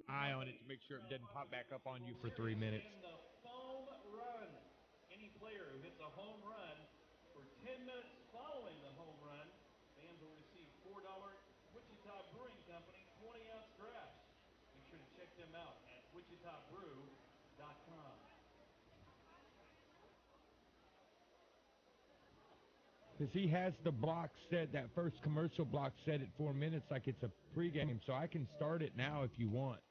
Eye on it to make sure it doesn't pop back up on you for 3 minutes. The home run. Any player who hits a home run for 10 minutes following the home run, fans will receive $4 Wichita Brewing Company 20-ounce drafts. Make sure to check them out at wichitabrew.com. Because he has the block set, that first commercial block set at 4 minutes like it's a pregame, so I can start it now if you want.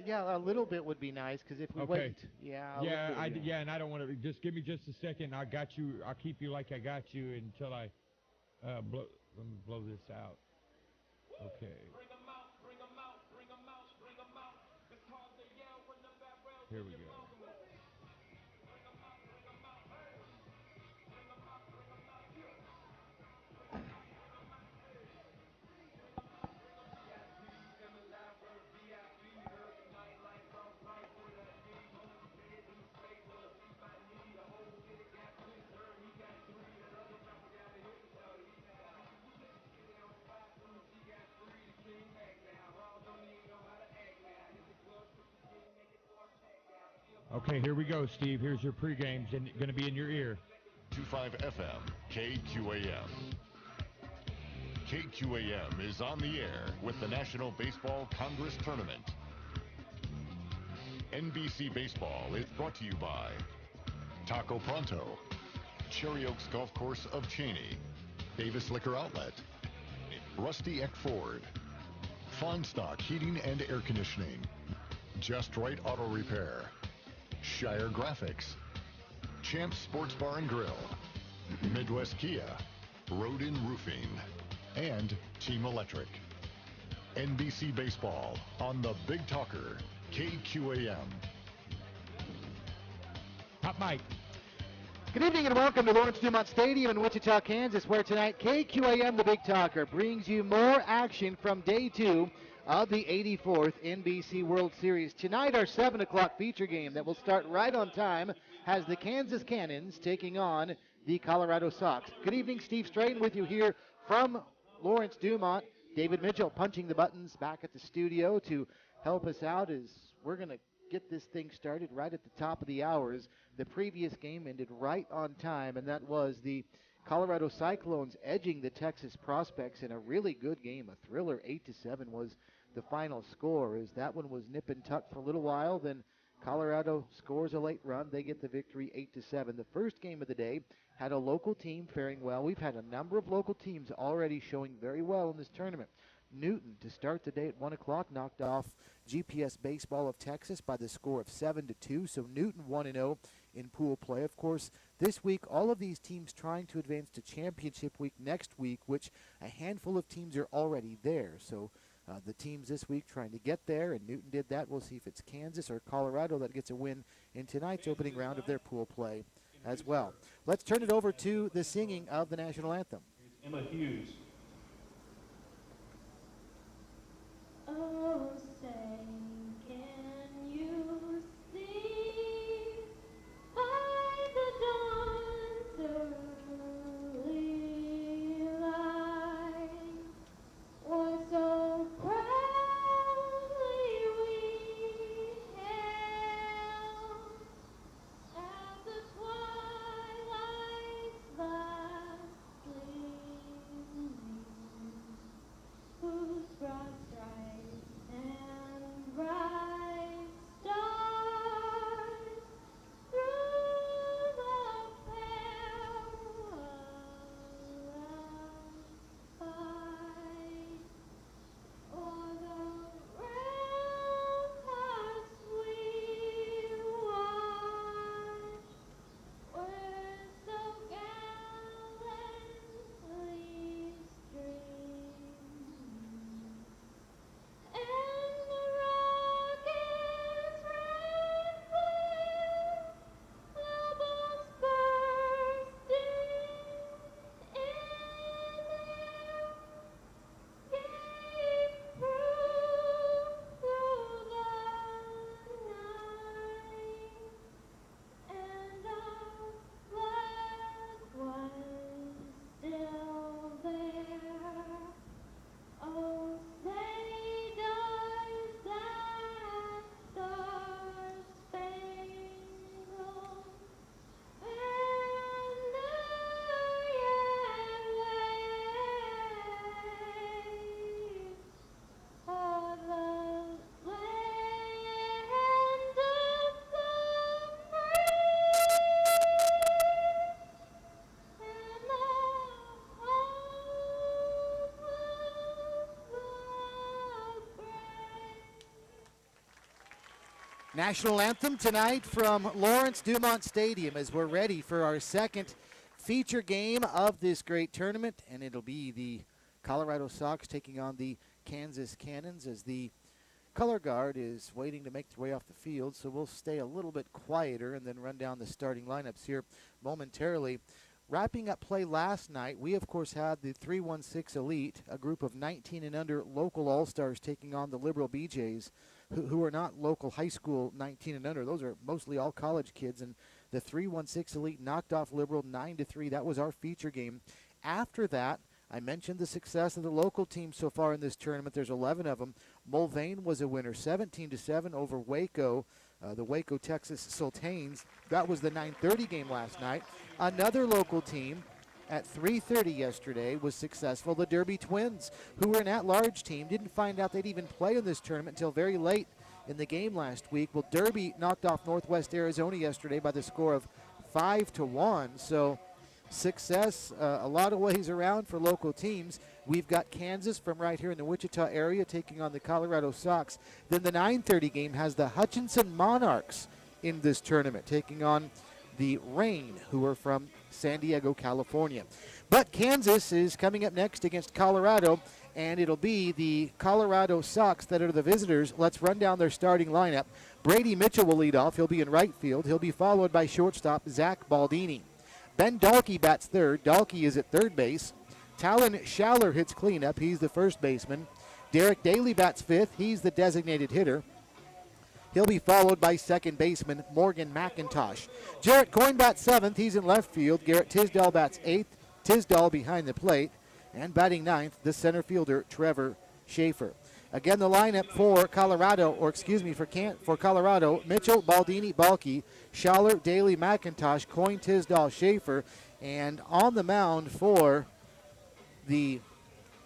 Yeah, a little bit would be nice because if we wait, and I don't want to. Just give me just a second. I got you. I'll keep you like I got you until I let me blow this out. Okay. Here we go. Okay, here we go, Steve. Here's your pregames and going to be in your ear. 25 FM, KQAM. KQAM is on the air with the National Baseball Congress Tournament. NBC Baseball is brought to you by Taco Pronto, Cherry Oaks Golf Course of Cheney, Davis Liquor Outlet, Rusty Eck Ford, Fawnstock Heating and Air Conditioning, Just Right Auto Repair, Shire Graphics, Champs Sports Bar and Grill, Midwest Kia, Rodin Roofing, and Team Electric. NBC Baseball on the Big Talker, KQAM. Hot mic. Good evening and welcome to Lawrence Dumont Stadium in Wichita, Kansas, where tonight KQAM, the Big Talker, brings you more action from day 2 of the 84th NBC World Series. Tonight, our 7 o'clock feature game that will start right on time has the Kansas Cannons taking on the Colorado Sox. Good evening, Steve Strayton with you here from Lawrence Dumont. David Mitchell punching the buttons back at the studio to help us out as we're going to get this thing started right at the top of the hours. The previous game ended right on time, and that was the Colorado Cyclones edging the Texas Prospects in a really good game. A thriller, 8-7 was the final score, as that one was nip and tuck for a little while. Then Colorado scores a late run. They get the victory, 8-7. The first game of the day had a local team faring well. We've had a number of local teams already showing very well in this tournament. Newton, to start the day at 1 o'clock, knocked off GPS Baseball of Texas by the score of 7-2. So Newton 1-0 in pool play. Of course, this week, all of these teams trying to advance to championship week next week, which a handful of teams are already there. So the teams this week trying to get there, and Newton did that. We'll see if it's Kansas or Colorado that gets a win in tonight's opening round of their pool play as well. Let's turn it over to the singing of the national anthem. Emma Hughes. Oh, say, can you see National anthem tonight from Lawrence Dumont Stadium as we're ready for our second feature game of this great tournament, and it'll be the Colorado Sox taking on the Kansas Cannons as the color guard is waiting to make their way off the field, so we'll stay a little bit quieter and then run down the starting lineups here momentarily. Wrapping up play last night, we of course had the 316 Elite, a group of 19 and under local all-stars taking on the Liberal BJs, who are not local high school 19 and under. Those are mostly all college kids, and the 316 Elite knocked off Liberal 9-3. That was our feature game. After that, I mentioned the success of the local teams so far in this tournament. There's 11 of them. Mulvane was a winner, 17-7 over Waco, the Waco, Texas Sultanes. That was the 9:30 game last night. Another local team at 3:30 yesterday was successful. The Derby Twins, who were an at-large team, didn't find out they'd even play in this tournament until very late in the game last week. Well, Derby knocked off Northwest Arizona yesterday by the score of 5-1. So success a lot of ways around for local teams. We've got Kansas from right here in the Wichita area taking on the Colorado Sox. Then the 9:30 game has the Hutchinson Monarchs in this tournament taking on the Rain, who are from San Diego, California. But Kansas is coming up next against Colorado, and it'll be the Colorado Sox that are the visitors. Let's run down their starting lineup. Brady Mitchell will lead off. He'll be in right field. He'll be followed by shortstop Zach Baldini. Ben Dahlke bats third. Dahlke is at third base. Talon Schaller hits cleanup. He's the first baseman. Derek Daly bats fifth. He's the designated hitter. He'll be followed by second baseman Morgan McIntosh. Jarrett Coyne bats seventh. He's in left field. Garrett Tisdall bats eighth. Tisdall behind the plate. And batting ninth, the center fielder Trevor Schaefer. Again, the lineup for Colorado, for Colorado, Mitchell, Baldini, Balke, Schaller, Daly, McIntosh, Coyne, Tisdall, Schaefer. And on the mound for the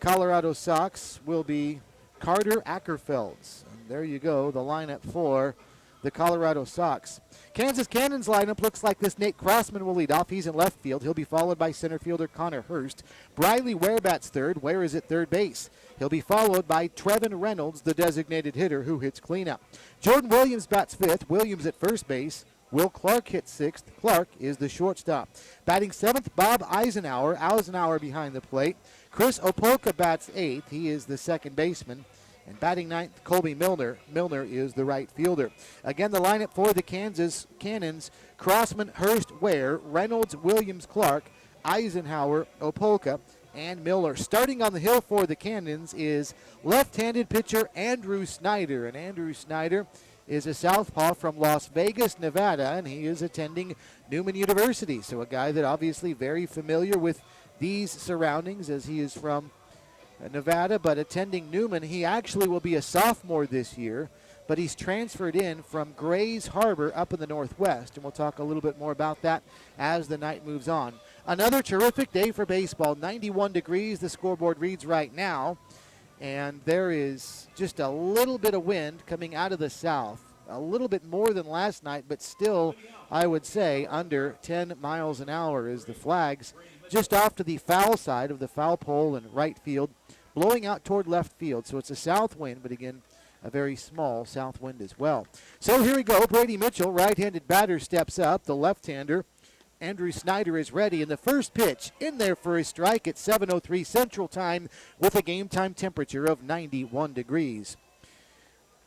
Colorado Sox will be Carter Ackerfelds. And there you go, the lineup for the Colorado Sox. Kansas Cannons lineup looks like this. Nate Crossman will lead off. He's in left field. He'll be followed by center fielder Connor Hurst. Briley Ware bats third. Ware is at third base. He'll be followed by Trevin Reynolds, the designated hitter, who hits cleanup. Jordan Williams bats fifth. Williams at first base. Will Clark hits sixth. Clark is the shortstop. Batting seventh, Bob Eisenhower. Eisenhower behind the plate. Chris Opolka bats eighth. He is the second baseman. And batting ninth, Colby Milner. Milner is the right fielder. Again, the lineup for the Kansas Cannons: Crossman, Hurst, Ware, Reynolds, Williams, Clark, Eisenhower, Opolka, and Miller. Starting on the hill for the Cannons is left-handed pitcher Andrew Snyder. And Andrew Snyder is a southpaw from Las Vegas, Nevada, and he is attending Newman University. So a guy that obviously very familiar with these surroundings as he is from Nevada, but attending Newman. He actually will be a sophomore this year, but he's transferred in from Grays Harbor up in the Northwest, and we'll talk a little bit more about that as the night moves on. Another terrific day for baseball. 91 degrees, the scoreboard reads right now, and there is just a little bit of wind coming out of the south. A little bit more than last night, but still, I would say, under 10 miles an hour as the flags just off to the foul side of the foul pole in right field, blowing out toward left field. So it's a south wind, but again, a very small south wind as well. So here we go. Brady Mitchell, right-handed batter, steps up. The left-hander, Andrew Snyder, is ready. And the first pitch in there for a strike at 7:03 Central Time with a game-time temperature of 91 degrees.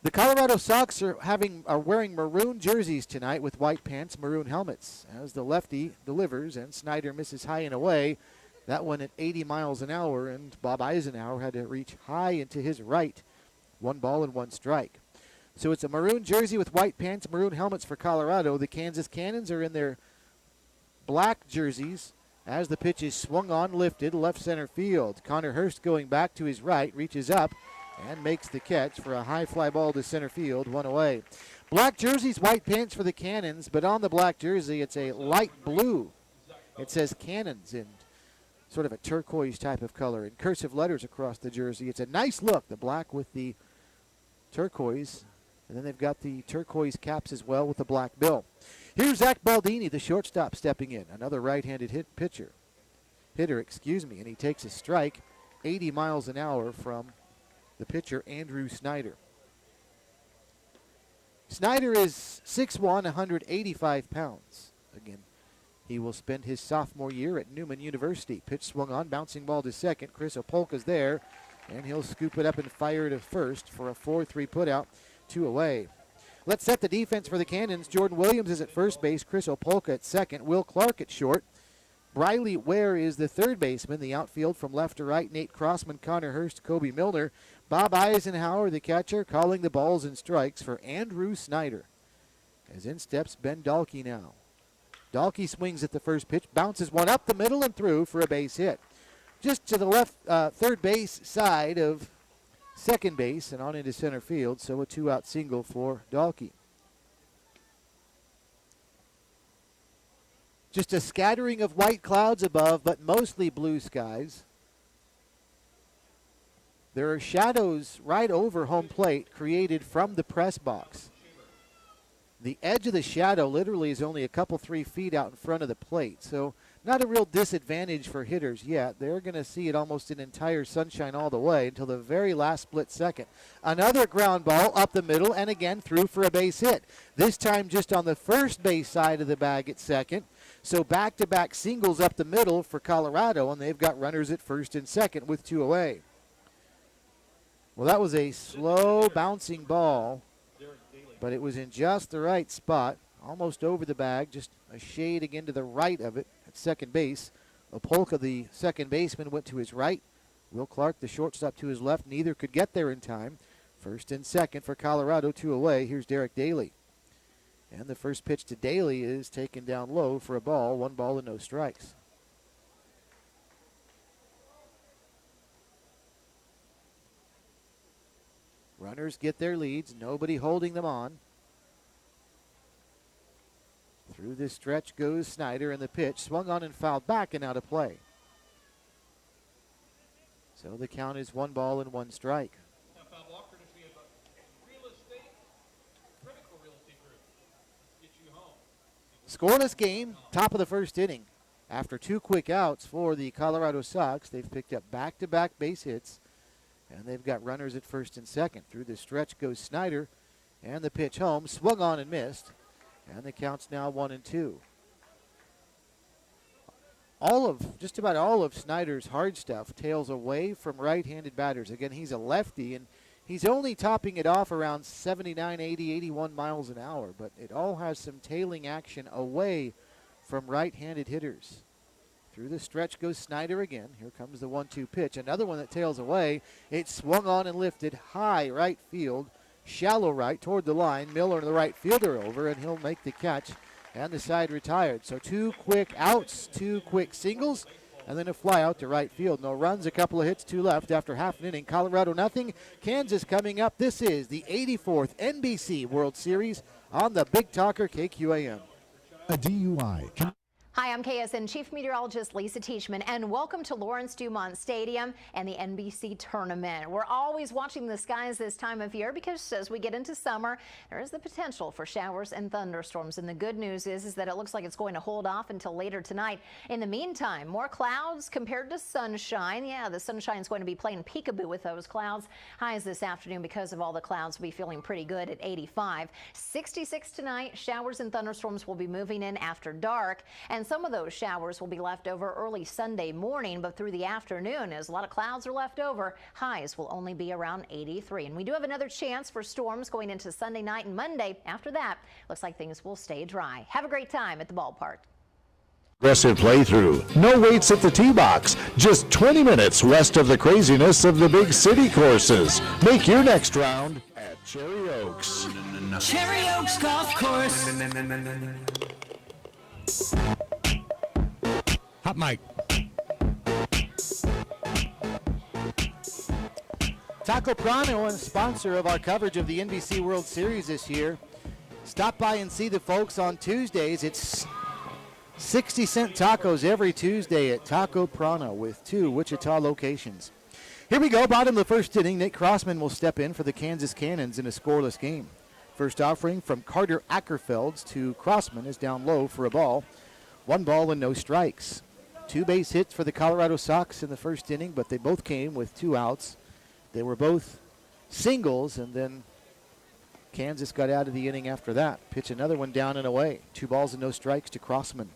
The Colorado Sox are wearing maroon jerseys tonight with white pants, maroon helmets, as the lefty delivers, and Snyder misses high and away. That one at 80 miles an hour, and Bob Eisenhower had to reach high into his right. 1 ball and 1 strike. So it's a maroon jersey with white pants, maroon helmets for Colorado. The Kansas Cannons are in their black jerseys as the pitch is swung on, lifted, left center field. Connor Hurst going back to his right, reaches up and makes the catch for a high fly ball to center field, 1 away. Black jerseys, white pants for the Cannons, but on the black jersey it's a light blue. It says Cannons in sort of a turquoise type of color in cursive letters across the jersey. It's a nice look, the black with the turquoise, and then they've got the turquoise caps as well with the black bill. Here's Zach Baldini, the shortstop, stepping in, another right-handed hitter, and he takes a strike 80 miles an hour from the pitcher Andrew Snyder. Snyder is 6'1", 185 pounds. Again, he will spend his sophomore year at Newman University. Pitch swung on, bouncing ball to second. Chris Opolka's there, and he'll scoop it up and fire to first for a 4-3 putout, 2 away. Let's set the defense for the Cannons. Jordan Williams is at first base. Chris Opolka at second. Will Clark at short. Briley Ware is the third baseman. The outfield from left to right, Nate Crossman, Connor Hurst, Kobe Milner. Bob Eisenhower, the catcher, calling the balls and strikes for Andrew Snyder. As in steps Ben Dahlke now. Dahlke swings at the first pitch, bounces one up the middle and through for a base hit. Just to the left third base side of second base and on into center field, so a 2-out single for Dahlke. Just a scattering of white clouds above, but mostly blue skies. There are shadows right over home plate created from the press box. The edge of the shadow literally is only a couple, 3 feet out in front of the plate, so not a real disadvantage for hitters yet. They're going to see it almost in entire sunshine all the way until the very last split second. Another ground ball up the middle and again through for a base hit. This time just on the first base side of the bag at second. So back-to-back singles up the middle for Colorado, and they've got runners at first and second with 2 away. Well, that was a slow bouncing ball, but it was in just the right spot, almost over the bag, just a shade again to the right of it at second base. Opolka, the second baseman, went to his right. Will Clark, the shortstop, to his left. Neither could get there in time. First and second for Colorado, 2 away. Here's Derek Daly. And the first pitch to Daly is taken down low for a ball. 1 ball and no strikes. Runners get their leads. Nobody holding them on. Through this stretch goes Snyder, and the pitch swung on and fouled back and out of play. So the count is 1 ball and 1 strike. Scoreless game, top of the first inning. After 2 quick outs for the Colorado Sox, they've picked up back-to-back base hits, and they've got runners at first and second. Through the stretch goes Snyder, and the pitch home, swung on and missed, and the count's now 1-2. Just about all of Snyder's hard stuff tails away from right-handed batters. Again, he's a lefty, and he's only topping it off around 79, 80, 81 miles an hour, but it all has some tailing action away from right-handed hitters. Through the stretch goes Snyder again. Here comes the 1-2 pitch. Another one that tails away. It swung on and lifted high right field, shallow right toward the line. Miller, the right fielder, over, and he'll make the catch, and the side retired. So 2 quick outs, 2 quick singles, and then a fly out to right field. No runs, a couple of hits, 2 left after half an inning. Colorado nothing. Kansas coming up. This is the 84th NBC World Series on the Big Talker KQAM. A DUI. Hi, I'm KSN Chief Meteorologist Lisa Teachman, and welcome to Lawrence Dumont Stadium and the NBC Tournament. We're always watching the skies this time of year because as we get into summer, there is the potential for showers and thunderstorms. And the good news is that it looks like it's going to hold off until later tonight. In the meantime, more clouds compared to sunshine. Yeah, the sunshine is going to be playing peekaboo with those clouds. Highs this afternoon because of all the clouds will be feeling pretty good at 85. 66 tonight. Showers and thunderstorms will be moving in after dark, and some of those showers will be left over early Sunday morning, but through the afternoon, as a lot of clouds are left over, highs will only be around 83. And we do have another chance for storms going into Sunday night and Monday. After that, looks like things will stay dry. Have a great time at the ballpark. Aggressive playthrough. No waits at the tee box. Just 20 minutes west of the craziness of the big city courses. Make your next round at Cherry Oaks. Cherry Oaks Golf Course. Hot mic. Taco Prano, a sponsor of our coverage of the NBC World Series this year. Stop by and see the folks on Tuesdays. It's 60-cent tacos every Tuesday at Taco Prano with 2 Wichita locations. Here we go, bottom of the first inning. Nick Crossman will step in for the Kansas Cannons in a scoreless game. First offering from Carter Ackerfelds to Crossman is down low for a ball. 1 ball and no strikes. 2 base hits for the Colorado Sox in the first inning, but they both came with 2 outs. They were both singles, and then Kansas got out of the inning after that. Pitch another one down and away. 2 balls and no strikes to Crossman.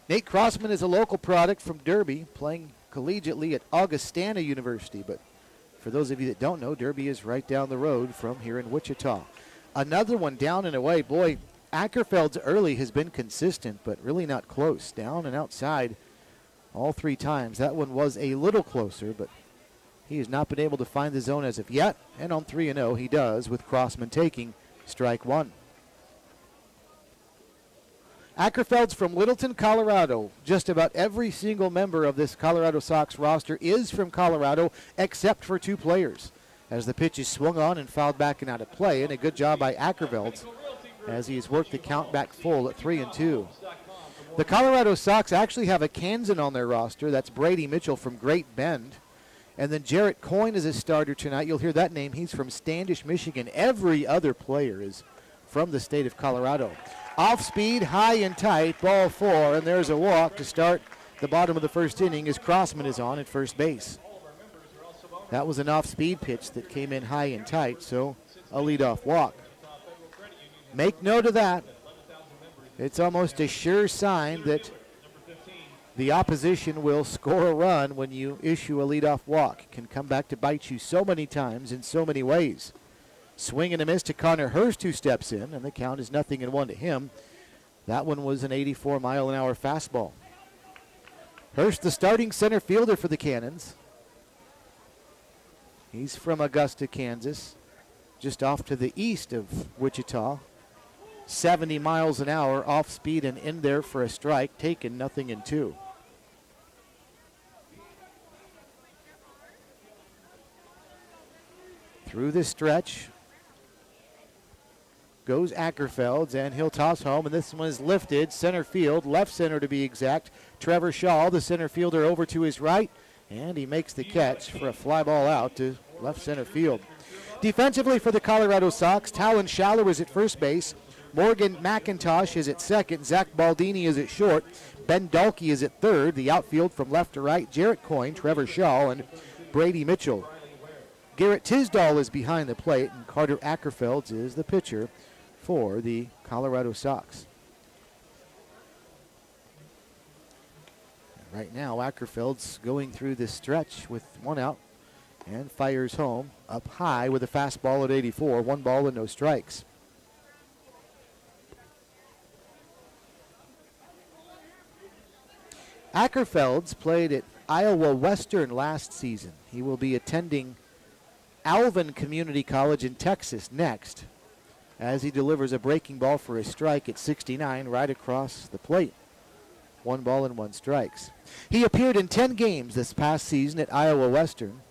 Nate Crossman is a local product from Derby, playing collegiately at Augustana University. But for those of you that don't know, Derby is right down the road from here in Wichita. Another one down and away. Boy, Ackerfeld's early has been consistent, but really not close. Down and outside all 3 times. That one was a little closer, but he has not been able to find the zone as of yet. And on 3-0, he does, with Crossman taking strike 1. Ackerfeld's from Littleton, Colorado. Just about every single member of this Colorado Sox roster is from Colorado, except for 2 players. As the pitch is swung on and fouled back and out of play, and a good job by Ackerfeld's as he has worked the count back full at 3-2. The Colorado Sox actually have a Kansan on their roster. That's Brady Mitchell from Great Bend. And then Jarrett Coyne is a starter tonight. You'll hear that name. He's from Standish, Michigan. Every other player is from the state of Colorado. Off speed, high and tight, ball 4, and there's a walk to start the bottom of the first inning as Crossman is on at first base. That was an off-speed pitch that came in high and tight, so a leadoff walk. Make note of that. It's almost a sure sign that the opposition will score a run when you issue a leadoff walk. It can come back to bite you so many times in so many ways. Swing and a miss to Connor Hurst, who steps in, and the count is 0-1 to him. That one was an 84-mile-an-hour fastball. Hurst, the starting center fielder for the Cannons. He's from Augusta, Kansas, just off to the east of Wichita. 70 miles an hour off speed and in there for a strike, taken 0-2. Through this stretch goes Ackerfelds, and he'll toss home, and this one is lifted center field, left center to be exact. Trevor Shaw, the center fielder, over to his right, and he makes the catch for a fly ball out to left center field. Defensively for the Colorado Sox, Talon Schaller is at first base. Morgan McIntosh is at second. Zach Baldini is at short. Ben Dalkey is at third. The outfield from left to right, Jarrett Coyne, Trevor Shaw, and Brady Mitchell. Garrett Tisdall is behind the plate, and Carter Ackerfelds is the pitcher for the Colorado Sox. Right now, Ackerfeld's going through this stretch with 1 out and fires home up high with a fastball at 84. 1 ball and no strikes. Ackerfelds played at Iowa Western last season. He will be attending Alvin Community College in Texas next as he delivers a breaking ball for a strike at 69 right across the plate. 1 ball and 1 strikes. He appeared in 10 games this past season at Iowa Western,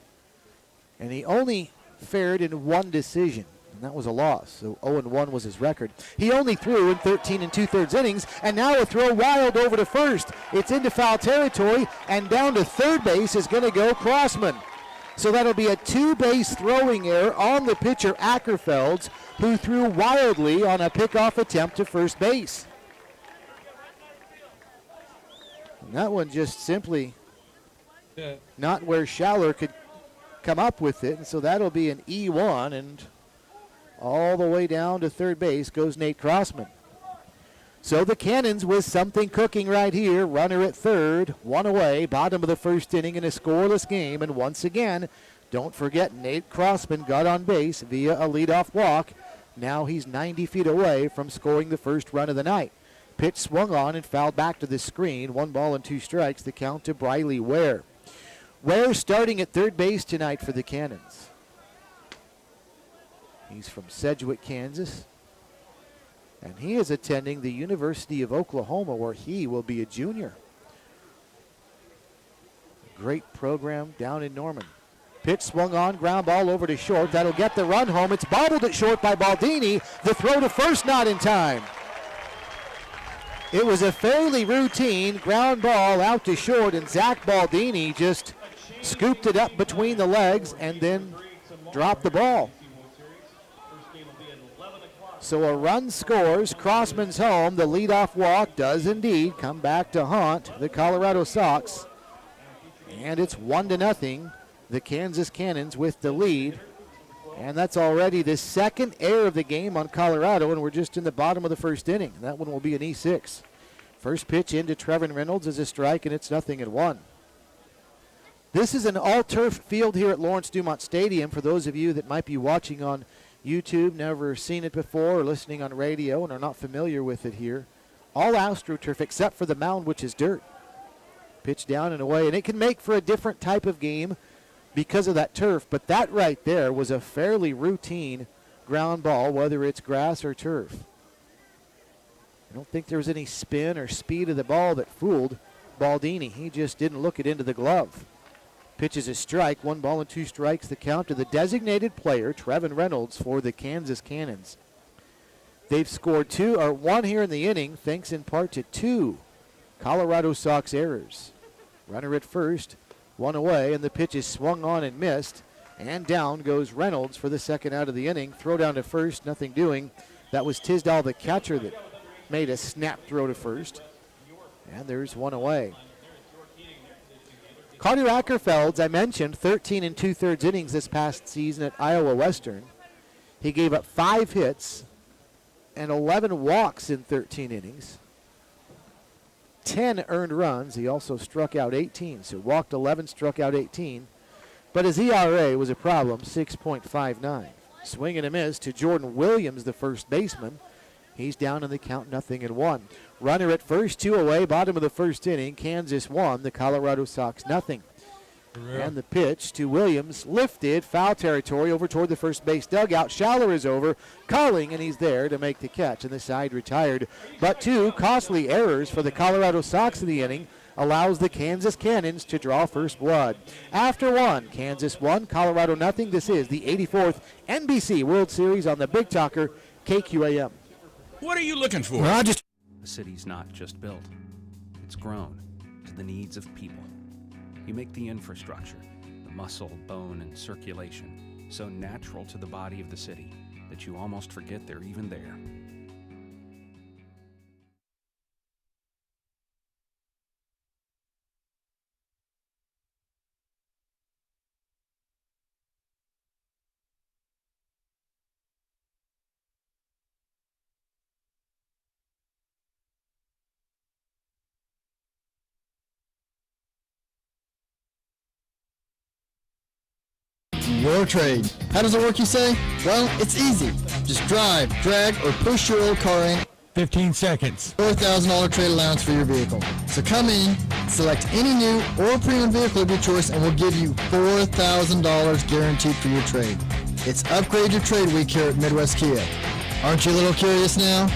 and he only fared in 1 decision, and that was a loss, so 0-1 was his record. He only threw in 13 2/3 innings, and now a throw wild over to first. It's into foul territory, and down to third base is going to go Crossman. So that'll be a 2-base throwing error on the pitcher Ackerfelds, who threw wildly on a pickoff attempt to first base. And that one just simply not where Schaller could come up with it, and so that'll be an E1, and all the way down to third base goes Nate Crossman. So the Cannons with something cooking right here. Runner at third, 1 away, bottom of the first inning in a scoreless game. And once again, don't forget Nate Crossman got on base via a leadoff walk. Now he's 90 feet away from scoring the first run of the night. Pitch swung on and fouled back to the screen. 1 ball and 2 strikes, the count to Briley Ware. Ware starting at third base tonight for the Cannons. He's from Sedgwick, Kansas. And he is attending the University of Oklahoma, where he will be a junior. Great program down in Norman. Pitch swung on, ground ball over to short. That'll get the run home. It's bobbled at short by Baldini. The throw to first not in time. It was a fairly routine ground ball out to short, and Zach Baldini just scooped it up between the legs and then dropped the ball. So a run scores, Crossman's home. The leadoff walk does indeed come back to haunt the Colorado Sox. And it's 1-0. The Kansas Cannons with the lead And that's already the second error of the game on Colorado, and we're just in the bottom of the first inning. That one will be an E6. First pitch into Trevin Reynolds is a strike, and it's 0-1. This is an all-turf field here at Lawrence Dumont Stadium. For those of you that might be watching on YouTube, never seen it before, or listening on radio and are not familiar with it here, all AstroTurf except for the mound, which is dirt. Pitch down and away, and it can make for a different type of game because of that turf, but that right there was a fairly routine ground ball, whether it's grass or turf. I don't think there was any spin or speed of the ball that fooled Baldini. He just didn't look it into the glove. Pitch is a strike, 1-2 strikes, the count to the designated player, Trevin Reynolds, for the Kansas Cannons. They've scored one here in the inning, thanks in part to 2 Colorado Sox errors. Runner at first, 1 away, and the pitch is swung on and missed. And down goes Reynolds for the second out of the inning. Throw down to first, nothing doing. That was Tisdall, the catcher, that made a snap throw to first. And there's 1 away. Carter Ackerfelds, I mentioned, 13 2/3 innings this past season at Iowa Western. He gave up 5 hits and 11 walks in 13 innings. 10 earned runs. He also struck out 18, so walked 11, struck out 18. But his ERA was a problem, 6.59. Swing and a miss to Jordan Williams, the first baseman. He's down in the count, 0-1. Runner at first, 2 away, bottom of the first inning. Kansas 1, the Colorado Sox 0. And the pitch to Williams, lifted, foul territory, over toward the first base dugout. Schaller is over, calling, and he's there to make the catch, and the side retired. But 2 costly errors for the Colorado Sox in the inning allows the Kansas Cannons to draw first blood. After 1, Kansas 1, Colorado 0. This is the 84th NBC World Series on the Big Talker, KQAM. What are you looking for? The city's not just built. It's grown to the needs of people. You make the infrastructure, the muscle, bone, and circulation, so natural to the body of the city that you almost forget they're even there. Your trade. How does it work, you say? Well, it's easy. Just drive, drag, or push your old car in. 15 seconds. $4,000 trade allowance for your vehicle. So come in, select any new or pre-owned vehicle of your choice, and we'll give you $4,000 guaranteed for your trade. It's Upgrade Your Trade Week here at Midwest Kia. Aren't you a little curious now?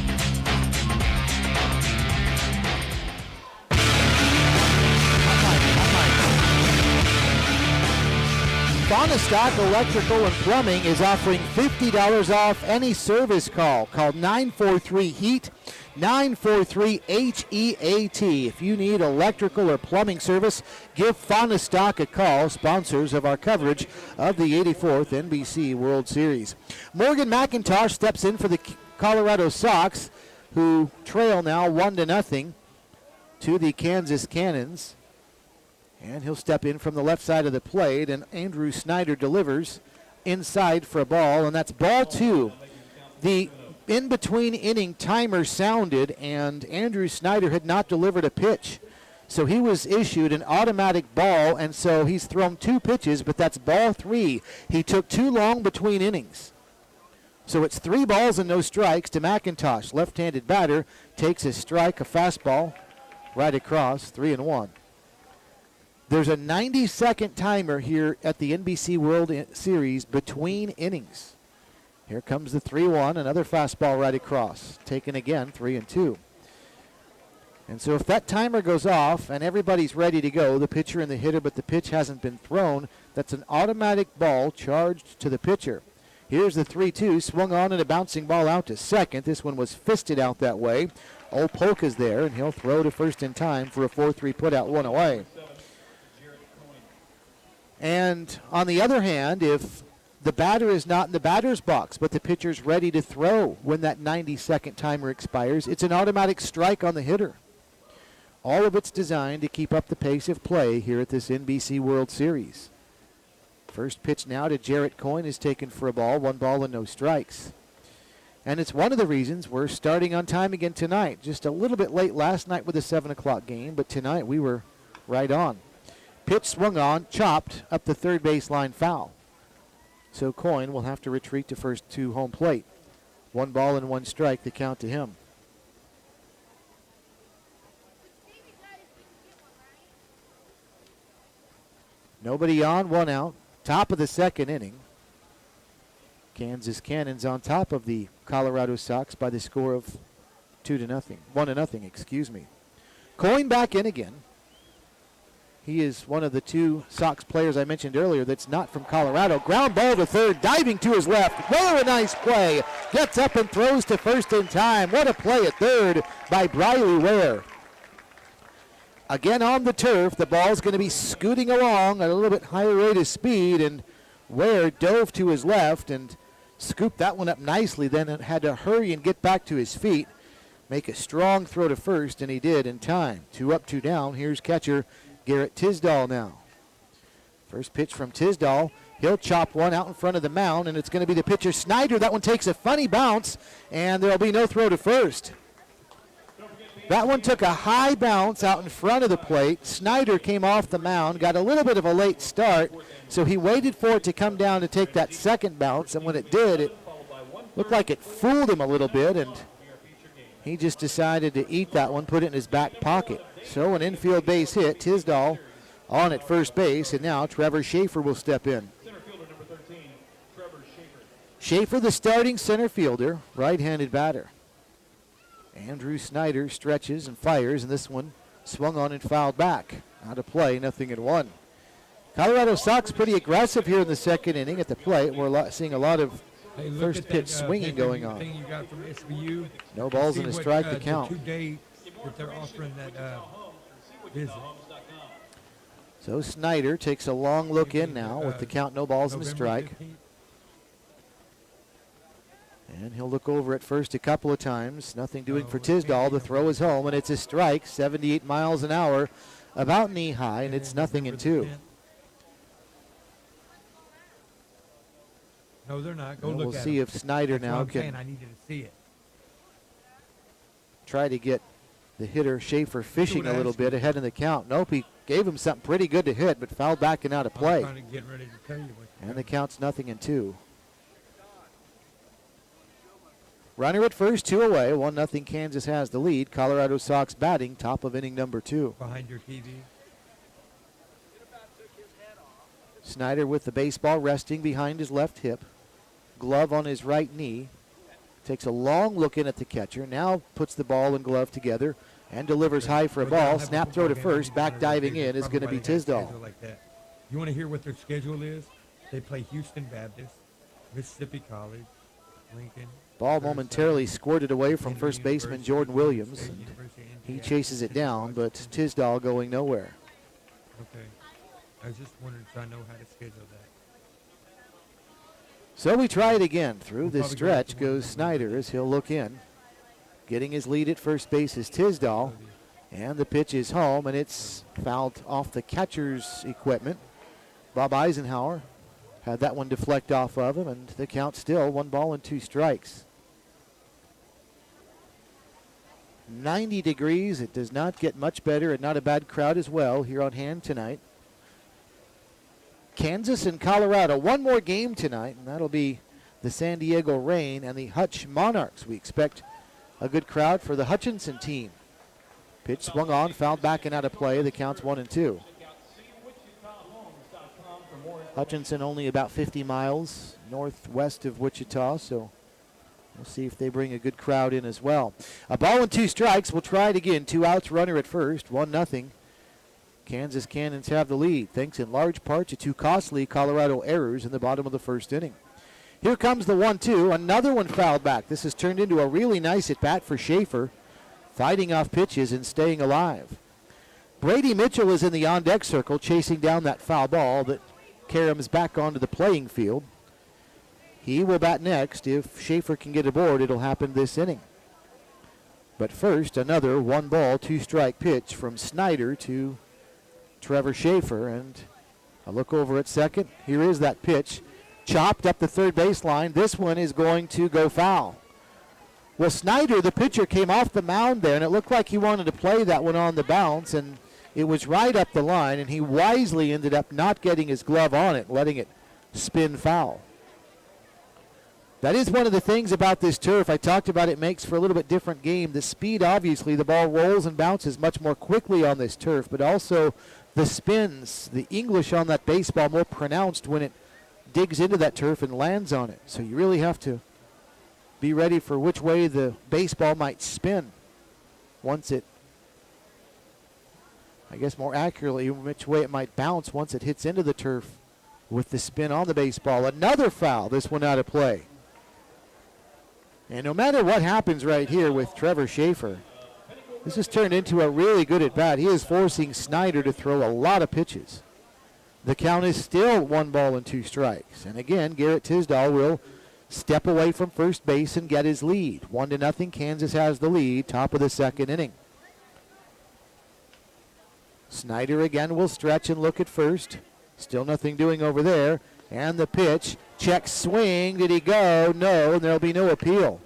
Stock Electrical and Plumbing is offering $50 off any service call. Call 943-HEAT, 943-HEAT. If you need electrical or plumbing service, give Fauna Stock a call, sponsors of our coverage of the 84th NBC World Series. Morgan McIntosh steps in for the Colorado Sox, who trail now 1-0 to the Kansas Cannons. And he'll step in from the left side of the plate, and Andrew Snyder delivers inside for a ball, and that's ball 2. The in-between inning timer sounded, and Andrew Snyder had not delivered a pitch. So he was issued an automatic ball, and so he's thrown 2 pitches, but that's ball 3. He took too long between innings. So it's 3 balls and no strikes to McIntosh. Left-handed batter takes a strike, a fastball, right across, 3-1. There's a 90-second timer here at the NBC World Series between innings. Here comes the 3-1, another fastball right across. Taken again, 3-2. And so if that timer goes off and everybody's ready to go, the pitcher and the hitter, but the pitch hasn't been thrown, that's an automatic ball charged to the pitcher. Here's the 3-2, swung on and a bouncing ball out to second. This one was fisted out that way. Old Polka's there, and he'll throw to first in time for a 4-3 putout, 1 away. And on the other hand, if the batter is not in the batter's box, but the pitcher's ready to throw when that 90-second timer expires, it's an automatic strike on the hitter. All of it's designed to keep up the pace of play here at this NBC World Series. First pitch now to Jarrett Coyne is taken for a ball. 1 ball and no strikes. And it's one of the reasons we're starting on time again tonight. Just a little bit late last night with the 7 o'clock game, but tonight we were right on. Pitch swung on, chopped up the third baseline foul. So Coyne will have to retreat to first to home plate. 1 ball and 1 strike, the count to him. Nobody on, 1 out. Top of the second inning. Kansas Cannons on top of the Colorado Sox by the score of 1-0, excuse me. Coyne back in again. He is one of the 2 Sox players I mentioned earlier that's not from Colorado. Ground ball to third, diving to his left. Whoa, a nice play. Gets up and throws to first in time. What a play at third by Briley Ware. Again on the turf, the ball's going to be scooting along at a little bit higher rate of speed, and Ware dove to his left and scooped that one up nicely, then had to hurry and get back to his feet, make a strong throw to first, and he did in time. 2 up, 2 down. Here's catcher Garrett Tisdall now. First pitch from Tisdall. He'll chop one out in front of the mound, and it's going to be the pitcher Snyder. That one takes a funny bounce, and there'll be no throw to first. That one took a high bounce out in front of the plate. Snyder came off the mound, got a little bit of a late start, so he waited for it to come down to take that second bounce, and when it did, it looked like it fooled him a little bit, and he just decided to eat that one, put it in his back pocket. So an infield base hit, Tisdall on at first base, and now Trevor Schaefer will step in. Schaefer, the starting center fielder, right-handed batter. Andrew Snyder stretches and fires, and this one swung on and fouled back. Out of play, 0-1. Colorado Sox pretty aggressive here in the second inning at the plate. We're seeing a lot of first pitch swinging going on. You got from SVU. No balls and a strike to count. 2 days that they're offering that visit. So Snyder takes a long look in now with the count, no balls and a strike. 15th. And he'll look over at first a couple of times. Nothing doing for Tisdall. The throw is home, and it's a strike, 78 miles an hour, about knee high, and it's 0-2. No, they're not. Go And look we'll at see it. if Snyder That's what now I'm can saying. I need you to see it. try to get the hitter Schaefer fishing a little bit ahead in the count. Nope, he gave him something pretty good to hit, but fouled back and out of play. I'm trying to get ready to tell you what And the count's 0-2. Runner at first, 2 away. 1-0 Kansas has the lead. Colorado Sox batting, top of inning number 2. behind your TV. Snyder with the baseball resting behind his left hip. Glove on his right knee. Takes a long look in at the catcher. Now puts the ball and glove together and delivers high for a ball. Snap throw to first. Back diving in is going to be Tisdall. Like that. You want to hear what their schedule is? They play Houston Baptist, Mississippi College, Lincoln. Ball momentarily squirted away from first baseman Jordan Williams. And he chases it down, but Tisdall going nowhere. Okay. I was just wondering if I know how to schedule that. So we try it again. Through We'll this probably go stretch to goes Snyder as he'll look in. Getting his lead at first base is Tisdall. And the pitch is home, and it's fouled off the catcher's equipment. Bob Eisenhower had that one deflect off of him, and the count still 1 ball and 2 strikes. 90 degrees. It does not get much better, and not a bad crowd as well here on hand tonight. Kansas and Colorado. One more game tonight, and that'll be the San Diego Reign and the Hutch Monarchs. We expect a good crowd for the Hutchinson team. Pitch swung on, fouled back and out of play. The count's 1-2. Hutchinson only about 50 miles northwest of Wichita, so we'll see if they bring a good crowd in as well. A ball and 2 strikes. We'll try it again. 2 outs, runner at first, 1-0. Kansas Cannons have the lead, thanks in large part to 2 costly Colorado errors in the bottom of the first inning. Here comes the 1-2. Another one fouled back. This has turned into a really nice at-bat for Schaefer, fighting off pitches and staying alive. Brady Mitchell is in the on-deck circle, chasing down that foul ball that caroms back onto the playing field. He will bat next. If Schaefer can get aboard, it'll happen this inning. But first, another 1 ball, 2 strike pitch from Snyder to Trevor Schaefer, and A look over at second. Here is that pitch. Chopped up the third baseline. This one is going to go foul. Well, Snyder, the pitcher, came off the mound there, and it looked like he wanted to play that one on the bounce, and it was right up the line, and he wisely ended up not getting his glove on it, letting it spin foul. That is one of the things about this turf. I talked about it makes for a little bit different game. The speed, obviously, the ball rolls and bounces much more quickly on this turf, but also the spins, the English on that baseball more pronounced when it digs into that turf and lands on it. So you really have to be ready for which way the baseball might spin once it, I guess more accurately, which way it might bounce once it hits into the turf with the spin on the baseball. Another foul, this one out of play. And no matter what happens right here with Trevor Schaefer, this has turned into a really good at-bat. He is forcing Snyder to throw a lot of pitches. The count is still 1-2 And again, Garrett Tisdall will step away from first base and get his lead. 1-0, Kansas has the lead, top of the second inning. Snyder again will stretch and look at first. Still nothing doing over there. And the pitch, check swing, did he go? No, and there'll be no appeal.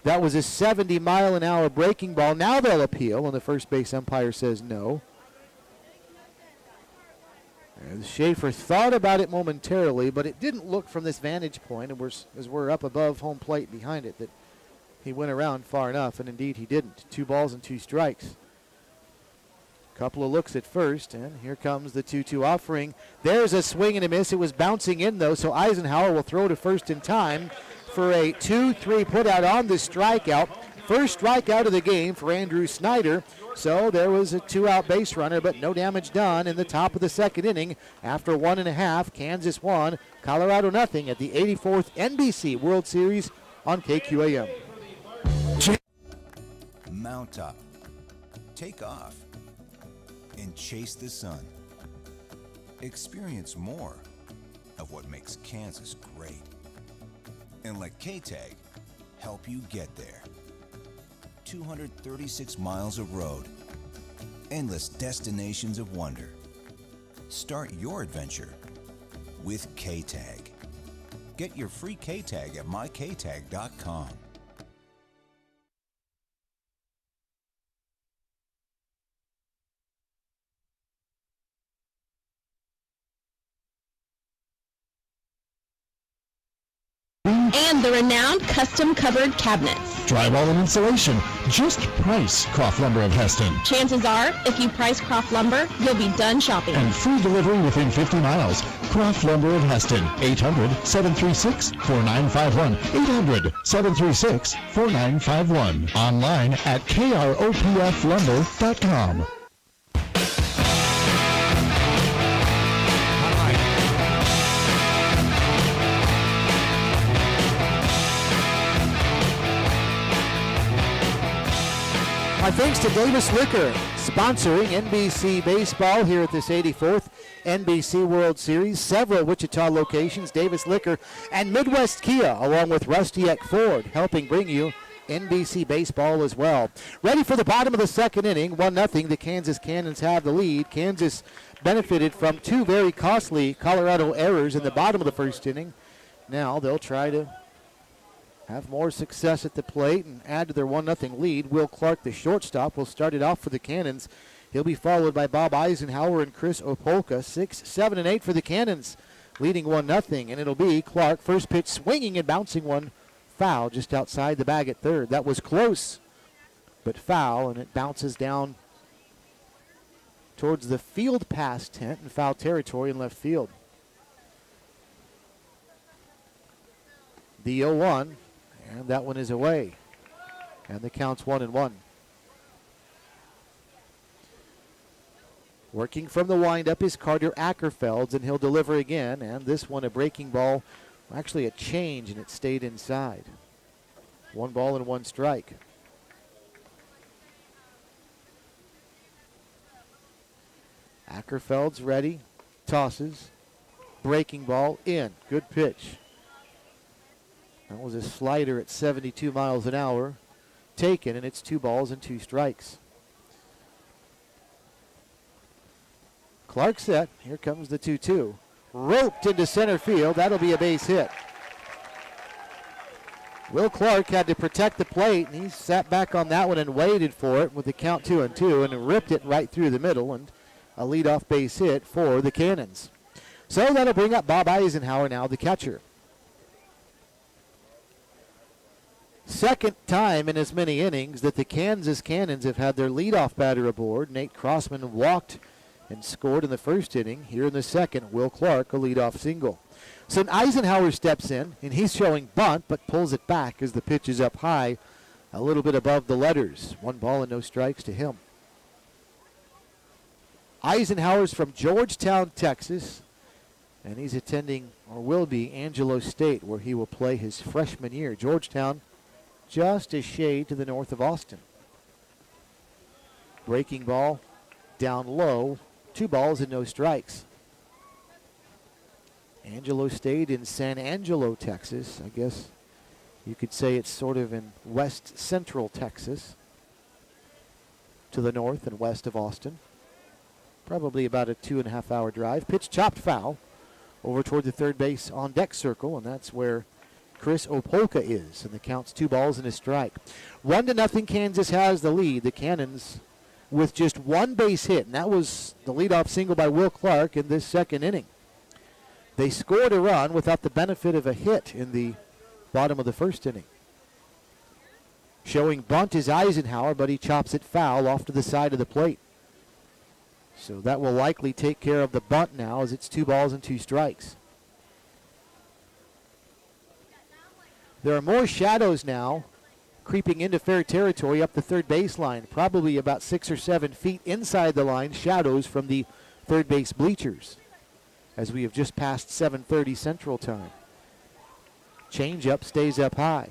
That was a 70-mile-an-hour breaking ball. Now they'll appeal, and the first base umpire says no. And Schaefer thought about it momentarily, but it didn't look from this vantage point, and as we're up above home plate behind it, that he went around far enough, and indeed he didn't. 2-2. Couple of looks at first, and here comes the 2-2 offering. There's a swing and a miss. It was bouncing in, though, so Eisenhower will throw to first in time for a 2-3 putout on the strikeout. First strikeout of the game for Andrew Snyder. So there was a 2-out base runner, but no damage done in the top of the second inning. After 1.5, Kansas 1, Colorado nothing at the 84th NBC World Series on KQAM. Mount up, take off, and chase the sun. Experience more of what makes Kansas great. And let K-Tag help you get there. 236 miles of road, endless destinations of wonder. Start your adventure with K-Tag. Get your free K-Tag at myktag.com. And the renowned custom covered cabinets. Drywall and insulation. Just price Croft Lumber of Heston. Chances are, if you price Croft Lumber, you'll be done shopping. And free delivery within 50 miles. Croft Lumber of Heston. 800-736-4951. 800-736-4951. Online at kropflumber.com. My thanks to Davis Liquor, sponsoring NBC Baseball here at this 84th NBC World Series. Several Wichita locations, Davis Liquor and Midwest Kia, along with Rusty Eck Ford, helping bring you NBC Baseball as well. Ready for the bottom of the second inning, 1-0. The Kansas Cannons have the lead. Kansas benefited from two very costly Colorado errors in the bottom of the first inning. Now they'll try to have more success at the plate and add to their 1-0 lead. Will Clark, the shortstop, will start it off for the Cannons. He'll be followed by Bob Eisenhower and Chris Opolka. 6, 7, and 8 for the Cannons, leading 1-0. And it'll be Clark, first pitch swinging and bouncing one foul just outside the bag at third. That was close, but foul, and it bounces down towards the field pass tent in foul territory in left field. The 0-1. And that one is away. And the count's 1-1. Working from the windup is Carter Ackerfelds, and he'll deliver again. And this one a breaking ball, actually a change, and it stayed inside. 1-1 strike. Ackerfelds ready, tosses, breaking ball in. Good pitch. That was a slider at 72 miles an hour. Taken, and it's 2-2. Clark set. Here comes the 2-2. roped into center field. That'll be a base hit. Will Clark had to protect the plate, and he sat back on that one and waited for it with the count 2-2 and ripped it right through the middle, and a leadoff base hit for the Cannons. So that'll bring up Bob Eisenhower now, the catcher. Second time in as many innings that the Kansas Cannons have had their leadoff batter aboard. Nate Crossman walked and scored in the first inning. Here in the second, Will Clark, a leadoff single. So Eisenhower steps in, and he's showing bunt, but pulls it back as the pitch is up high, a little bit above the letters. 1 ball and no strikes to him. Eisenhower's from Georgetown, Texas, and he's attending, or will be, Angelo State, where he will play his freshman year. Georgetown, just a shade to the north of Austin. Breaking ball down low, 2 balls and no strikes. Angelo State in San Angelo, Texas. I guess you could say it's sort of in west central Texas, to the north and west of Austin. Probably about a 2.5 hour drive. Pitch chopped foul over toward the third base on deck circle, and that's where Chris Opolka is, and the count's 2 balls and a strike. 1-0, Kansas has the lead. The Cannons with just 1 base hit, and that was the leadoff single by Will Clark in this second inning. They scored a run without the benefit of a hit in the bottom of the first inning. Showing bunt is Eisenhower, but he chops it foul off to the side of the plate. So that will likely take care of the bunt now, as it's 2 balls and 2 strikes. There are more shadows now creeping into fair territory up the third baseline, probably about 6 or 7 feet inside the line, shadows from the third base bleachers, as we have just passed 7:30 Central Time. Change-up stays up high.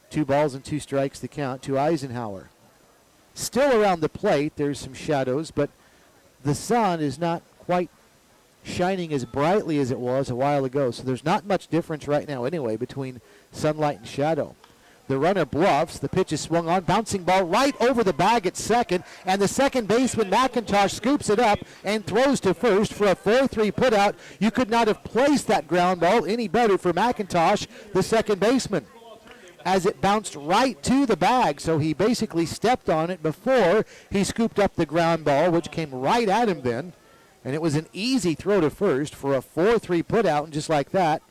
2 balls and 2 strikes the count to Eisenhower. Still around the plate, there's some shadows, but the sun is not quite shining as brightly as it was a while ago, so there's not much difference right now anyway between sunlight and shadow. The runner bluffs. The pitch is swung on. Bouncing ball right over the bag at second. And the second baseman, McIntosh, scoops it up and throws to first for a 4-3 putout. You could not have placed that ground ball any better for McIntosh, the second baseman, as it bounced right to the bag. So he basically stepped on it before he scooped up the ground ball, which came right at him then. And it was an easy throw to first for a 4-3 putout. And just like that,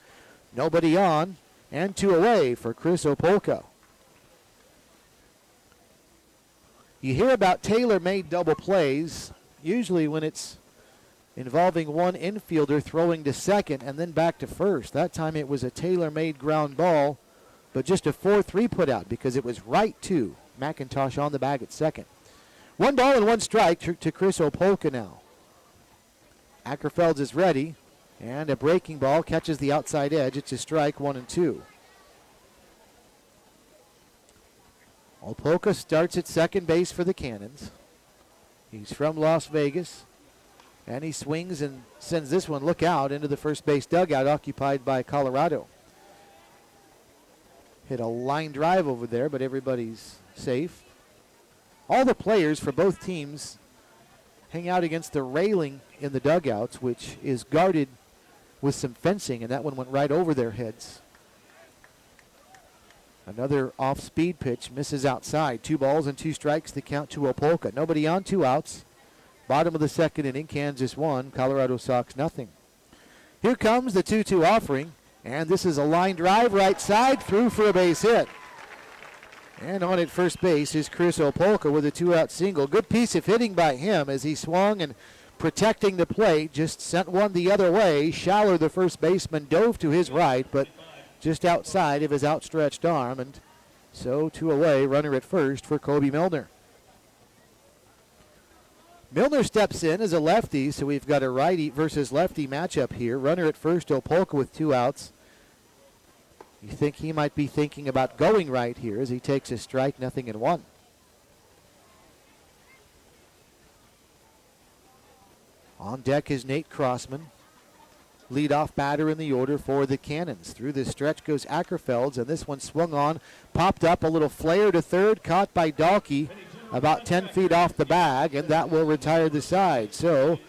nobody on. And 2 away for Chris Opolka. You hear about tailor-made double plays, usually when it's involving one infielder throwing to second and then back to first. That time it was a tailor-made ground ball, but just a 4-3 putout because it was right to McIntosh on the bag at second. 1 ball and 1 strike to Chris Opolka now. Ackerfelds is ready. And a breaking ball catches the outside edge. It's a strike, 1-2. Opolka starts at second base for the Cannons. He's from Las Vegas. And he swings and sends this one, look out, into the first base dugout occupied by Colorado. Hit a line drive over there, but everybody's safe. All the players for both teams hang out against the railing in the dugouts, which is guarded with some fencing, and that one went right over their heads. Another off-speed pitch misses outside. 2 balls and 2 strikes, the count to Opolka. Nobody on, 2 outs. Bottom of the second inning, Kansas 1, Colorado Sox nothing. Here comes the 2-2 offering, and this is a line drive right side, through for a base hit. And on at first base is Chris Opolka with a 2-out single. Good piece of hitting by him as he swung and protecting the plate, just sent one the other way. Schaller, the first baseman, dove to his right, but just outside of his outstretched arm. And so 2 away, runner at first for Kobe Milner. Milner steps in as a lefty, so we've got a righty versus lefty matchup here. Runner at first, Opolka with 2 outs. You think he might be thinking about going right here as he takes a strike, 0-1. On deck is Nate Crossman, leadoff batter in the order for the Cannons. Through this stretch goes Ackerfelds, and this one swung on, popped up, a little flare to third, caught by Dahlke about 10 feet off the bag, and that will retire the side. So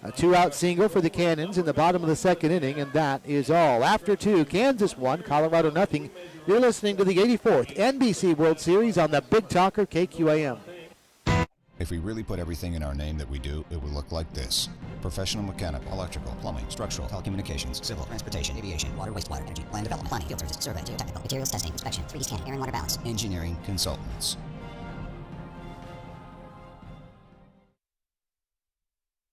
A 2-out single for the Cannons in the bottom of the second inning, and that is all. After 2, Kansas 1, Colorado nothing. You're listening to the 84th NBC World Series on the Big Talker KQAM. If we really put everything in our name that we do, it would look like this. Professional mechanical, electrical, plumbing, structural, telecommunications, civil, transportation, aviation, water, wastewater, energy, land development, planning, field services, survey, geotechnical, materials testing, inspection, 3D scanning, air and water balance, engineering consultants.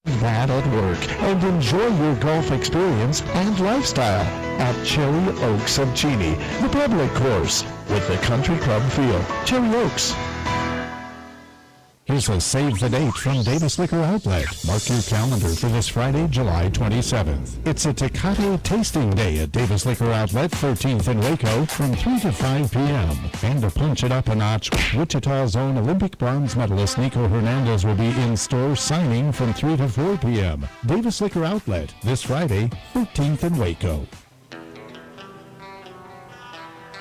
That at work, and enjoy your golf experience and lifestyle at Cherry Oaks of Cheney, the public course with the country club feel. Cherry Oaks. Here's a save the date from Davis Liquor Outlet. Mark your calendar for this Friday, July 27th. It's a Tecate tasting day at Davis Liquor Outlet, 13th in Waco, from 3 to 5 p.m. And to punch it up a notch, Wichita's own Olympic bronze medalist Nico Hernandez will be in store signing from 3 to 4 p.m. Davis Liquor Outlet, this Friday, 13th in Waco.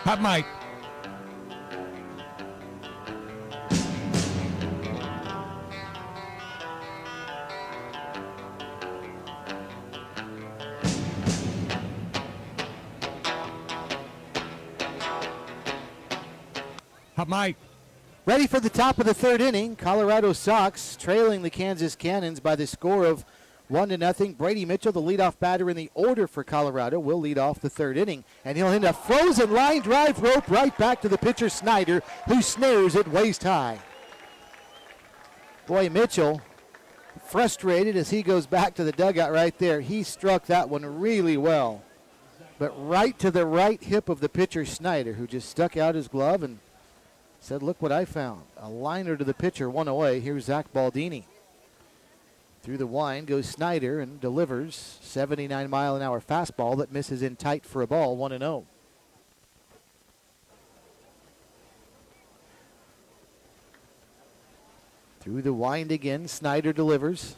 Hot mic. Hot mic. Ready for the top of the third inning. Colorado Sox trailing the Kansas Cannons by the score of 1-0. Brady Mitchell, the leadoff batter in the order for Colorado, will lead off the third inning. And he'll hit a frozen line drive rope right back to the pitcher Snyder, who snares it waist high. Boy, Mitchell frustrated as he goes back to the dugout right there. He struck that one really well. But right to the right hip of the pitcher Snyder, who just stuck out his glove and said, look what I found. A liner to the pitcher, one away. Here's Zach Baldini. Through the wind goes Snyder and delivers 79-mile-an-hour fastball that misses in tight for a ball, 1-0. Through the wind again, Snyder delivers.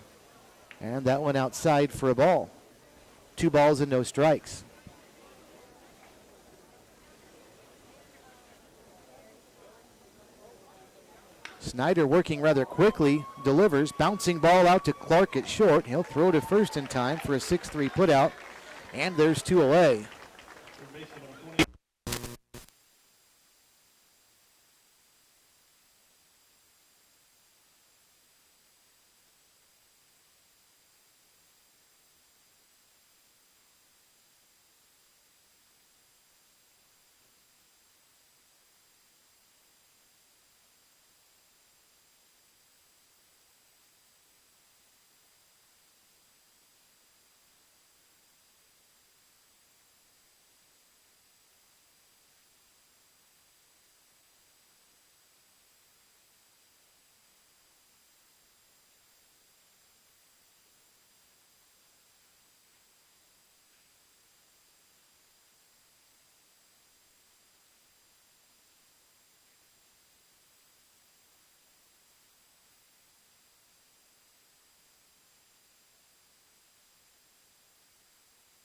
And that one outside for a ball. 2 balls and no strikes. Snyder working rather quickly, delivers, bouncing ball out to Clark at short. He'll throw to first in time for a 6-3 putout, and there's 2 away.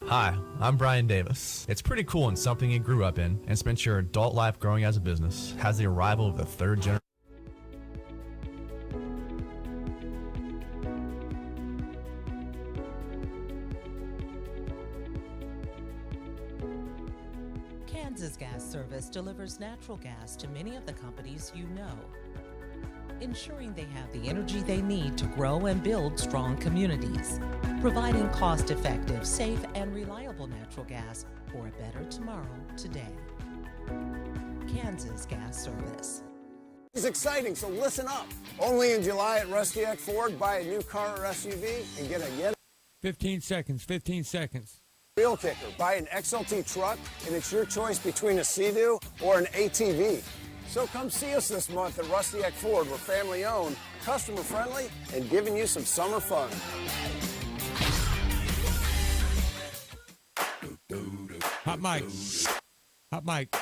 Hi, I'm Brian Davis. It's pretty cool when something you grew up in and spent your adult life growing as a business has the arrival of the third generation. Kansas Gas Service delivers natural gas to many of the companies you know, ensuring they have the energy they need to grow and build strong communities, providing cost-effective, safe, and reliable natural gas for a better tomorrow today. Kansas Gas Service. It's exciting, so listen up. Only in July at Rusty Eck Ford, buy a new car or SUV and get a yet 15 seconds, 15 seconds. Real kicker. Buy an XLT truck, and it's your choice between a Sea-Doo or an ATV. So come see us this month at Rusty Eck Ford. We're family-owned, customer-friendly, and giving you some summer fun. Hot mic. Hot mic.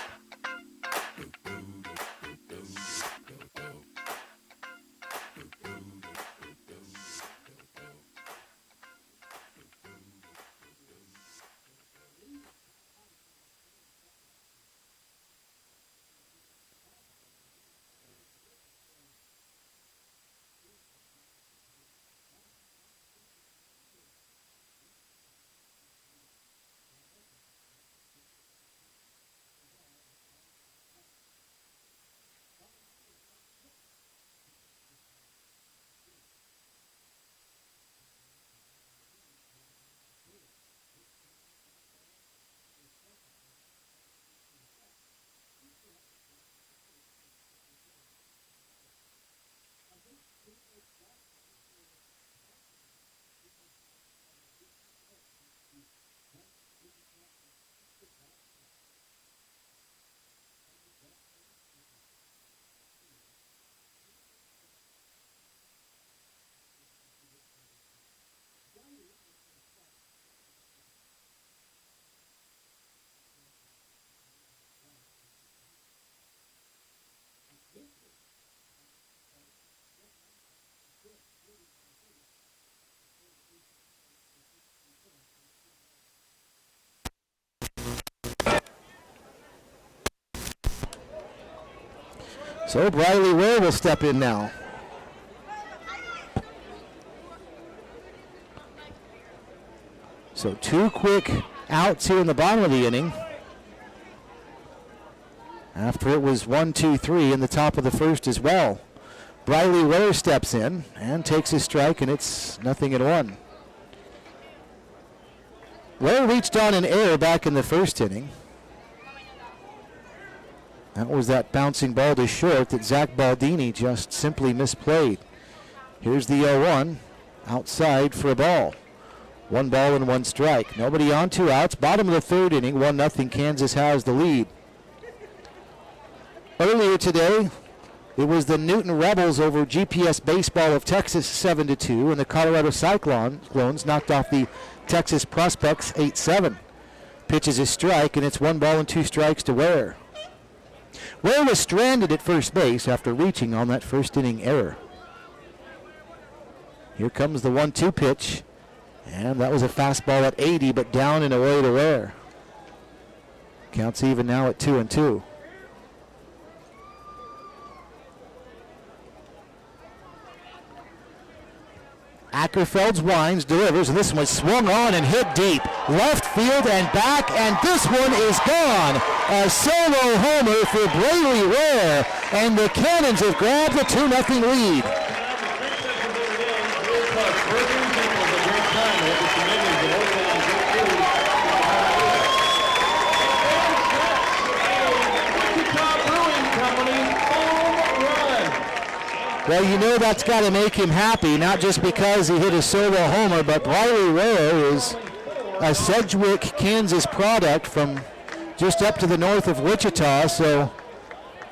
So Briley Ware will step in now. So 2 quick outs here in the bottom of the inning. After it was 1-2-3 in the top of the first as well. Briley Ware steps in and takes a strike, and it's 0-1. Ware reached on an error back in the first inning. That was that bouncing ball to short that Zach Baldini just simply misplayed. Here's the 0-1 outside for a ball. 1 ball and 1 strike. Nobody on, 2 outs. Bottom of the third inning, 1-0. Kansas has the lead. Earlier today, it was the Newton Rebels over GPS Baseball of Texas 7-2, and the Colorado Cyclones knocked off the Texas Prospects 8-7. Pitches a strike, and it's 1 ball and 2 strikes to Ware. Ware was stranded at first base after reaching on that first inning error. Here comes the 1-2 pitch, and that was a fastball at 80, but down and away to Ware. Counts even now at 2-2. Ackerfeld's winds, delivers, and this one swung on and hit deep. Left field and back, and this one is gone. A solo homer for Briley Ware, and the Cannons have grabbed a 2-0 lead. Well, you know that's got to make him happy, not just because he hit a solo homer, but Briley Ware is a Sedgwick, Kansas product from just up to the north of Wichita, so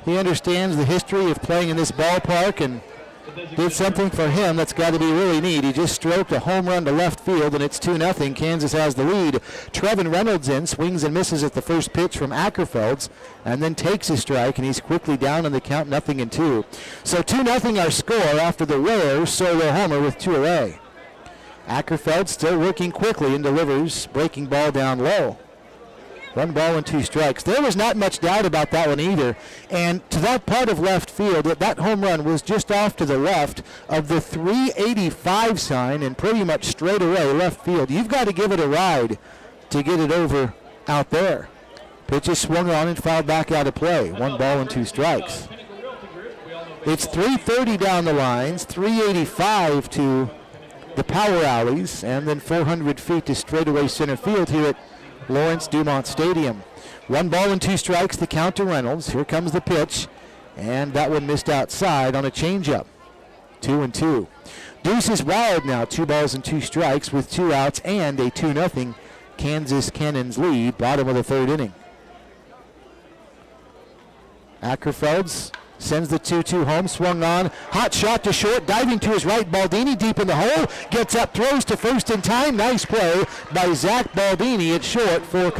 he understands the history of playing in this ballpark and did something for him that's got to be really neat. He just stroked a home run to left field, and it's 2-0. Kansas has the lead. Trevin Reynolds in, swings and misses at the first pitch from Ackerfeld's, and then takes a strike, and he's quickly down on the count, 0-2. So 2-0 our score after the Ware solo homer with 2 away. Ackerfeld still working quickly and delivers, breaking ball down low. 1 ball and 2 strikes. There was not much doubt about that one either. And to that part of left field, that home run was just off to the left of the 385 sign and pretty much straight away left field. You've got to give it a ride to get it over out there. Pitch is swung on and fouled back out of play. 1 ball and 2 strikes. It's 330 down the lines, 385 to the power alleys, and then 400 feet to straightaway center field here at Lawrence Dumont Stadium. 1 ball and 2 strikes, the count to Reynolds. Here comes the pitch, and that one missed outside on a changeup. 2-2. Deuce is wild now, 2 balls and 2 strikes with 2 outs and a 2-0 Kansas Cannons lead, bottom of the third inning. Ackerfelds sends the 2-2 home, swung on, hot shot to short, diving to his right, Baldini deep in the hole, gets up, throws to first in time, nice play by Zach Baldini at short for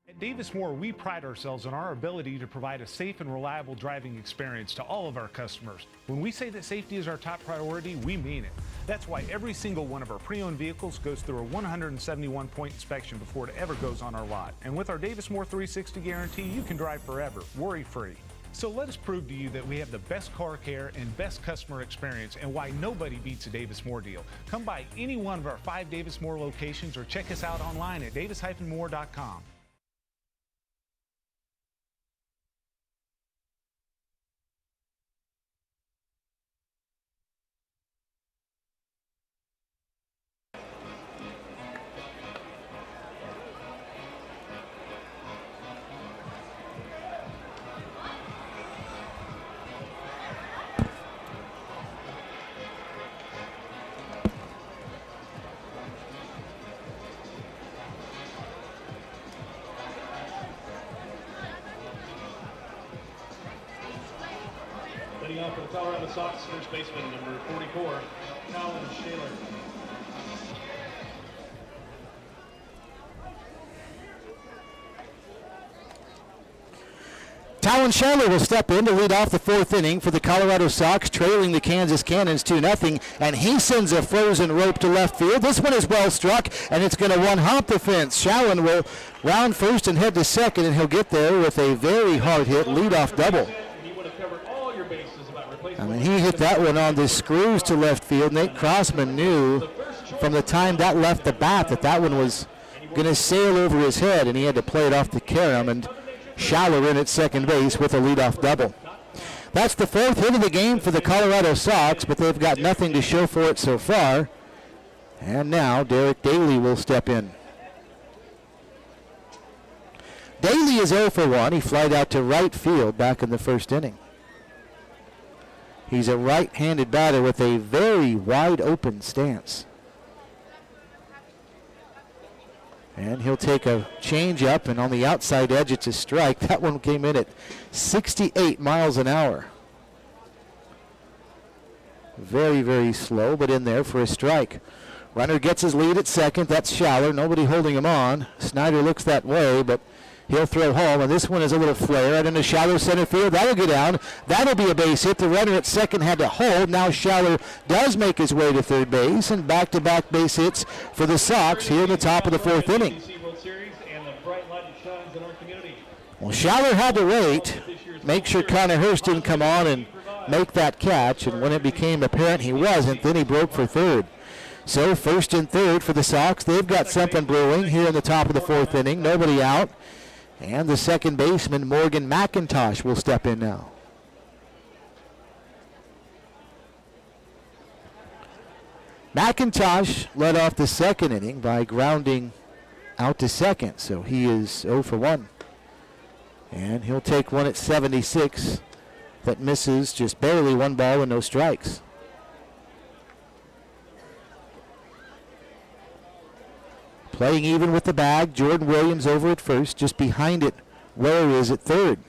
At Davis Moore, we pride ourselves on our ability to provide a safe and reliable driving experience to all of our customers. When we say that safety is our top priority, we mean it. That's why every single one of our pre-owned vehicles goes through a 171-point inspection before it ever goes on our lot. And with our Davis Moore 360 guarantee, you can drive forever, worry-free. So let us prove to you that we have the best car care and best customer experience, and why nobody beats a Davis Moore deal. Come by any one of our 5 Davis Moore locations or check us out online at davis-moore.com. Leading off for the Colorado Sox, first baseman number 44, Colin Shaler. Talon Schaller will step in to lead off the fourth inning for the Colorado Sox, trailing the Kansas Cannons 2-0, and he sends a frozen rope to left field. This one is well struck, and it's going to one-hop the fence. Schaller will round first and head to second, and he'll get there with a very hard hit leadoff double. I mean, he hit that one on the screws to left field. Nate Crossman knew from the time that left the bat that one was going to sail over his head, and he had to play it off the carom, and Schaller in at second base with a leadoff double. That's the fourth hit of the game for the Colorado Sox, but they've got nothing to show for it so far. And now Derek Daly will step in. Daly is 0 for 1. He flied out to right field back in the first inning. He's a right-handed batter with a very wide open stance. And he'll take a change up, and on the outside edge, it's a strike. That one came in at 68 miles an hour. Very, very slow, but in there for a strike. Runner gets his lead at second. That's Schaller. Nobody holding him on. Snyder looks that way, but he'll throw home, and this one is a little flare out into Schaller center field. That'll go down. That'll be a base hit. The runner at second had to hold. Now Schaller does make his way to third base, and back-to-back base hits for the Sox here in the top of the fourth inning. Well, Schaller had to wait, make sure Connor Hurst didn't come on and make that catch, and when it became apparent he wasn't, then he broke for third. So first and third for the Sox. They've got something brewing here in the top of the fourth inning. Nobody out. And the second baseman, Morgan McIntosh, will step in now. McIntosh led off the second inning by grounding out to second, so he is 0 for 1. And he'll take one at 76 that misses just barely, 1 ball and no strikes. Playing even with the bag, Jordan Williams over at first, just behind it, Ware is at third.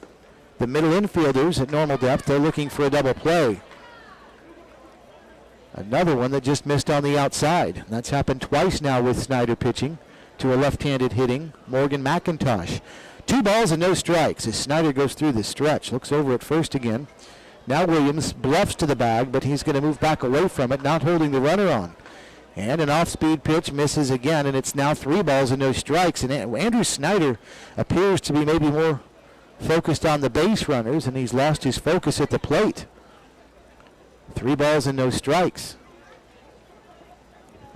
The middle infielders at normal depth, they're looking for a double play. Another one that just missed on the outside. That's happened twice now with Snyder pitching to a left-handed hitting Morgan McIntosh. 2 balls and no strikes as Snyder goes through the stretch. Looks over at first again. Now Williams bluffs to the bag, but he's going to move back away from it, not holding the runner on. And an off-speed pitch misses again, and it's now 3 balls and no strikes. And Andrew Snyder appears to be maybe more focused on the base runners, and he's lost his focus at the plate. 3 balls and no strikes.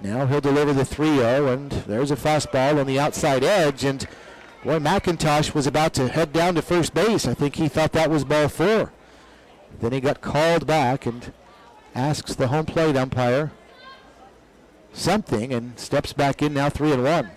Now he'll deliver the 3-0, and there's a fastball on the outside edge. And boy, McIntosh was about to head down to first base. I think he thought that was ball 4. Then he got called back and asks the home plate umpire something and steps back in now 3-1.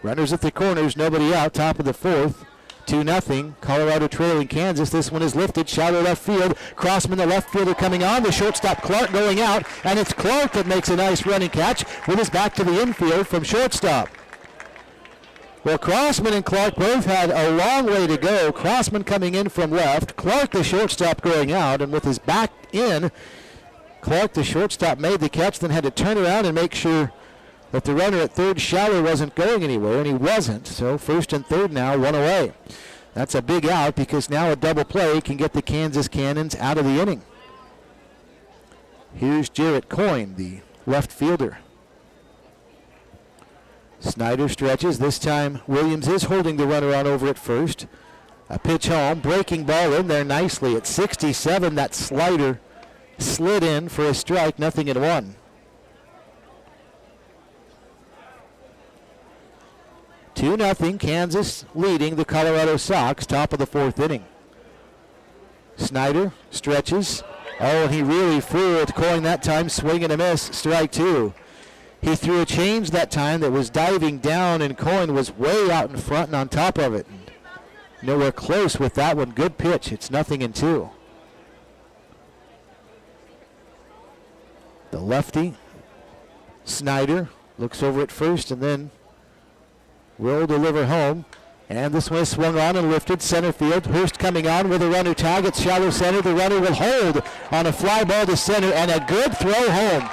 Runners at the corners, nobody out, top of the fourth. 2-0, Colorado trailing Kansas. This one is lifted, shallow left field. Crossman, the left fielder, coming on. The shortstop, Clark, going out. And it's Clark that makes a nice running catch with his back to the infield from shortstop. Well, Crossman and Clark both had a long way to go. Crossman coming in from left. Clark, the shortstop, going out. And with his back in, Clark, the shortstop, made the catch, then had to turn around and make sure that the runner at third, Schaller, wasn't going anywhere, and he wasn't. So first and third now, 1 away. That's a big out because now a double play can get the Kansas Cannons out of the inning. Here's Jarrett Coyne, the left fielder. Snyder stretches. This time Williams is holding the runner on over at first. A pitch home, breaking ball in there nicely at 67. That slider slid in for a strike, 0-1. Two 2-0, Kansas leading the Colorado Sox, top of the fourth inning. Snyder stretches. Oh, and he really fooled Coyne that time, swing and a miss, strike 2. He threw a change that time that was diving down, and Coyne was way out in front and on top of it. And nowhere close with that one. Good pitch. It's 0-2. The lefty, Snyder, looks over at first and then will deliver home. And this one is swung on and lifted center field. Hurst coming on with a runner tag at shallow center. The runner will hold on a fly ball to center and a good throw home.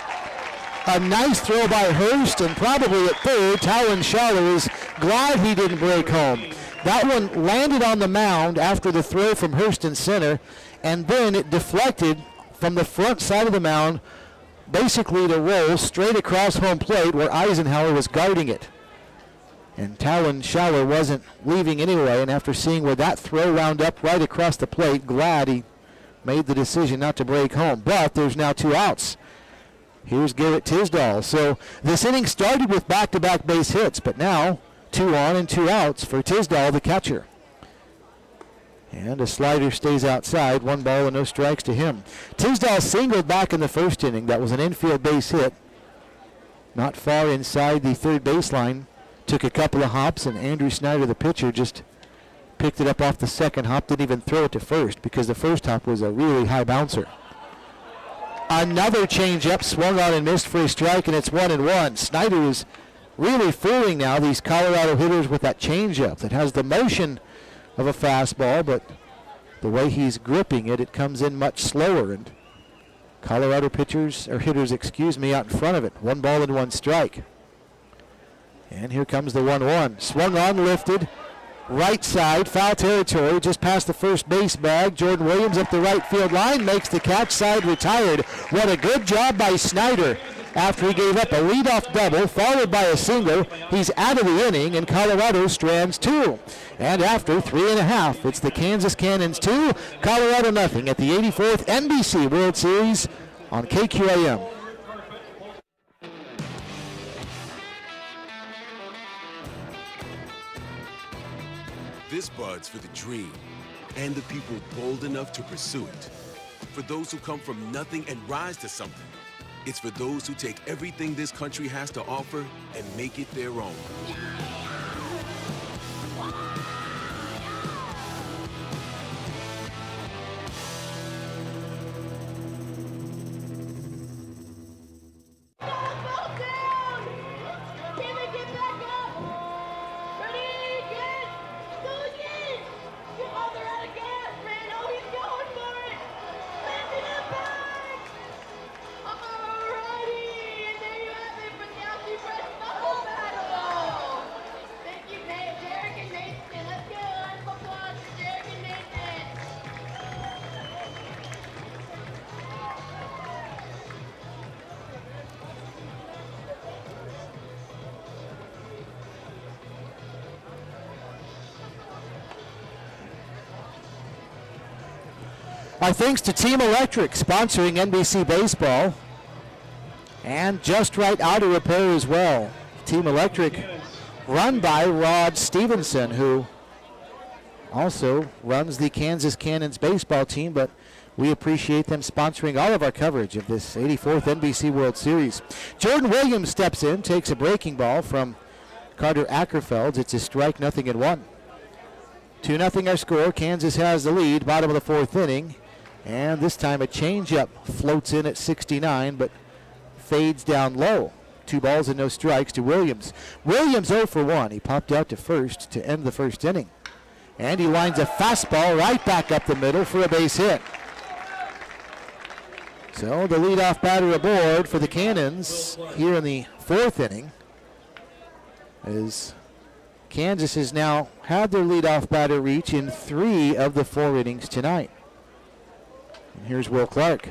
A nice throw by Hurst, and probably at third, Talon Schaller is glad he didn't break home. That one landed on the mound after the throw from Hurston center, and then it deflected from the front side of the mound, basically to roll straight across home plate where Eisenhower was guarding it. And Talon Schauer wasn't leaving anyway, and after seeing where that throw wound up right across the plate, glad he made the decision not to break home. But there's now 2 outs. Here's Garrett Tisdall. So this inning started with back-to-back base hits, but now 2 on and 2 outs for Tisdall, the catcher. And a slider stays outside, 1 ball and no strikes to him. Tisdall singled back in the first inning. That was an infield base hit, not far inside the third baseline. Took a couple of hops, and Andrew Snyder, the pitcher, just picked it up off the second hop. Didn't even throw it to first because the first hop was a really high bouncer. Another changeup swung on and missed for a strike, and it's 1-1. Snyder is really fooling now these Colorado hitters with that changeup that has the motion of a fastball, but the way he's gripping it, it comes in much slower. And Colorado hitters, out in front of it. 1 ball and 1 strike. And here comes the 1-1. Swung on, lifted. Right side, foul territory, just past the first base bag. Jordan Williams up the right field line, makes the catch, side retired. What a good job by Snyder after he gave up a leadoff double, followed by a single. He's out of the inning, and Colorado strands 2. And after 3.5, it's the Kansas Cannons 2, Colorado nothing at the 84th NBC World Series on KQAM. This bud's for the dream and the people bold enough to pursue it. For those who come from nothing and rise to something. It's for those who take everything this country has to offer and make it their own. Our thanks to Team Electric, sponsoring NBC Baseball. And Just Right Auto Repair as well. Team Electric, run by Rod Stevenson, who also runs the Kansas Cannons baseball team, but we appreciate them sponsoring all of our coverage of this 84th NBC World Series. Jordan Williams steps in, takes a breaking ball from Carter Ackerfeld. It's a strike, 0-1. 2-0 our score. Kansas has the lead, bottom of the 4th inning. And this time a changeup floats in at 69, but fades down low. 2 balls and no strikes to Williams. Williams 0 for 1. He popped out to first to end the first inning. And he lines a fastball right back up the middle for a base hit. So the leadoff batter aboard for the Cannons here in the 4th inning, as Kansas has now had their leadoff batter reach in 3 of the 4 innings tonight. And here's Will Clark.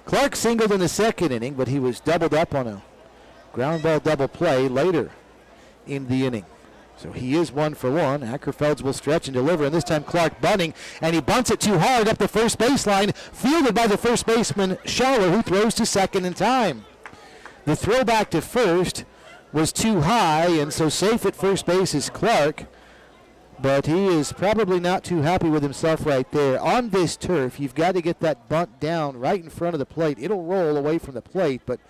Clark singled in the 2nd inning, but he was doubled up on a ground ball double play later in the inning. So he is 1 for 1. Ackerfelds will stretch and deliver, and this time Clark bunting, and he bunts it too hard up the first baseline, fielded by the first baseman Schaller, who throws to second in time. The throw back to first was too high, and so safe at first base is Clark. But he is probably not too happy with himself right there. On this turf, you've got to get that bunt down right in front of the plate. It'll roll away from the plate, but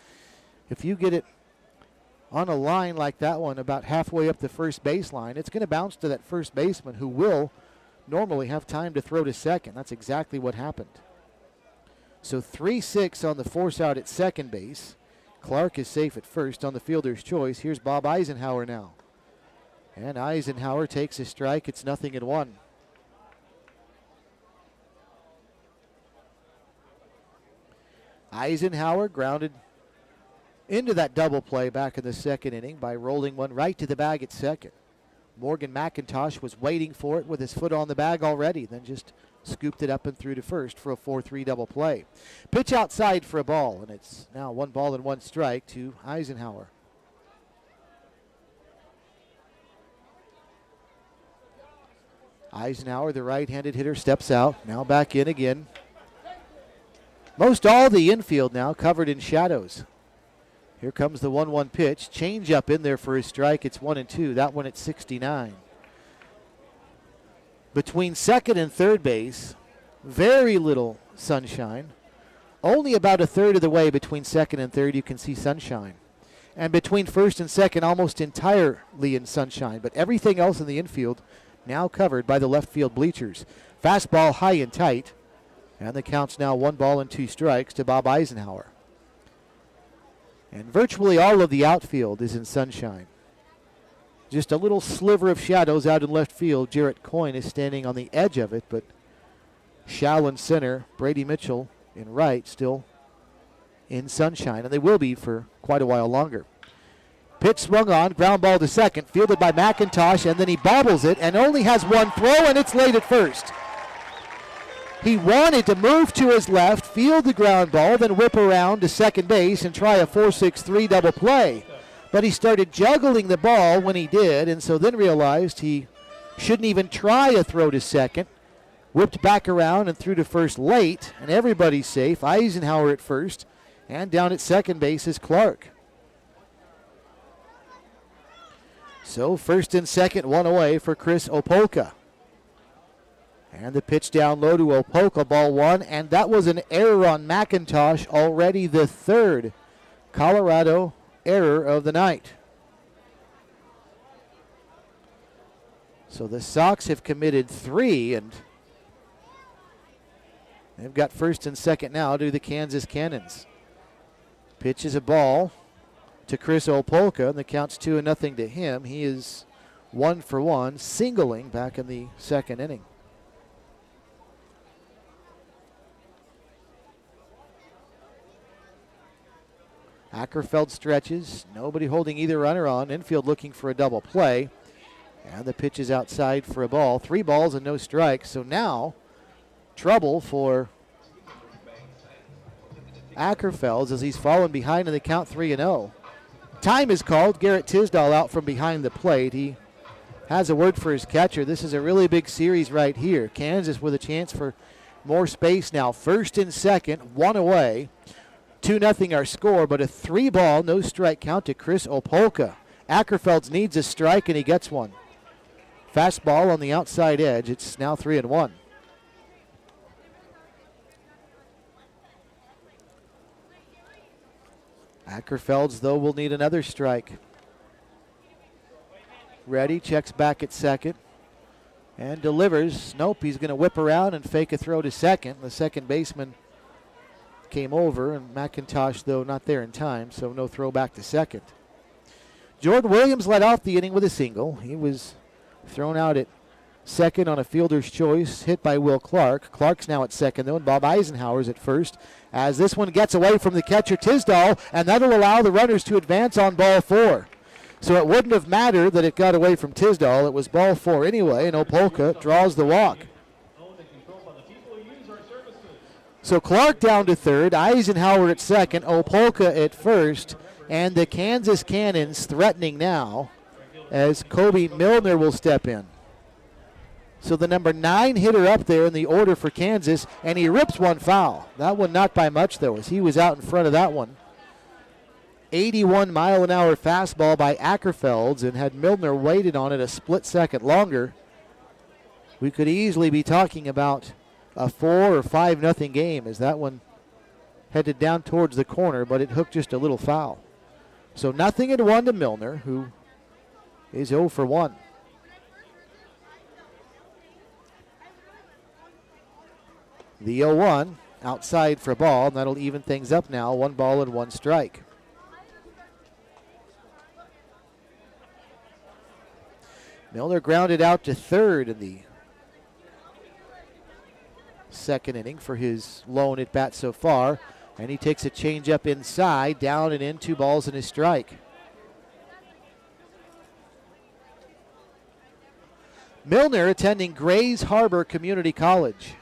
if you get it on a line like that one about halfway up the first baseline, it's going to bounce to that first baseman, who will normally have time to throw to second. That's exactly what happened. So 3-6 on the force out at second base. Clark is safe at first on the fielder's choice. Here's Bob Eisenhower now. And Eisenhower takes a strike. It's 0-1. Eisenhower grounded into that double play back in the 2nd inning by rolling one right to the bag at second. Morgan McIntosh was waiting for it with his foot on the bag already, then just scooped it up and through to first for a 4-3 double play. Pitch outside for a ball, and it's now 1 ball and 1 strike to Eisenhower. Eisenhower, the right-handed hitter, steps out. Now back in again. Most all the infield now covered in shadows. Here comes the 1-1 pitch. Change up in there for his strike. It's 1-2. That one at 69. Between second and third base, very little sunshine. Only about a third of the way between second and third you can see sunshine. And between first and second, almost entirely in sunshine. But everything else in the infield now covered by the left field bleachers. Fastball high and tight. And the count's now 1 ball and 2 strikes to Bob Eisenhower. And virtually all of the outfield is in sunshine. Just a little sliver of shadows out in left field. Jarrett Coyne is standing on the edge of it, but Schau in center, Brady Mitchell in right, still in sunshine, and they will be for quite a while longer. Pitch swung on, ground ball to second, fielded by McIntosh, and then he bobbles it and only has 1 throw, and it's late at first. He wanted to move to his left, field the ground ball, then whip around to second base and try a 4-6-3 double play. But he started juggling the ball when he did, and so then realized he shouldn't even try a throw to second. Whipped back around and threw to first late, and everybody's safe. Eisenhower at first, and down at second base is Clark. So first and second, 1 away for Chris Opolka. And the pitch down low to Opolka, ball 1, and that was an error on McIntosh, already the 3rd Colorado error of the night. So the Sox have committed 3, and they've got first and second now to the Kansas Cannons. Pitch is a ball to Chris Opolka, and the count's 2-0 to him. He is 1 for 1, singling back in the second inning. Ackerfeld stretches, nobody holding either runner on. Infield looking for a double play. And the pitch is outside for a ball. 3 balls and no strikes. So now, trouble for Ackerfeld as he's fallen behind in the count 3-0. Time is called. Garrett Tisdall out from behind the plate. He has a word for his catcher. This is a really big series right here. Kansas with a chance for more space now. First and second, 1 away. 2-0 our score, but a 3-ball, no strike count to Chris Opolka. Ackerfeld needs a strike, and he gets one. Fastball on the outside edge. It's now 3-1. Ackerfelds, though, will need another strike. Ready, checks back at second, and delivers. Nope, he's going to whip around and fake a throw to second. The second baseman came over, and McIntosh, though, not there in time, so no throw back to second. Jordan Williams led off the inning with a single. He was thrown out at second on a fielder's choice, hit by Will Clark. Clark's now at second, though, and Bob Eisenhower's at first, as this one gets away from the catcher Tisdall, and that'll allow the runners to advance on ball 4. So it wouldn't have mattered that it got away from Tisdall. It was ball 4 anyway, and Opolka draws the walk. So Clark down to third, Eisenhower at second, Opolka at first, and the Kansas Cannons threatening now as Kobe Milner will step in. So the number 9 hitter up there in the order for Kansas, and he rips one foul. That one not by much, though, as he was out in front of that one. 81-mile-an-hour fastball by Ackerfelds, and had Milner waited on it a split second longer, we could easily be talking about a 4 or 5-0 game, as that one headed down towards the corner, but it hooked just a little foul. So 0-1 to Milner, who is 0 for 1. The 0-1 outside for a ball, and that'll even things up now. 1 ball and 1 strike. Milner grounded out to third in the second inning for his lone at bat so far, and he takes a changeup inside, down and in, 2 balls and a strike. Milner attending Grays Harbor Community College.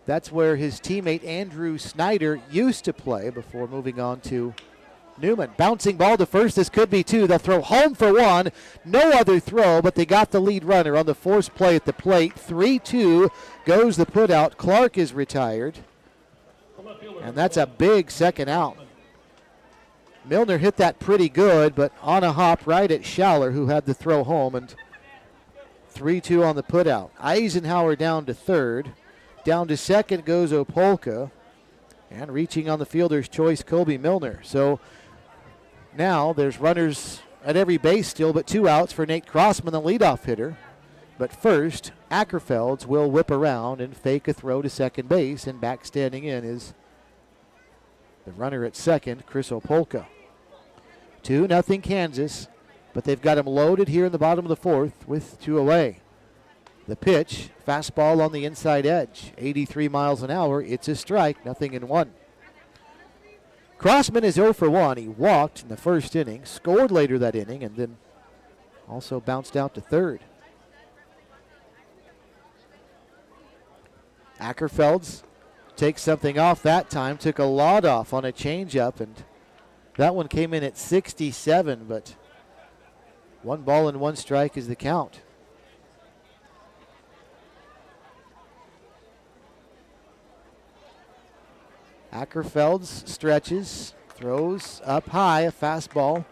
That's where his teammate Andrew Snyder used to play before moving on to Newman. Bouncing ball to first. This could be two. They'll throw home for one. No other throw, but they got the lead runner on the forced play at the plate. 3-2 goes the put out. Clark is retired. And that's a big second out. Milner hit that pretty good, but on a hop right at Schaller, who had the throw home, and 3-2 on the put out. Eisenhower down to third. Down to second goes Opolka. And reaching on the fielder's choice, Kobe Milner. So now there's runners at every base still, but 2 outs for Nate Crossman, the leadoff hitter. But first, Ackerfelds will whip around and fake a throw to second base, and back standing in is the runner at second, Chris Opolka. 2-0 Kansas, but they've got him loaded here in the bottom of the fourth with 2 away. The pitch, fastball on the inside edge, 83 miles an hour. It's a strike, 0-1. Crossman is 0 for 1. He walked in the first inning, scored later that inning, and then also bounced out to third. Ackerfelds takes something off that time, took a lot off on a changeup, and that one came in at 67, but 1 ball and 1 strike is the count. Ackerfelds stretches, throws up high, a fastball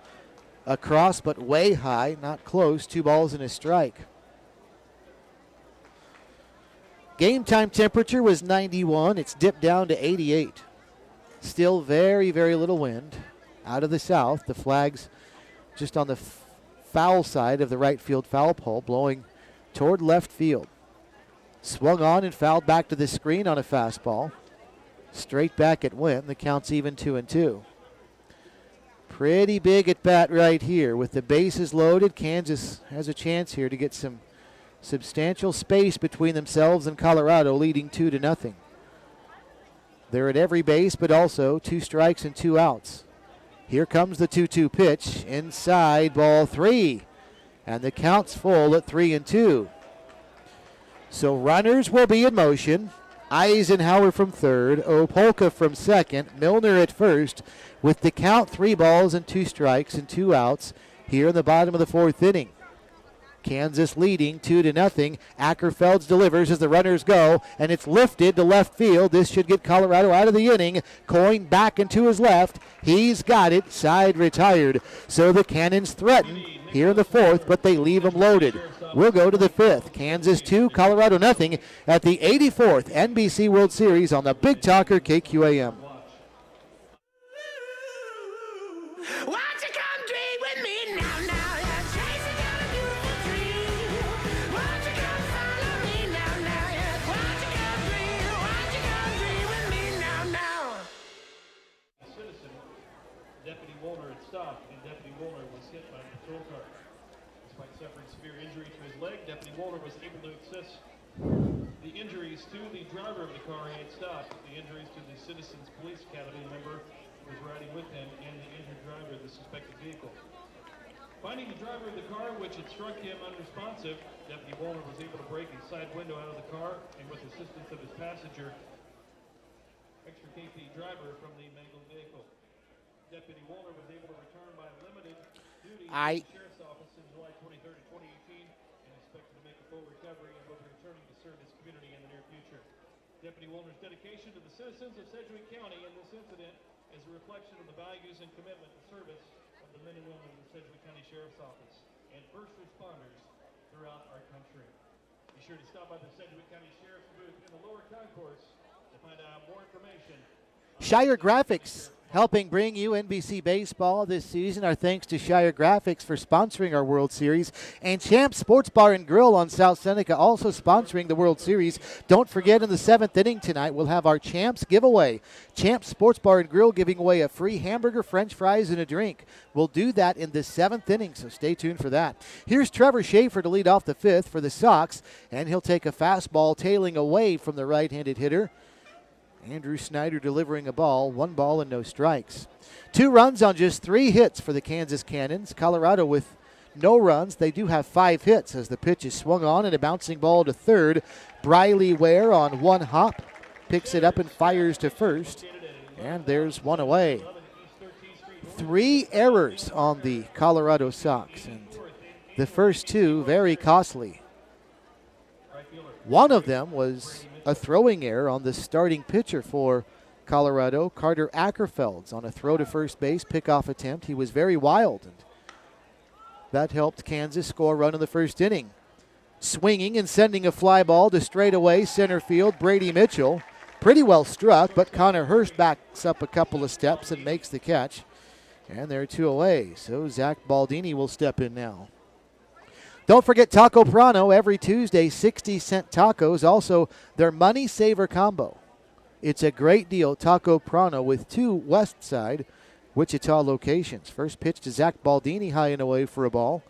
across but way high, not close, 2 balls and a strike. Game time temperature was 91. It's dipped down to 88. Still very, very little wind out of the south. The flag's just on the foul side of the right field foul pole, blowing toward left field. Swung on and fouled back to the screen on a fastball. Straight back it went. The count's even 2-2. Pretty big at bat right here. With the bases loaded, Kansas has a chance here to get some substantial space between themselves and Colorado, leading 2-0. They're at every base, but also 2 strikes and 2 outs. Here comes the 2-2 pitch. Inside, ball 3. And the count's full at 3-2. So runners will be in motion. Eisenhower from third, Opolka from second, Milner at first, with the count 3 balls and 2 strikes and 2 outs here in the bottom of the fourth inning. Kansas leading 2-0. Ackerfelds delivers as the runners go, and it's lifted to left field. This should get Colorado out of the inning. Coyne back into his left. He's got it. Side retired. So the Cannons threaten here in the fourth, but they leave them loaded. We'll go to the fifth. Kansas 2, Colorado nothing at the 84th NBC World Series on the Big Talker KQAM. Deputy Woolner had stopped, and Deputy Woolner was hit by a patrol car. Despite suffering severe injury to his leg, Deputy Woolner was able to assist the injuries to the driver of the car he had stopped. The injuries to the Citizens Police Academy member who was riding with him and the injured driver of the suspected vehicle. Finding the driver of the car, which had struck him unresponsive, Deputy Woolner was able to break a side window out of the car and with assistance of his passenger, extricate the driver from the mangled vehicle. Deputy Woolner was able to return by limited duty to the Sheriff's Office in July 23rd of 2018 and expected to make a full recovery and will be returning to serve his community in the near future. Deputy Woolner's dedication to the citizens of Sedgwick County in this incident is a reflection of the values and commitment to service of the men and women of the Sedgwick County Sheriff's Office and first responders throughout our country. Be sure to stop by the Sedgwick County Sheriff's booth in the lower concourse to find out more information. Shire Graphics helping bring you NBC Baseball this season. Our thanks to Shire Graphics for sponsoring our World Series. And Champs Sports Bar and Grill on South Seneca also sponsoring the World Series. Don't forget, in the 7th inning tonight, we'll have our Champs giveaway. Champs Sports Bar and Grill giving away a free hamburger, french fries, and a drink. We'll do that in the 7th inning, so stay tuned for that. Here's Trevor Schaefer to lead off the 5th for the Sox, and he'll take a fastball tailing away from the right-handed hitter. Andrew Snyder delivering a ball, 1 ball and no strikes. 2 runs on just 3 hits for the Kansas Cannons. Colorado with no runs. They do have 5 hits as the pitch is swung on and a bouncing ball to third. Briley Ware on one hop picks it up and fires to first, and there's one away. 3 errors on the Colorado Sox, and the first 2 very costly. One of them was a throwing error on the starting pitcher for Colorado, Carter Ackerfelds, on a throw to first base pickoff attempt. He was very wild, and that helped Kansas score a run in the first inning. Swinging and sending a fly ball to straightaway center field, Brady Mitchell. Pretty well struck, but Connor Hurst backs up a couple of steps and makes the catch. And they're 2 away, so Zach Baldini will step in now. Don't forget Taco Prano every Tuesday, 60-cent tacos. Also, their Money Saver combo. It's a great deal, Taco Prano, with 2 West Side Wichita locations. First pitch to Zach Baldini, high and away for a ball.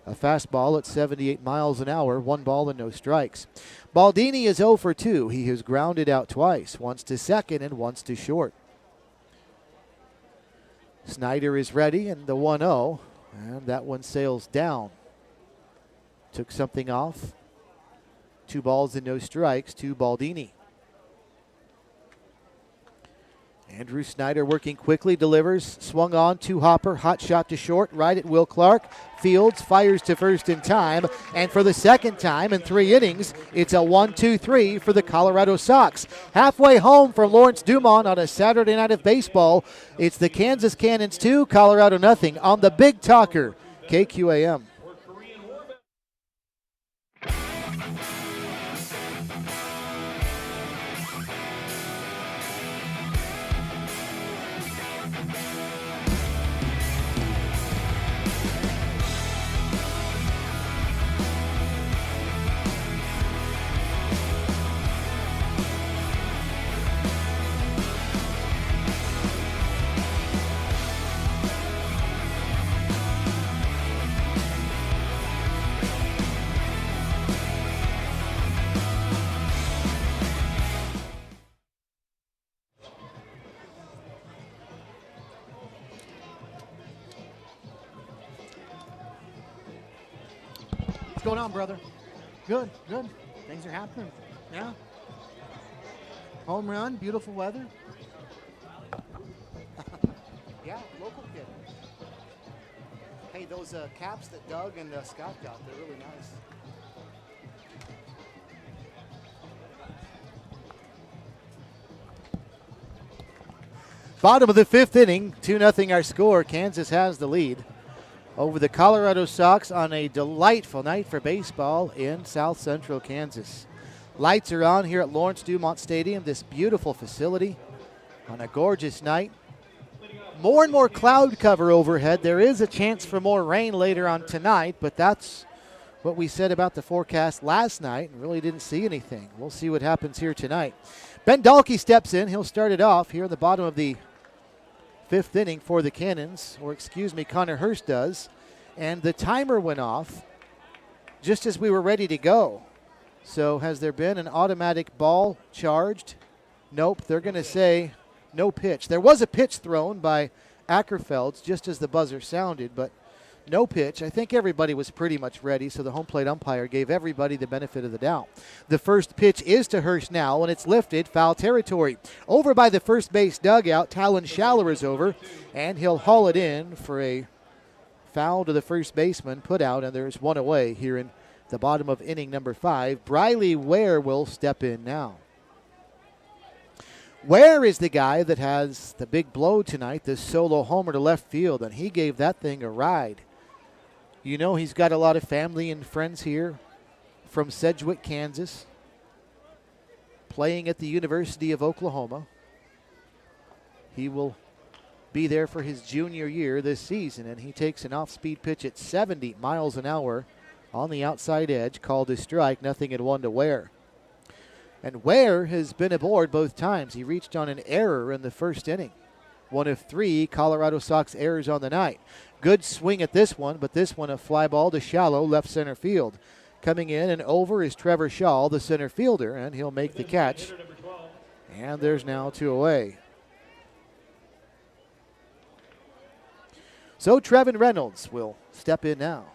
A fastball at 78 miles an hour, 1 ball and no strikes. Baldini is 0 for 2. He has grounded out twice, once to second and once to short. Snyder is ready, and the 1-0, and that one sails down. Took something off. 2 balls and no strikes to Baldini. Andrew Snyder working quickly, delivers, swung on, 2-hopper, hot shot to short, right at Will Clark. Fields fires to first in time, and for the second time in 3 innings, it's a 1-2-3 for the Colorado Sox. Halfway home from Lawrence Dumont on a Saturday night of baseball, it's the Kansas Cannons 2, Colorado nothing on the Big Talker, KQAM. What's going on, brother? Good, good. Things are happening. Yeah. Home run, beautiful weather. Yeah, local kid. Hey, those caps that Doug and Scott got, they're really nice. Bottom of the 5th inning, 2-0 our score. Kansas has the lead over the Colorado Sox on a delightful night for baseball in South Central Kansas. Lights are on here at Lawrence Dumont Stadium, this beautiful facility on a gorgeous night. More and more cloud cover overhead. There is a chance for more rain later on tonight, but that's what we said about the forecast last night and really didn't see anything. We'll see what happens here tonight. Ben Dahlke steps in. He'll start it off here at the bottom of the 5th inning for the Cannons, or excuse me, Connor Hurst does. And the timer went off just as we were ready to go. So has there been an automatic ball charged? Nope, they're going to say no pitch. There was a pitch thrown by Ackerfelds just as the buzzer sounded, but no pitch. I think everybody was pretty much ready, so the home plate umpire gave everybody the benefit of the doubt. The first pitch is to Hurst now, and it's lifted, foul territory. Over by the first base dugout, Talon Schaller is over, and he'll haul it in for a foul to the first baseman, put out, and there's 1 away here in the bottom of inning number 5. Briley Ware will step in now. Ware is the guy that has the big blow tonight, this solo homer to left field, and he gave that thing a ride. You know he's got a lot of family and friends here from Sedgwick, Kansas, playing at the University of Oklahoma. He will be there for his junior year this season, and he takes an off-speed pitch at 70 miles an hour on the outside edge, called a strike, 0-1 to Ware. And Ware has been aboard both times. He reached on an error in the first inning. 1 of 3 Colorado Sox errors on the night. Good swing at this one, but this one a fly ball to shallow left center field. Coming in and over is Trevor Shaw, the center fielder, and he'll make the catch. And there's now 2 away. So Trevin Reynolds will step in now.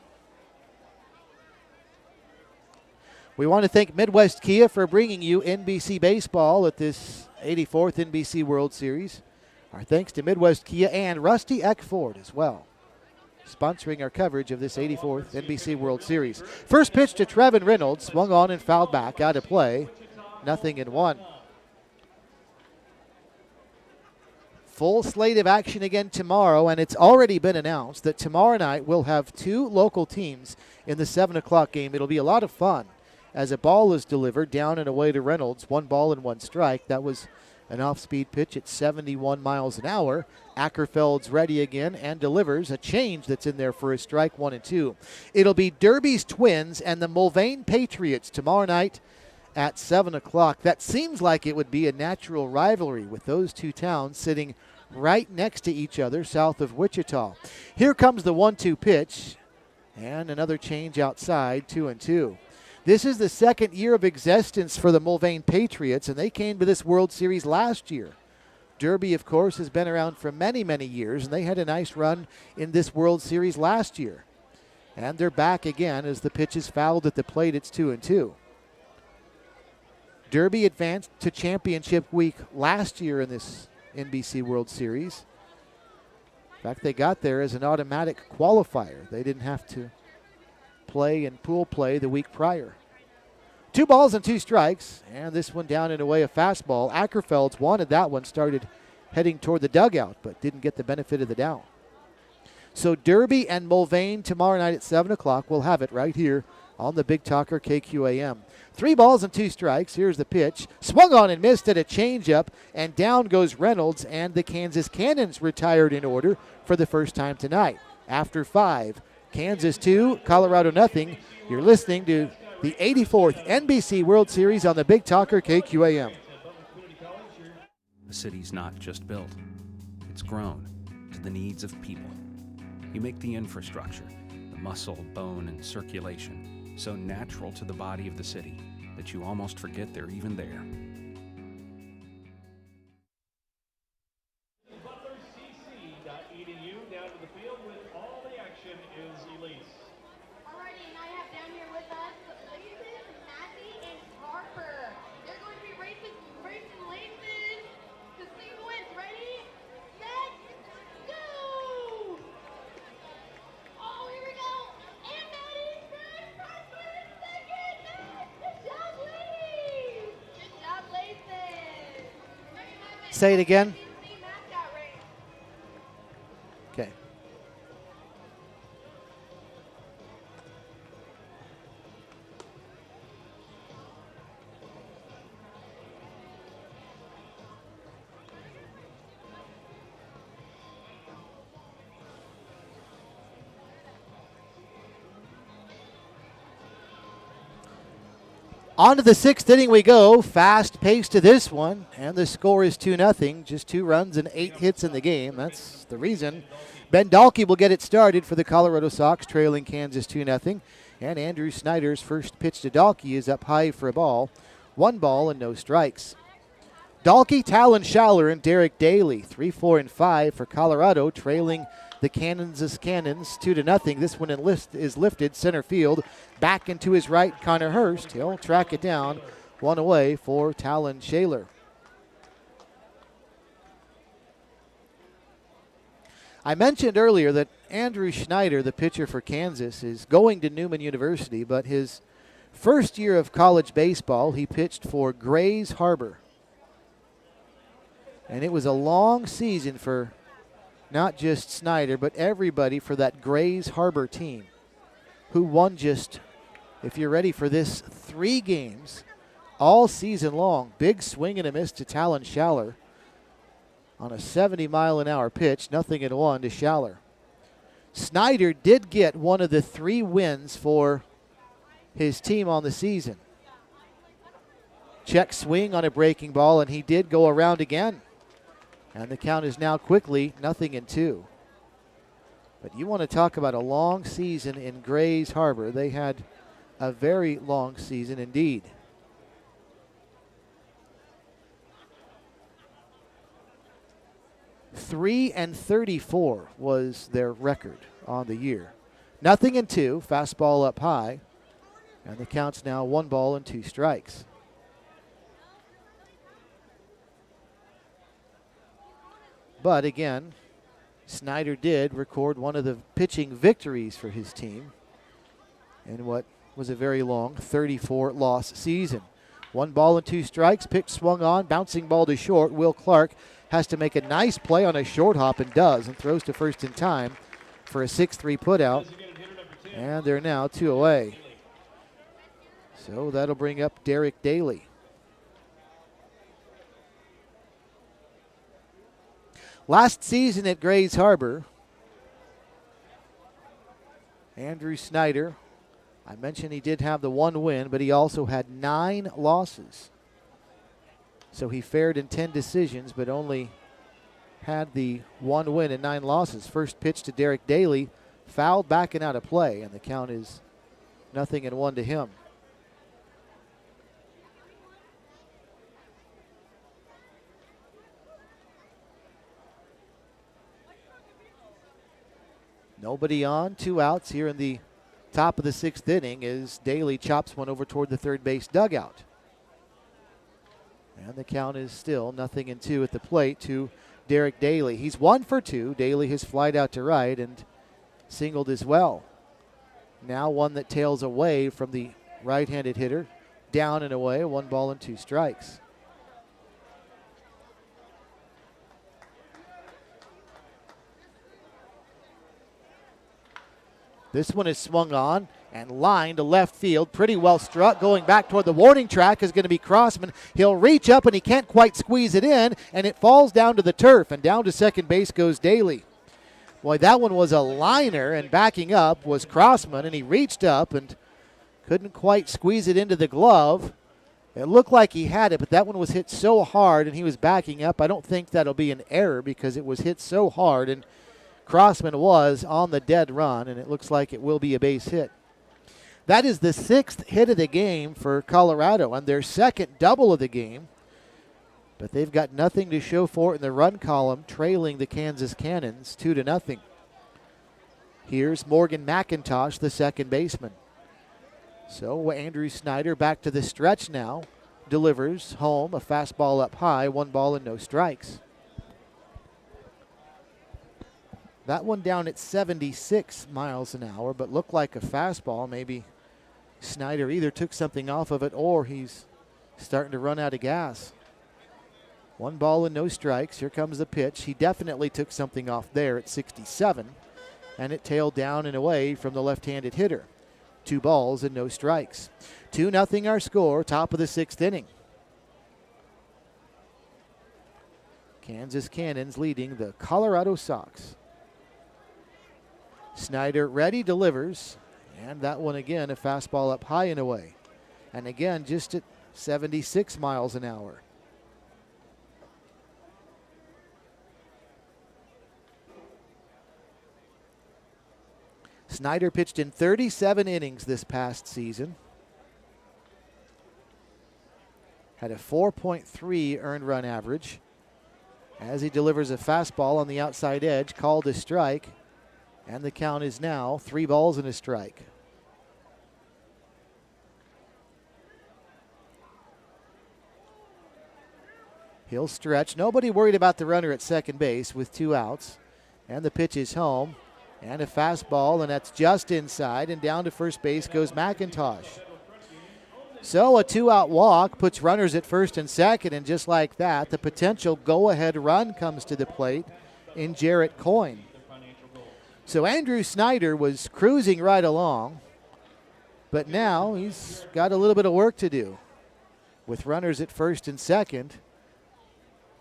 We want to thank Midwest Kia for bringing you NBC Baseball at this 84th NBC World Series. Our thanks to Midwest Kia and Rusty Eck Ford as well, sponsoring our coverage of this 84th NBC World Series. First pitch to Trevin Reynolds, swung on and fouled back, out of play, 0-1. Full slate of action again tomorrow, and it's already been announced that tomorrow night we'll have 2 local teams in the 7 o'clock game. It'll be a lot of fun as a ball is delivered down and away to Reynolds. 1 ball and 1 strike. That was an off-speed pitch at 71 miles an hour. Ackerfeld's ready again and delivers a change that's in there for a strike, 1-2. It'll be Derby's Twins and the Mulvane Patriots tomorrow night at 7 o'clock. That seems like it would be a natural rivalry with those two towns sitting right next to each other south of Wichita. Here comes the 1-2 pitch and another change outside, 2-2. This is the second year of existence for the Mulvane Patriots, and they came to this World Series last year. Derby, of course, has been around for many, many years, and they had a nice run in this World Series last year. And they're back again as the pitch is fouled at the plate. It's 2-2. Derby advanced to championship week last year in this NBC World Series. In fact, they got there as an automatic qualifier. They didn't have to play and pool play the week prior. 2 balls and 2 strikes, and this one down and away, a fastball. Ackerfeld's wanted that one, started heading toward the dugout, but didn't get the benefit of the down. So Derby and Mulvane tomorrow night at 7 o'clock. We'll have it right here on the Big Talker KQAM. 3 balls and 2 strikes. Here's the pitch. Swung on and missed at a changeup, and down goes Reynolds, and the Kansas Cannons retired in order for the first time tonight. After 5, Kansas 2, Colorado nothing. You're listening to the 84th NBC World Series on the Big Talker KQAM. The city's not just built, it's grown to the needs of people. You make the infrastructure, the muscle, bone, and circulation so natural to the body of the city that you almost forget they're even there. ButlerCC.edu down to the field with all the action is Elise. Alrighty, and I have down here with us Laces, Massey, and Harper. They're going to be racing Laces to see who wins. Ready, set, go! Oh, here we go. And that is first, Harper in second. Good job, ladies. Good job, Laces. Say it again. Okay. On to the 6th inning we go. Fast pace to this one, and the score is 2-0. Just 2 runs and 8 hits in the game. That's the reason. Ben Dahlke will get it started for the Colorado Sox, trailing Kansas 2-0. And Andrew Snyder's first pitch to Dahlke is up high for a ball. 1 ball and no strikes. Dahlke, Talon Schaller, and Derek Daly, 3, 4, and 5 for Colorado, trailing the Cannons 2-0. This one is lifted center field. Back into his right, Connor Hurst. He'll track it down. 1 away for Talon Schaller. I mentioned earlier that Andrew Schneider, the pitcher for Kansas, is going to Newman University, but his first year of college baseball, he pitched for Grays Harbor. And it was a long season for not just Snyder, but everybody for that Grays Harbor team, who won just, if you're ready for this, 3 games all season long. Big swing and a miss to Talon Schaller on a 70-mile-an-hour pitch, 0-1 to Schaller. Snyder did get one of the 3 wins for his team on the season. Check swing on a breaking ball, and he did go around again. And the count is now quickly 0-2. But you want to talk about a long season in Grays Harbor. They had a very long season indeed. .334 was their record on the year. 0-2, fastball up high. And the count's now 1 ball and 2 strikes. But again, Snyder did record one of the pitching victories for his team in what was a very long 34-loss season. 1 ball and 2 strikes, pitch swung on, bouncing ball to short. Will Clark has to make a nice play on a short hop and does, and throws to first in time for a 6-3 putout. And they're now 2 away. So that'll bring up Derek Daly. Last season at Grays Harbor, Andrew Snyder, I mentioned he did have the 1 win, but he also had 9 losses. So he fared in 10 decisions, but only had the 1 win and 9 losses. First pitch to Derek Daly, fouled back and out of play, and the count is 0-1 to him. Nobody on, 2 outs here in the top of the 6th inning as Daly chops one over toward the third base dugout. And the count is still 0-2 at the plate to Derek Daly. He's 1 for 2. Daly has flied out to right and singled as well. Now one that tails away from the right-handed hitter. Down and away, 1 ball and 2 strikes. This one is swung on and lined to left field. Pretty well struck. Going back toward the warning track is going to be Crossman. He'll reach up and he can't quite squeeze it in, and it falls down to the turf, and down to second base goes Daly. Boy, that one was a liner, and backing up was Crossman, and he reached up and couldn't quite squeeze it into the glove. It looked like he had it, but that one was hit so hard and he was backing up. I don't think that'll be an error because it was hit so hard, and Crossman was on the dead run, and it looks like it will be a base hit. That is the 6th hit of the game for Colorado and their 2nd double of the game. But they've got nothing to show for it in the run column, trailing the Kansas Cannons 2-0. Here's Morgan McIntosh, the second baseman. So Andrew Snyder back to the stretch now. Delivers home, a fastball up high, 1 ball and no strikes. That one down at 76 miles an hour, but looked like a fastball. Maybe Snyder either took something off of it or he's starting to run out of gas. 1 ball and no strikes. Here comes the pitch. He definitely took something off there at 67, and it tailed down and away from the left-handed hitter. 2 balls and no strikes. 2-0 our score, top of the 6th inning. Kansas Cannons leading the Colorado Sox. Snyder ready, delivers, and that one again, a fastball up high and away. And again, just at 76 miles an hour. Snyder pitched in 37 innings this past season. Had a 4.3 earned run average. As he delivers a fastball on the outside edge, called a strike. And the count is now 3 balls and a strike. He'll stretch. Nobody worried about the runner at second base with 2 outs. And the pitch is home. And a fastball, and that's just inside. And down to first base goes McIntosh. So a 2-out walk puts runners at first and second. And just like that, the potential go-ahead run comes to the plate in Jarrett Coyne. So Andrew Snyder was cruising right along, but now he's got a little bit of work to do with runners at first and second,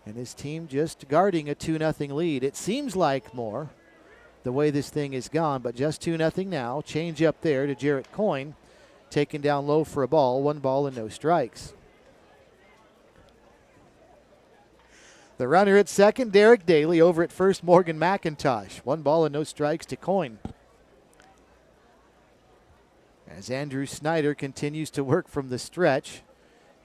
and his team just guarding a 2-0 lead. It seems like more the way this thing is gone, but just 2-0 now. Change up there to Jarrett Coyne, taken down low for a ball, 1 ball and no strikes. The runner at second, Derek Daly. Over at first, Morgan McIntosh. 1 ball and no strikes to Coyne. As Andrew Snyder continues to work from the stretch.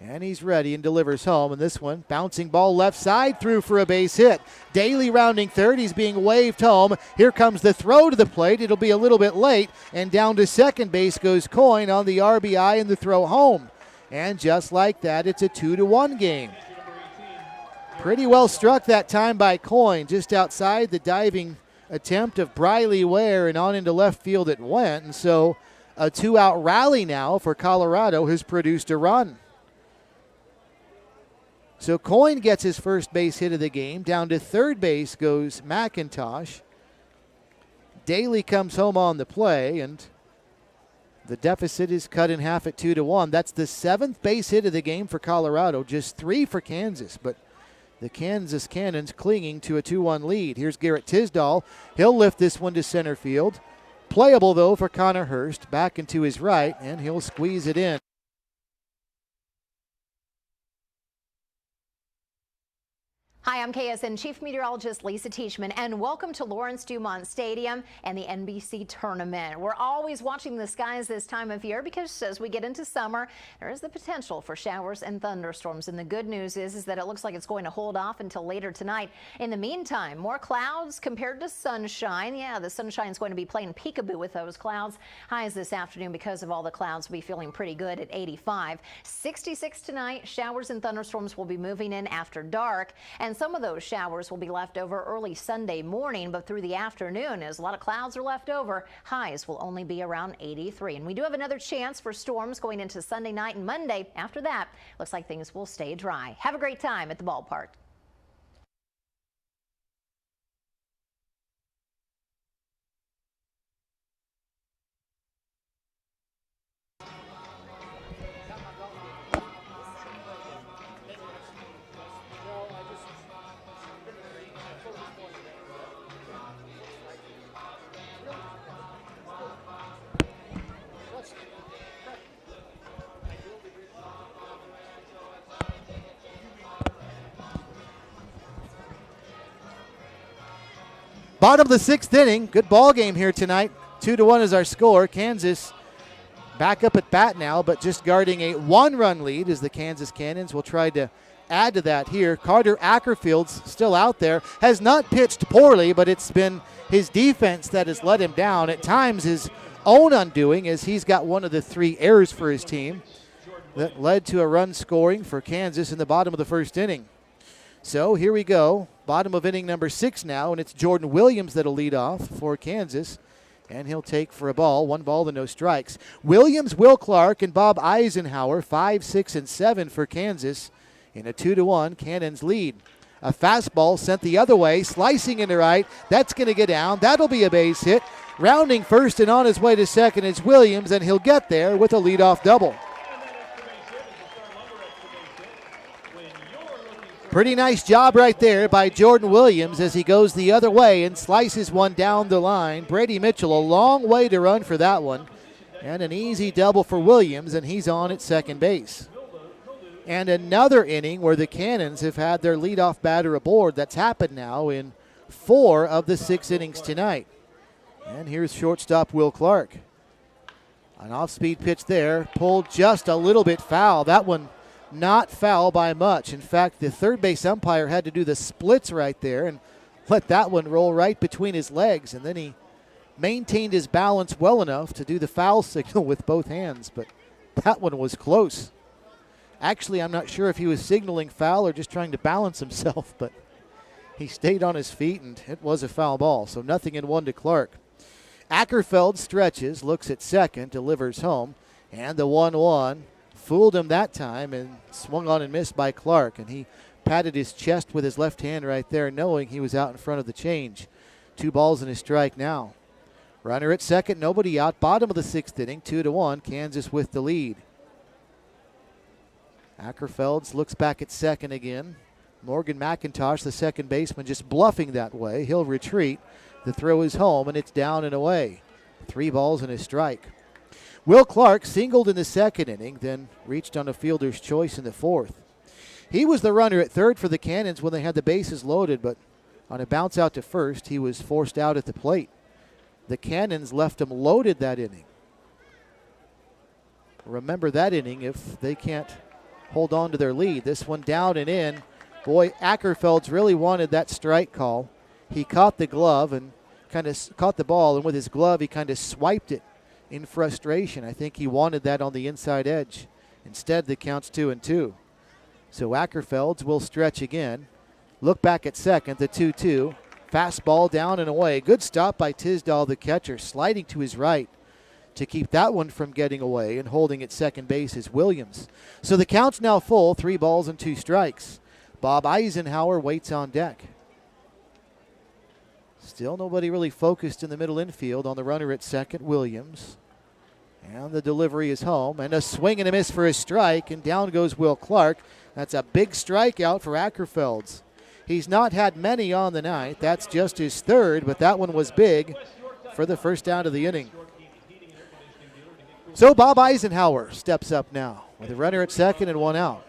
And he's ready and delivers home. And this one, bouncing ball left side, through for a base hit. Daly rounding third. He's being waved home. Here comes the throw to the plate. It'll be a little bit late. And down to second base goes Coyne on the RBI and the throw home. And just like that, it's a 2-1 game. Pretty well struck that time by Coyne. Just outside the diving attempt of Briley Ware, and on into left field it went. And so a 2-out rally now for Colorado has produced a run. So Coyne gets his first base hit of the game. Down to third base goes McIntosh. Daly comes home on the play, and the deficit is cut in half at 2-1. That's the 7th base hit of the game for Colorado, just 3 for Kansas, but the Kansas Cannons clinging to a 2-1 lead. Here's Garrett Tisdall. He'll lift this one to center field. Playable, though, for Connor Hurst. Back into his right, and he'll squeeze it in. Hi, I'm KSN Chief Meteorologist Lisa Teachman, and welcome to Lawrence Dumont Stadium and the NBC Tournament. We're always watching the skies this time of year because as we get into summer, there is the potential for showers and thunderstorms. And the good news is that it looks like it's going to hold off until later tonight. In the meantime, more clouds compared to sunshine. Yeah, the sunshine is going to be playing peekaboo with those clouds. Highs this afternoon because of all the clouds will be feeling pretty good at 85. 66 tonight. Showers and thunderstorms will be moving in after dark. And some of those showers will be left over early Sunday morning, but through the afternoon, as a lot of clouds are left over, highs will only be around 83. And we do have another chance for storms going into Sunday night and Monday. After that, looks like things will stay dry. Have a great time at the ballpark. Bottom of the 6th inning. Good ball game here tonight. 2-1 is our score. Kansas back up at bat now, but just guarding a 1-run lead as the Kansas Cannons will try to add to that here. Carter Ackerfield's still out there. Has not pitched poorly, but it's been his defense that has let him down. At times his own undoing, as he's got one of the 3 errors for his team that led to a run scoring for Kansas in the bottom of the 1st inning. So here we go. Bottom of inning number 6 now, and it's Jordan Williams that'll lead off for Kansas. And he'll take for a ball. 1 ball to no strikes. Williams, Will Clark, and Bob Eisenhower, 5, 6, and 7 for Kansas in a 2-1 Cannons lead. A fastball sent the other way, slicing into right. That's going to get down. That'll be a base hit. Rounding first and on his way to second is Williams, and he'll get there with a leadoff double. Pretty nice job right there by Jordan Williams as he goes the other way and slices one down the line. Brady Mitchell, a long way to run for that one. And an easy double for Williams, and he's on at second base. And another inning where the Cannons have had their leadoff batter aboard. That's happened now in 4 of the 6 innings tonight. And here's shortstop Will Clark. An off-speed pitch there, pulled just a little bit foul. That one not foul by much. In fact, the third base umpire had to do the splits right there and let that one roll right between his legs. And then he maintained his balance well enough to do the foul signal with both hands. But that one was close. Actually, I'm not sure if he was signaling foul or just trying to balance himself, but he stayed on his feet, and it was a foul ball. So 0-1 to Clark. Ackerfeld stretches, looks at second, delivers home, and the 1-1. Fooled him that time and swung on and missed by Clark, and he patted his chest with his left hand right there, knowing he was out in front of the change. 2 balls and a strike now. Runner at second, nobody out. Bottom of the 6th inning, 2-1, Kansas with the lead. Ackerfelds looks back at second again. Morgan McIntosh, the second baseman, just bluffing that way. He'll retreat. The throw is home, and it's down and away. 3 balls and a strike. Will Clark singled in the 2nd inning, then reached on a fielder's choice in the 4th. He was the runner at third for the Cannons when they had the bases loaded, but on a bounce out to first, he was forced out at the plate. The Cannons left him loaded that inning. Remember that inning if they can't hold on to their lead. This one down and in. Boy, Ackerfelds really wanted that strike call. He caught the glove and kind of caught the ball, and with his glove he kind of swiped it in frustration. I think he wanted that on the inside edge. Instead, the count's 2-2. So Ackerfelds will stretch again. Look back at second, the 2-2. Fastball down and away. Good stop by Tisdall, the catcher, sliding to his right to keep that one from getting away, and holding at second base is Williams. So the count's now full, 3 balls and 2 strikes. Bob Eisenhower waits on deck. Still nobody really focused in the middle infield on the runner at second, Williams. And the delivery is home, and a swing and a miss for a strike, and down goes Will Clark. That's a big strikeout for Ackerfelds. He's not had many on the night. That's just his third, but that one was big for the first out of the inning. So Bob Eisenhower steps up now with a runner at second and 1 out.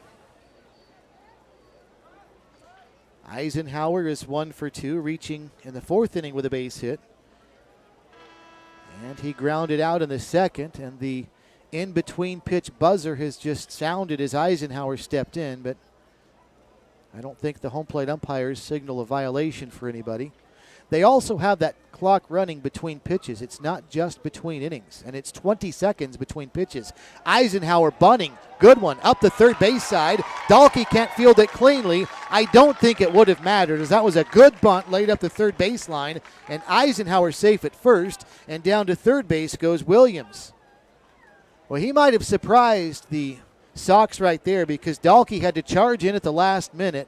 Eisenhower is 1 for 2, reaching in the 4th inning with a base hit. And he grounded out in the second, and the in-between pitch buzzer has just sounded as Eisenhower stepped in, but I don't think the home plate umpires signal a violation for anybody. They also have that clock running between pitches. It's not just between innings, and it's 20 seconds between pitches. Eisenhower bunting, good one, up the third base side. Dahlke can't field it cleanly. I don't think it would have mattered, as that was a good bunt laid up the third baseline, and Eisenhower safe at first, and down to third base goes Williams. Well, he might have surprised the Sox right there, because Dahlke had to charge in at the last minute.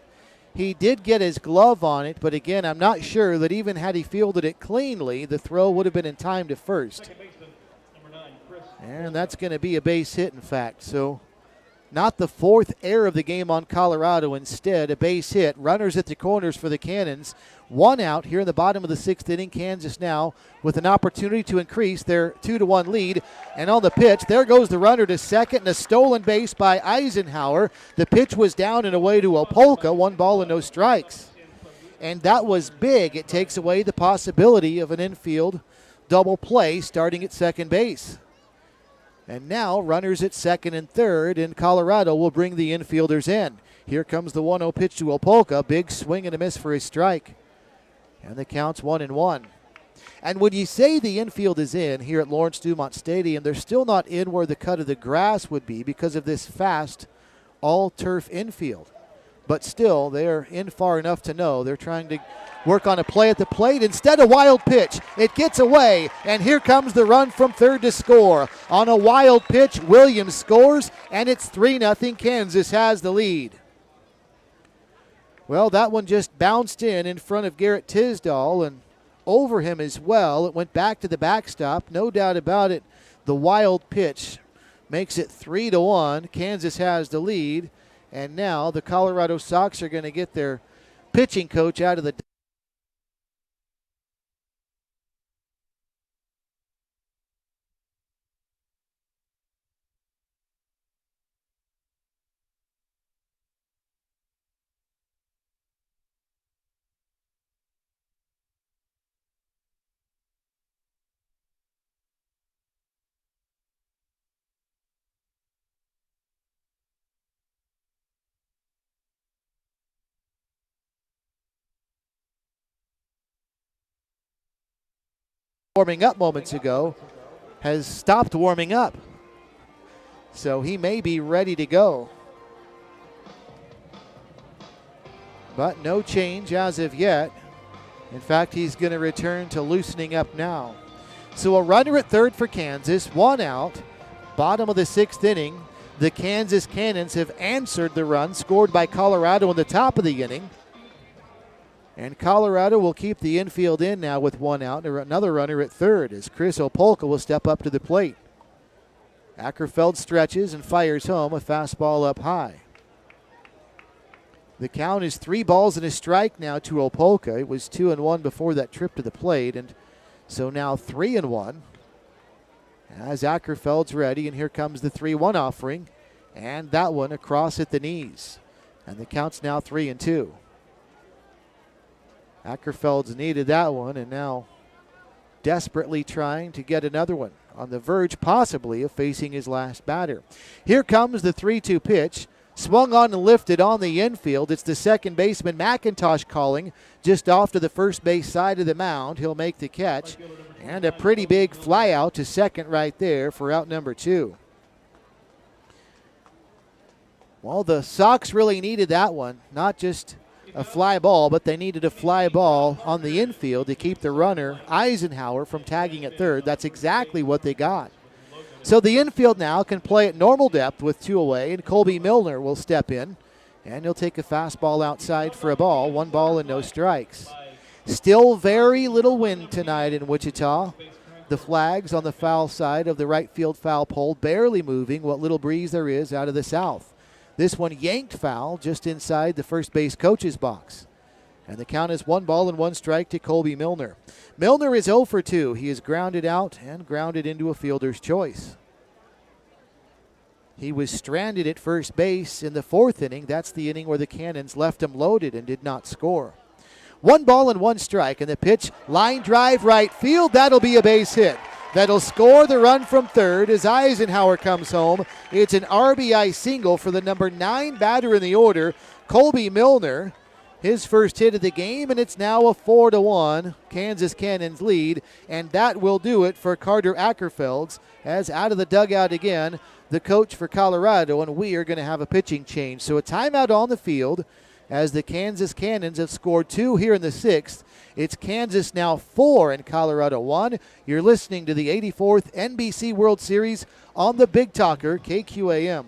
He did get his glove on it, but again, I'm not sure that even had he fielded it cleanly, the throw would have been in time to first. And that's going to be a base hit, in fact. So not the 4th error of the game on Colorado. Instead, a base hit. Runners at the corners for the Cannons. 1 out here in the bottom of the 6th inning. Kansas now with an opportunity to increase their 2-1 lead. And on the pitch, there goes the runner to second, and a stolen base by Eisenhower. The pitch was down and away to Opolka. 1 ball and no strikes. And that was big. It takes away the possibility of an infield double play starting at second base. And now runners at second and third, and Colorado will bring the infielders in. Here comes the 1-0 pitch to Opolka. Big swing and a miss for his strike. And the count's 1-1. And when you say the infield is in here at Lawrence Dumont Stadium, they're still not in where the cut of the grass would be because of this fast all-turf infield. But still, they're in far enough to know they're trying to work on a play at the plate. Instead, a wild pitch. It gets away, and here comes the run from third to score. On a wild pitch, Williams scores, and it's 3-0. Kansas has the lead. Well, that one just bounced in front of Garrett Tisdall and over him as well. It went back to the backstop, no doubt about it. The wild pitch makes it 3-1. Kansas has the lead. And now the Colorado Sox are going to get their pitching coach out of the warming up moments ago, has stopped warming up. So he may be ready to go. But no change as of yet. In fact, he's going to return to loosening up now. So a runner at third for Kansas, 1 out. Bottom of the 6th inning. The Kansas Cannons have answered the run scored by Colorado in the top of the inning. And Colorado will keep the infield in now with 1 out and another runner at third as Chris Opolka will step up to the plate. Ackerfeld stretches and fires home a fastball up high. The count is 3 balls and a strike now to Opolka. It was 2-1 before that trip to the plate, and so now 3-1 as Ackerfeld's ready, and here comes the 3-1 offering, and that one across at the knees. And the count's now 3-2. Ackerfeld's needed that one, and now desperately trying to get another one, on the verge possibly of facing his last batter. Here comes the 3-2 pitch. swung on and lifted on the infield. It's the second baseman McIntosh calling just off to the first base side of the mound. He'll make the catch. And a pretty big fly out to second right there for out number 2. Well, the Sox really needed that one. Not just a fly ball, but they needed a fly ball on the infield to keep the runner, Eisenhower, from tagging at third. That's exactly what they got. So the infield now can play at normal depth with 2 away, and Colby Milner will step in, and he'll take a fastball outside for a ball. 1 ball and no strikes. Still very little wind tonight in Wichita. The flags on the foul side of the right field foul pole barely moving what little breeze there is out of the south. This one yanked foul just inside the first base coach's box. And the count is 1 ball and 1 strike to Colby Milner. Milner is 0 for 2. He is grounded out and grounded into a fielder's choice. He was stranded at first base in the 4th inning. That's the inning where the Cannons left him loaded and did not score. 1 ball and 1 strike, and the pitch, line drive right field. That'll be a base hit. That'll score the run from third as Eisenhower comes home. It's an RBI single for the number 9 batter in the order, Colby Milner. His first hit of the game, and it's now a 4-1 Kansas Cannons lead, and that will do it for Carter Ackerfelds as out of the dugout again, the coach for Colorado, and we are going to have a pitching change. So a timeout on the field as the Kansas Cannons have scored 2 here in the 6th. It's Kansas now 4 and Colorado 1. You're listening to the 84th NBC World Series on the Big Talker, KQAM.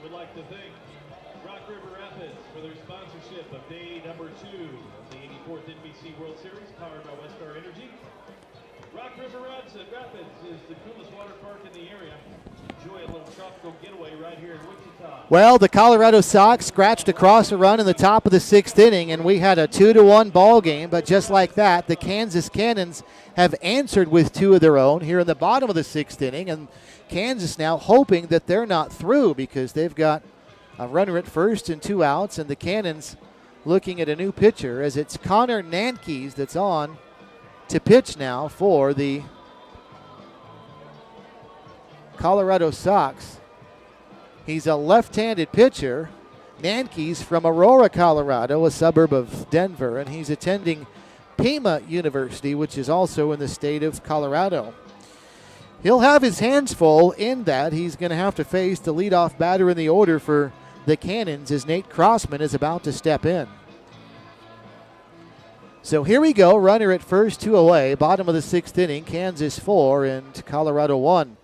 Would like to thank Rock River Rapids for their sponsorship of day number 2 of the 84th NBC World Series, powered by Westar Energy. Rock River Rapids is the coolest water park in the area. Enjoy a little tropical getaway right here in Wichita. Well, the Colorado Sox scratched across a run in the top of the 6th inning, and we had a 2-1 ball game. But just like that, the Kansas Cannons have answered with 2 of their own here in the bottom of the 6th inning, and Kansas now hoping that they're not through because they've got a runner at first and 2 outs, and the Cannons looking at a new pitcher as it's Connor Nankes that's on to pitch now for the Colorado Sox. He's a left-handed pitcher. Nankes from Aurora, Colorado, a suburb of Denver, and he's attending Pima University, which is also in the state of Colorado. He'll have his hands full in that he's going to have to face the leadoff batter in the order for the Cannons as Nate Crossman is about to step in. So here we go, runner at first, 2 away, bottom of the 6th inning, Kansas 4 and Colorado 1.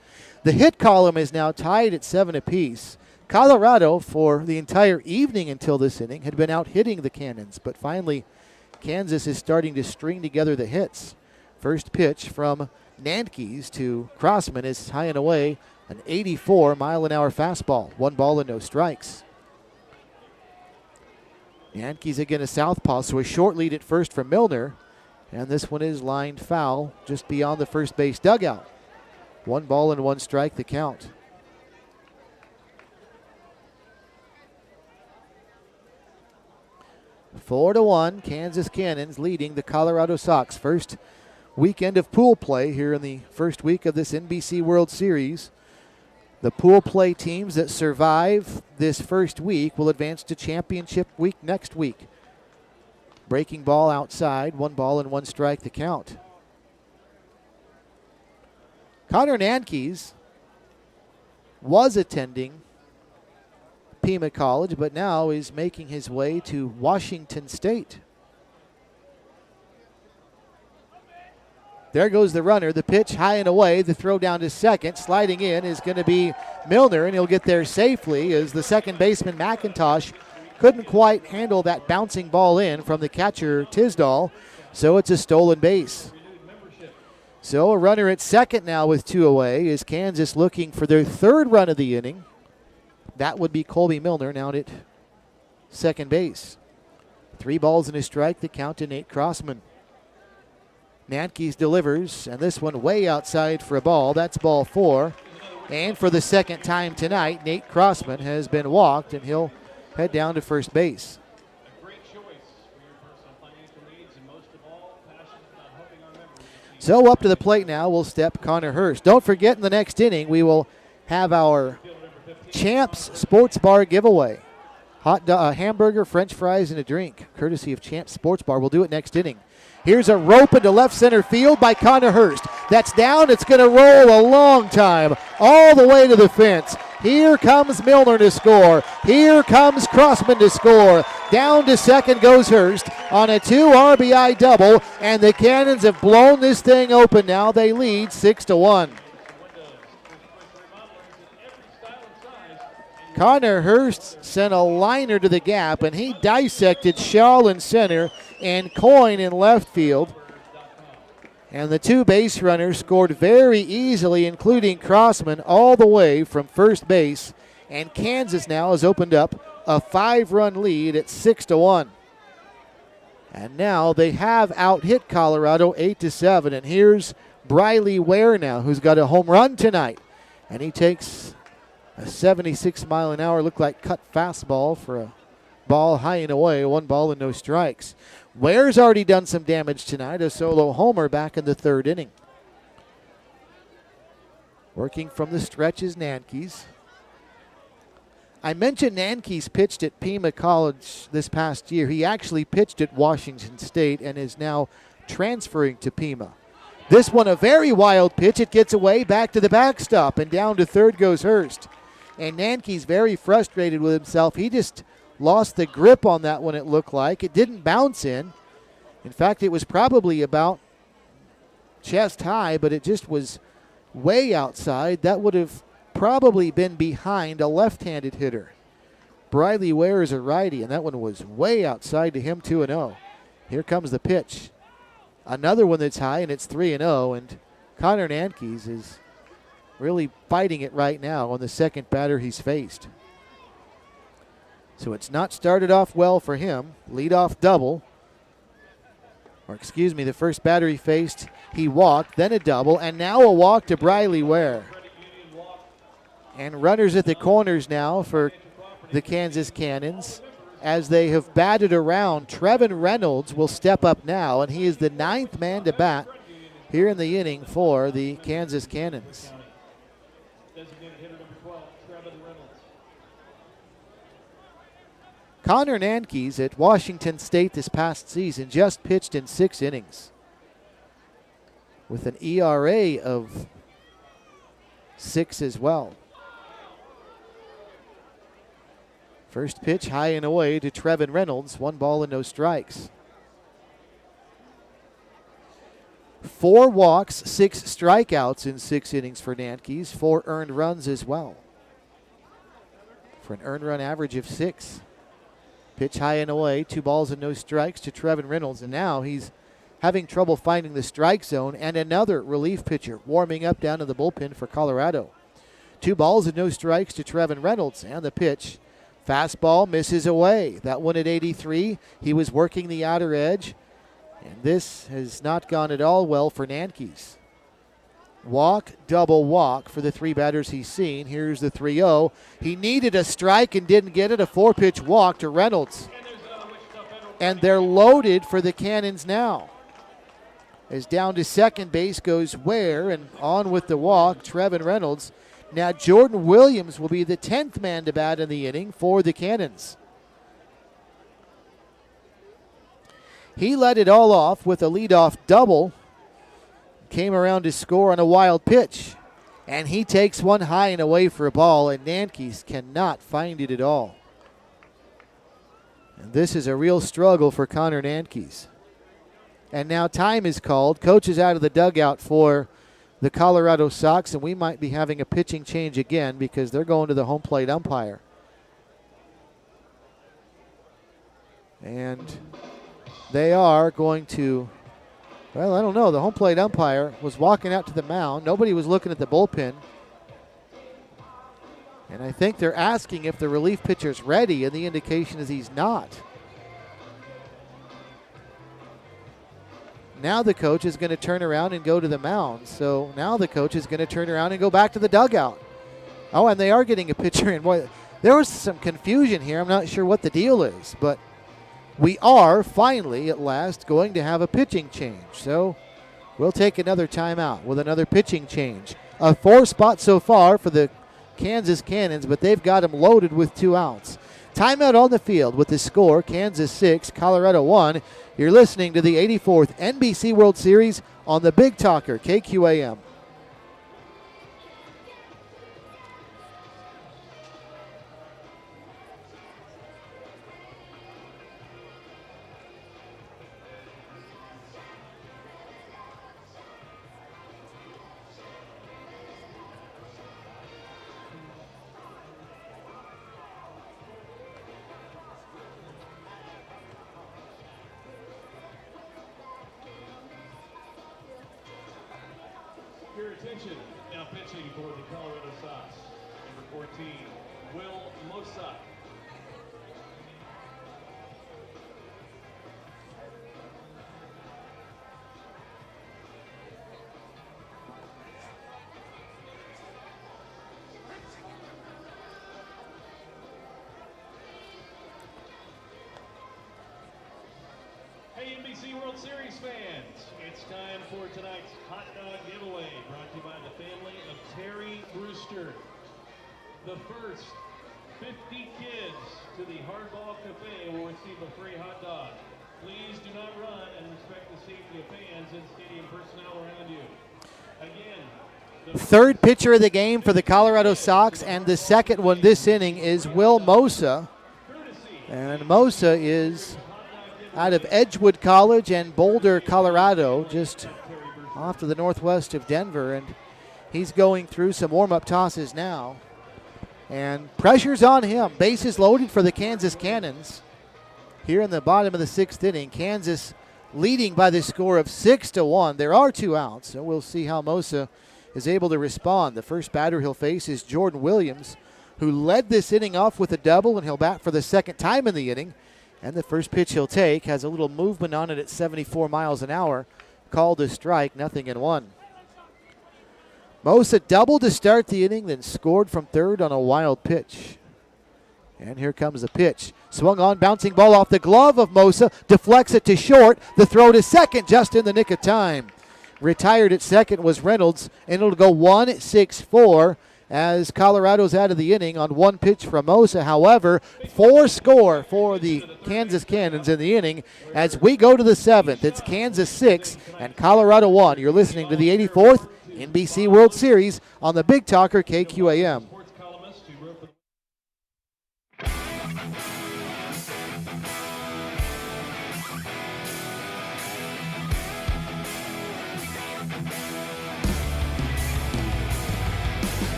The hit column is now tied at 7 apiece. Colorado, for the entire evening until this inning, had been out hitting the Cannons, but finally Kansas is starting to string together the hits. First pitch from Nankes to Crossman is high and away, an 84-mile-an-hour fastball. 1 ball and no strikes. Nankes again a southpaw, so a short lead at first from Milner, and this one is lined foul just beyond the first base dugout. 1 ball and 1 strike the count. Four to 1, Kansas Cannons leading the Colorado Sox. First weekend of pool play here in the first week of this NBC World Series. The pool play teams that survive this first week will advance to championship week next week. Breaking ball outside, 1 ball and 1 strike the count. Connor Nankes was attending Pima College, but now is making his way to Washington State. There goes the runner. The pitch high and away. The throw down to second. Sliding in is going to be Milner, and he'll get there safely as the second baseman, McIntosh, couldn't quite handle that bouncing ball in from the catcher, Tisdall, so it's a stolen base. So a runner at second now with 2 away is Kansas looking for their third run of the inning. That would be Colby Milner now at second base. 3 balls and a strike, the count to Nate Crossman. Nankes delivers, and this one way outside for a ball. That's ball 4. And for the second time tonight, Nate Crossman has been walked, and he'll head down to first base. So up to the plate now will step Connor Hurst. Don't forget, in the next inning, we will have our Champs Sports Bar giveaway. Hamburger, French fries, and a drink, courtesy of Champs Sports Bar. We'll do it next inning. Here's a rope into left center field by Connor Hurst. That's down. It's going to roll a long time all the way to the fence. Here comes Milner to score. Here comes Crossman to score. Down to second goes Hurst on a 2 RBI double, and the Cannons have blown this thing open now. They lead 6-1. Connor Hurst sent a liner to the gap, and he dissected Shaw in center and Coyne in left field. And the 2 base runners scored very easily, including Crossman, all the way from first base. And Kansas now has opened up a 5-run lead at 6-1. And now they have out-hit Colorado 8-7. And here's Briley Ware now, who's got a home run tonight. And he takes a 76-mile-an-hour, look like cut fastball for a ball high and away. 1 ball and no strikes. Ware's already done some damage tonight, a solo homer back in the 3rd inning. Working from the stretch is Nankes. I mentioned Nankes pitched at Pima College this past year. He actually pitched at Washington State and is now transferring to Pima. This one a very wild pitch. It gets away back to the backstop, and down to third goes Hurst. And Nankes very frustrated with himself. He just lost the grip on that one, it looked like. It didn't bounce in. In fact, it was probably about chest high, but it just was way outside. That would have probably been behind a left-handed hitter. Briley Ware is a righty, and that one was way outside to him, 2-0. Here comes the pitch. Another one that's high, and it's 3-0, and Connor Nankes is really fighting it right now on the second batter he's faced. So it's not started off well for him. Leadoff double. Or excuse me, the first batter he faced, he walked, then a double, and now a walk to Briley Ware. And runners at the corners now for the Kansas Cannons. As they have batted around, Trevin Reynolds will step up now, and he is the 9th man to bat here in the inning for the Kansas Cannons. Connor Nankes at Washington State this past season just pitched in 6 innings with an ERA of 6 as well. First pitch high and away to Trevin Reynolds. 1 ball and no strikes. 4 walks, 6 strikeouts in 6 innings for Nankes. 4 earned runs as well, for an earned run average of 6. Pitch high and away, 2 balls and no strikes to Trevin Reynolds. And now he's having trouble finding the strike zone, and another relief pitcher warming up down in the bullpen for Colorado. 2 balls and no strikes to Trevin Reynolds, and the pitch. Fastball misses away. That one at 83. He was working the outer edge, and this has not gone at all well for Nankes. Walk, double walk for the 3 batters he's seen. Here's the 3-0. He needed a strike and didn't get it. A 4-pitch walk to Reynolds. And they're loaded for the Cannons now. As down to second base goes Ware, and on with the walk, Trevin Reynolds. Now Jordan Williams will be the 10th man to bat in the inning for the Cannons. He led it all off with a leadoff double. Came around to score on a wild pitch. And he takes one high and away for a ball, and Nankes cannot find it at all. And this is a real struggle for Connor Nankes. And now time is called. Coach is out of the dugout for the Colorado Sox, and we might be having a pitching change again because they're going to the home plate umpire. And they are going to, well, I don't know. The home plate umpire was walking out to the mound. Nobody was looking at the bullpen. And I think they're asking if the relief pitcher's ready, and the indication is he's not. Now the coach is going to turn around and go to the mound. So now the coach is going to turn around and go back to the dugout. Oh, and they are getting a pitcher in. Boy, there was some confusion here. I'm not sure what the deal is, but we are finally, at last, going to have a pitching change. So we'll take another timeout with another pitching change. A 4-spot so far for the Kansas Cannons, but they've got them loaded with 2 outs. Timeout on the field with the score, Kansas 6, Colorado 1. You're listening to the 84th NBC World Series on the Big Talker, KQAM. Your attention, now pitching for the Colorado Sox, number 14, Will Mosa. Hey, NBC World Series fans, it's time for tonight's hot dog giveaway, brought to you by the family of Terry Brewster. The first 50 kids to the Hardball Cafe will receive a free hot dog. Please do not run and respect the safety of fans and stadium personnel around you. Again, Third pitcher of the game for the Colorado Sox, and the second one this inning is Will Mosa. And Mosa is out of Edgewood College and Boulder, Colorado, just off to the northwest of Denver. And he's going through some warm-up tosses now. And pressure's on him. Bases loaded for the Kansas Cannons. Here in the bottom of the 6th inning, Kansas leading by the score of 6-1. There are 2 outs, so we'll see how Mosa is able to respond. The first batter he'll face is Jordan Williams, who led this inning off with a double, and he'll bat for the second time in the inning. And the first pitch he'll take has a little movement on it at 74 miles an hour. Called a strike, 0-1. Mosa doubled to start the inning, then scored from third on a wild pitch. And here comes the pitch. Swung on, bouncing ball off the glove of Mosa. Deflects it to short. The throw to second just in the nick of time. Retired at second was Reynolds, and it'll go 1-6-4 as Colorado's out of the inning on one pitch from Mosa. However, 4 score for the Kansas Cannons in the inning as we go to the 7th. It's Kansas 6 and Colorado 1. You're listening to the 84th NBC World Series on the Big Talker KQAM.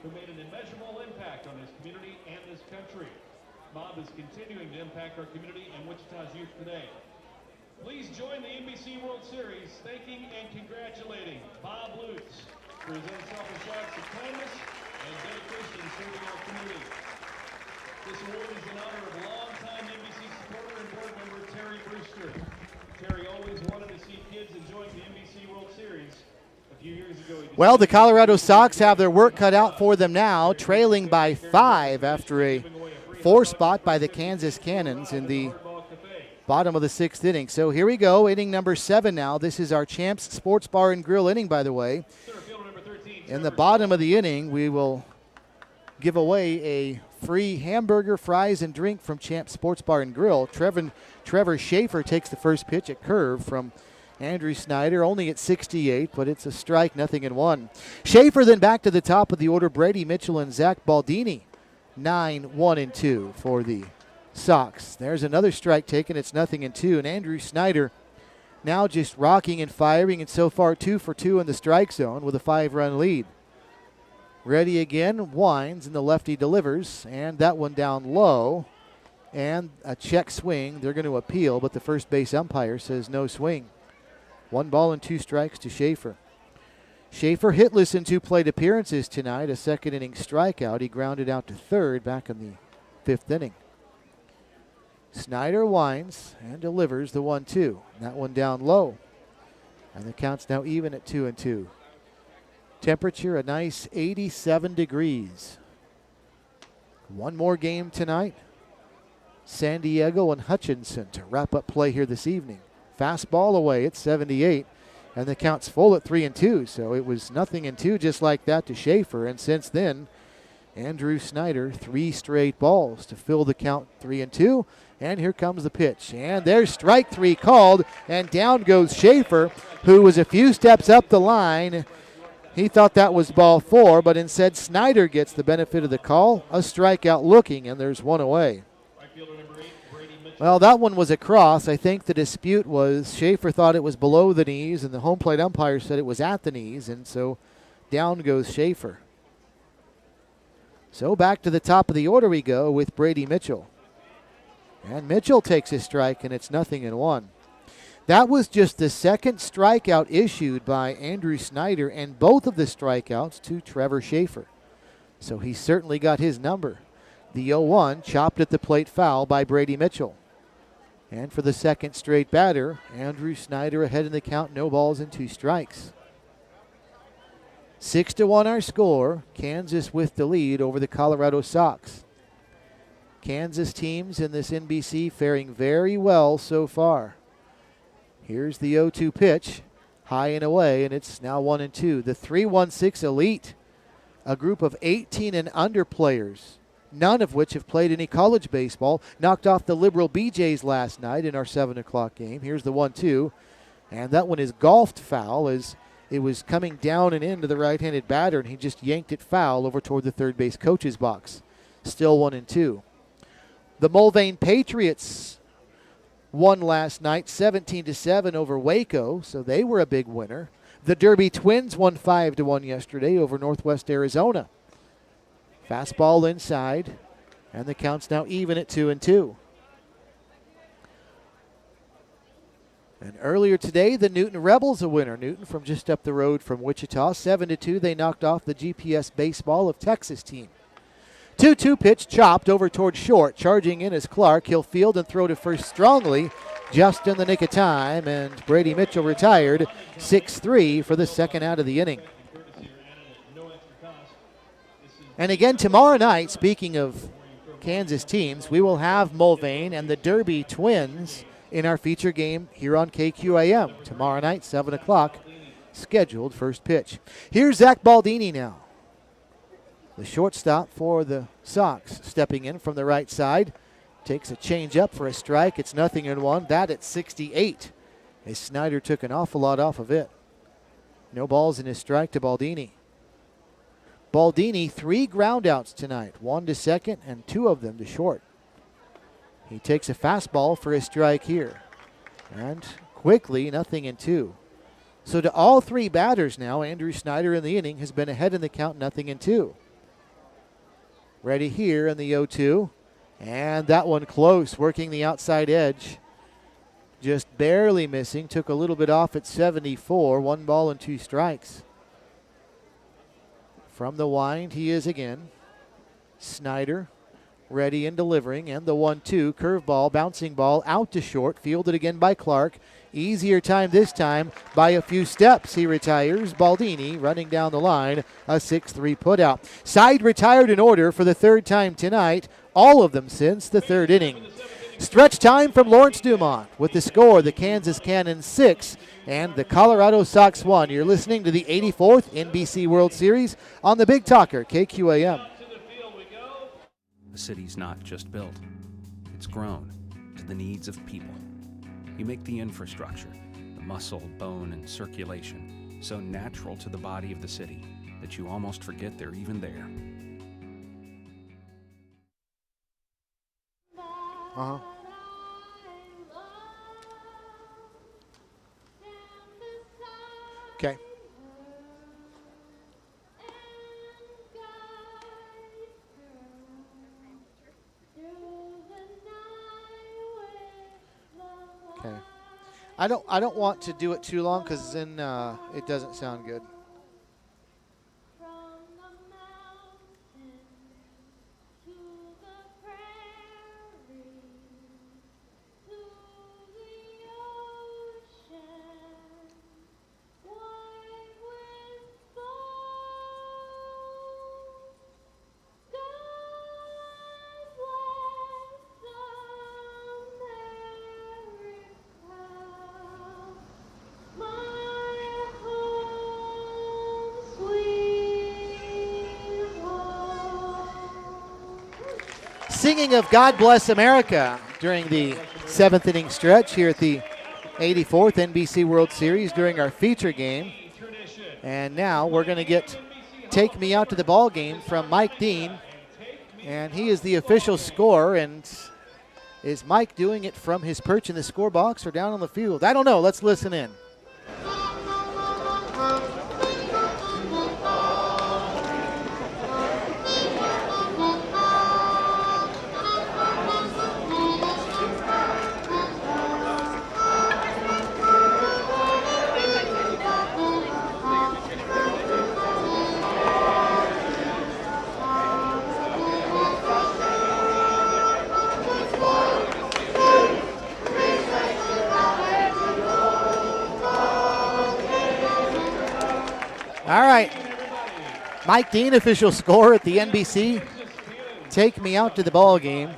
who made an immeasurable impact on his community and this country. Bob is continuing to impact our community and Wichita's youth today. Please join the NBC World Series thanking and congratulating Bob Lutz for his unselfish acts of kindness and dedication serving our community. This award is in honor of longtime NBC supporter and board member Terry Brewster. Terry always wanted to see kids enjoying the NBC World Series. Well, the Colorado Sox have their work cut out for them now, trailing by 5 after a 4 spot by the Kansas Cannons in the bottom of the 6th inning. So here we go, inning number 7 now. This is our Champs Sports Bar and Grill inning, by the way. In the bottom of the inning, we will give away a free hamburger, fries, and drink from Champ Sports Bar and Grill. Trevor Schaefer takes the first pitch at curve from Andrew Snyder, only at 68, but it's a strike, 0-1. Schaefer then back to the top of the order. Brady Mitchell and Zach Baldini, 9-1-2 for the Sox. There's another strike taken. It's 0-2, and Andrew Snyder now just rocking and firing, and so far 2 for 2 in the strike zone with a 5-run lead. Ready again, winds, and the lefty delivers, and that one down low, and a check swing. They're going to appeal, but the first base umpire says no swing. 1 ball and 2 strikes to Schaefer. Schaefer hitless in 2 plate appearances tonight, a second inning strikeout. He grounded out to third back in the 5th inning. Snyder winds and delivers the 1-2. That one down low, and the count's now even at 2-2. Temperature a nice 87 degrees. One more game tonight. San Diego and Hutchinson to wrap up play here this evening. Fastball away at 78, and the count's full at 3-2. So it was 0-2 just like that to Schaefer, and since then, Andrew Snyder 3 straight balls to fill the count 3-2. And here comes the pitch, and there's strike 3 called, and down goes Schaefer, who was a few steps up the line. He thought that was ball 4, but instead Snyder gets the benefit of the call. A strikeout looking, and there's 1 away. Well, that one was a cross. I think the dispute was Schaefer thought it was below the knees, and the home plate umpire said it was at the knees, and so down goes Schaefer. So back to the top of the order we go with Brady Mitchell. And Mitchell takes his strike, and it's 0-1. That was just the second strikeout issued by Andrew Snyder, and both of the strikeouts to Trevor Schaefer. So he certainly got his number. The 0-1 chopped at the plate foul by Brady Mitchell. And for the second straight batter, Andrew Snyder ahead in the count, no balls and 2 strikes. 6-1 our score. Kansas with the lead over the Colorado Sox. Kansas teams in this NBC faring very well so far. Here's the 0-2 pitch, high and away, and it's now 1-2. The 3-1-6 Elite, a group of 18 and under players, none of which have played any college baseball, knocked off the Liberal BJs last night in our 7 o'clock game. Here's the 1-2, and that one is golfed foul as it was coming down and into the right-handed batter, and he just yanked it foul over toward the third base coach's box. Still 1-2. The Mulvane Patriots won last night 17-7 over Waco, so they were a big winner. The Derby Twins won 5-1 yesterday over Northwest Arizona. Fastball inside, and the count's now even at 2-2. And earlier today, the Newton Rebels a winner. Newton from just up the road from Wichita. 7-2, they knocked off the GPS Baseball of Texas team. 2-2 pitch chopped over toward short. Charging in is Clark. He'll field and throw to first strongly, just in the nick of time, and Brady Mitchell retired. 6-3 for the second out of the inning. And again, tomorrow night, speaking of Kansas teams, we will have Mulvane and the Derby Twins in our feature game here on KQAM. Tomorrow night, 7 o'clock, scheduled first pitch. Here's Zach Baldini now. The shortstop for the Sox stepping in from the right side. Takes a changeup for a strike. It's 0-1. That at 68. As Snyder took an awful lot off of it. No balls in his strike to Baldini. Baldini, 3 groundouts tonight. 1 to second and 2 of them to short. He takes a fastball for a strike here. And quickly, 0-2. So to all 3 batters now, Andrew Snyder in the inning has been ahead in the count, 0-2. Ready here in the 0-2. And that one close, working the outside edge. Just barely missing. Took a little bit off at 74. 1 ball and 2 strikes. From the wind, he is again. Snyder ready and delivering. And the 1-2. Curveball, bouncing ball out to short. Fielded again by Clark. Easier time this time by a few steps. He retires. Baldini running down the line. A 6-3 putout. Side retired in order for the 3rd time tonight. All of them since the 3rd inning. Stretch time from Lawrence Dumont with the score, the Kansas Cannons 6 and the Colorado Sox 1. You're listening to the 84th NBC World Series on the Big Talker, KQAM. The city's not just built, it's grown to the needs of people. You make the infrastructure, the muscle, bone, and circulation, so natural to the body of the city that you almost forget they're even there. Uh-huh. Okay. Okay. I don't want to do it too long because then it doesn't sound good. Singing of God Bless America during the 7th inning stretch here at the 84th NBC World Series during our feature game. And now we're going to get Take Me Out to the Ball Game from Mike Dean. And he is the official scorer. And is Mike doing it from his perch in the score box or down on the field? I don't know. Let's listen in. All right, Mike Dean, official score at the NBC. Take Me Out to the Ball Game.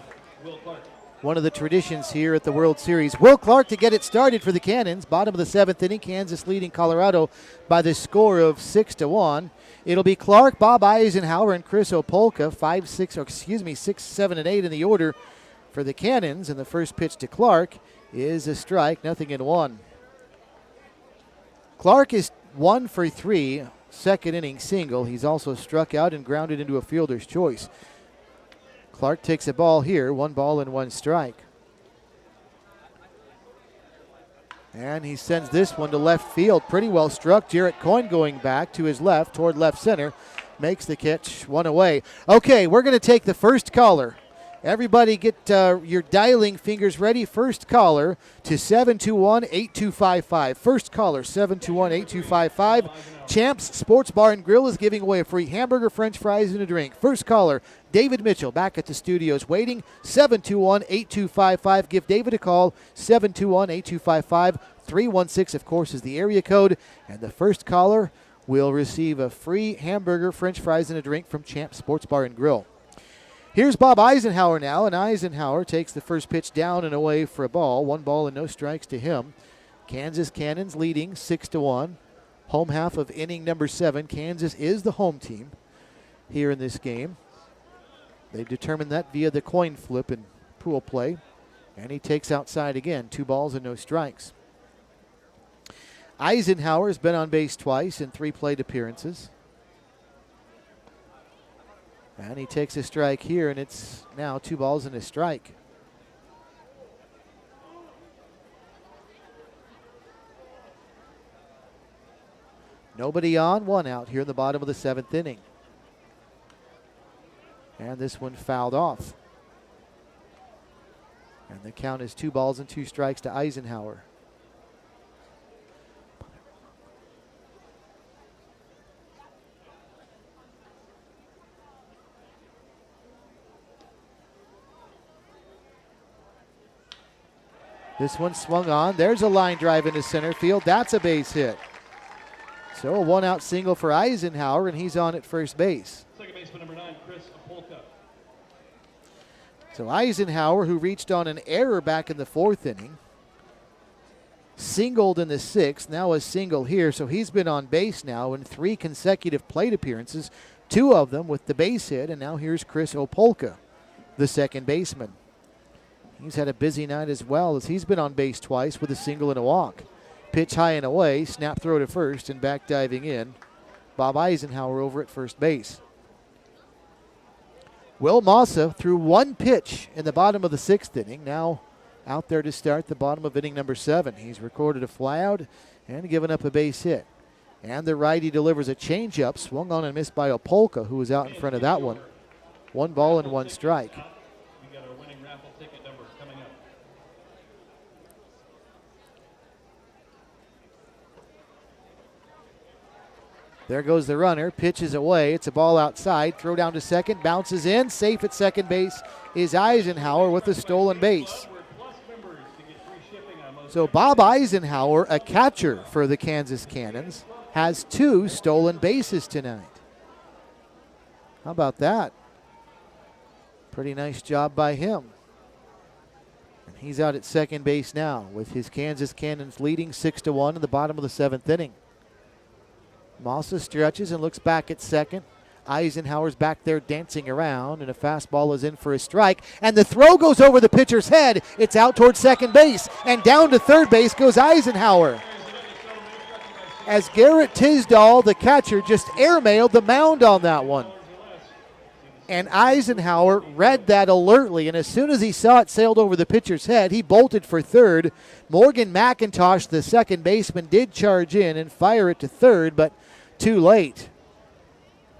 One of the traditions here at the World Series. Will Clark to get it started for the Cannons. Bottom of the 7th inning, Kansas leading Colorado by the score of 6-1. It'll be Clark, Bob Eisenhower, and Chris Opolka, 6, 7, and 8 in the order for the Cannons. And the first pitch to Clark is a strike, 0-1. Clark is 1 for 3, second inning single. He's also struck out and grounded into a fielder's choice. Clark takes a ball here, 1 ball and 1 strike. And he sends this one to left field. Pretty well struck. Jarrett Coyne going back to his left toward left center. Makes the catch, 1 away. Okay, we're going to take the first caller. Everybody get your dialing fingers ready. First caller to 721-8255. First caller, 721-8255. Champs Sports Bar and Grill is giving away a free hamburger, french fries, and a drink. First caller, David Mitchell, back at the studios waiting. 721-8255. Give David a call, 721-8255. 316, of course, is the area code. And the first caller will receive a free hamburger, french fries, and a drink from Champs Sports Bar and Grill. Here's Bob Eisenhower now, and Eisenhower takes the first pitch down and away for a ball. 1 ball and no strikes to him. Kansas Cannons leading 6-1. Home half of inning number 7. Kansas is the home team here in this game. They determined that via the coin flip and pool play. And he takes outside again. 2 balls and no strikes. Eisenhower has been on base twice in 3 plate appearances. And he takes a strike here, and it's now 2 balls and a strike. Nobody on, 1 out here in the bottom of the 7th inning. And this one fouled off. And the count is 2 balls and 2 strikes to Eisenhower. This one swung on. There's a line drive into center field. That's a base hit. So a 1-out single for Eisenhower, and he's on at first base. Second baseman number 9, Chris Opolka. So Eisenhower, who reached on an error back in the 4th inning, singled in the 6th, now a single here. So he's been on base now in 3 consecutive plate appearances, 2 of them with the base hit, and now here's Chris Opolka, the second baseman. He's had a busy night as well, as he's been on base twice with a single and a walk. Pitch high and away, snap throw to first, and back diving in, Bob Eisenhower over at first base. Will Massa threw 1 pitch in the bottom of the 6th inning, now out there to start the bottom of inning number 7. He's recorded a flyout and given up a base hit. And the righty delivers a changeup, swung on and missed by Opolka, who was out in front of that one. 1 ball and 1 strike. We got our winning raffle ticket numbers coming up. There goes the runner, pitches away. It's a ball outside. Throw down to second, bounces in. Safe at second base is Eisenhower with a stolen base. So Bob Eisenhower, a catcher for the Kansas Cannons, has 2 stolen bases tonight. How about that? Pretty nice job by him. And he's out at second base now with his Kansas Cannons leading 6-1 in the bottom of the 7th inning. Massa stretches and looks back at second. Eisenhower's back there dancing around, and a fastball is in for a strike. And the throw goes over the pitcher's head. It's out towards second base, and down to third base goes Eisenhower. As Garrett Tisdall, the catcher, just airmailed the mound on that one. And Eisenhower read that alertly, and as soon as he saw it sailed over the pitcher's head, he bolted for third. Morgan McIntosh, the second baseman, did charge in and fire it to third, but too late.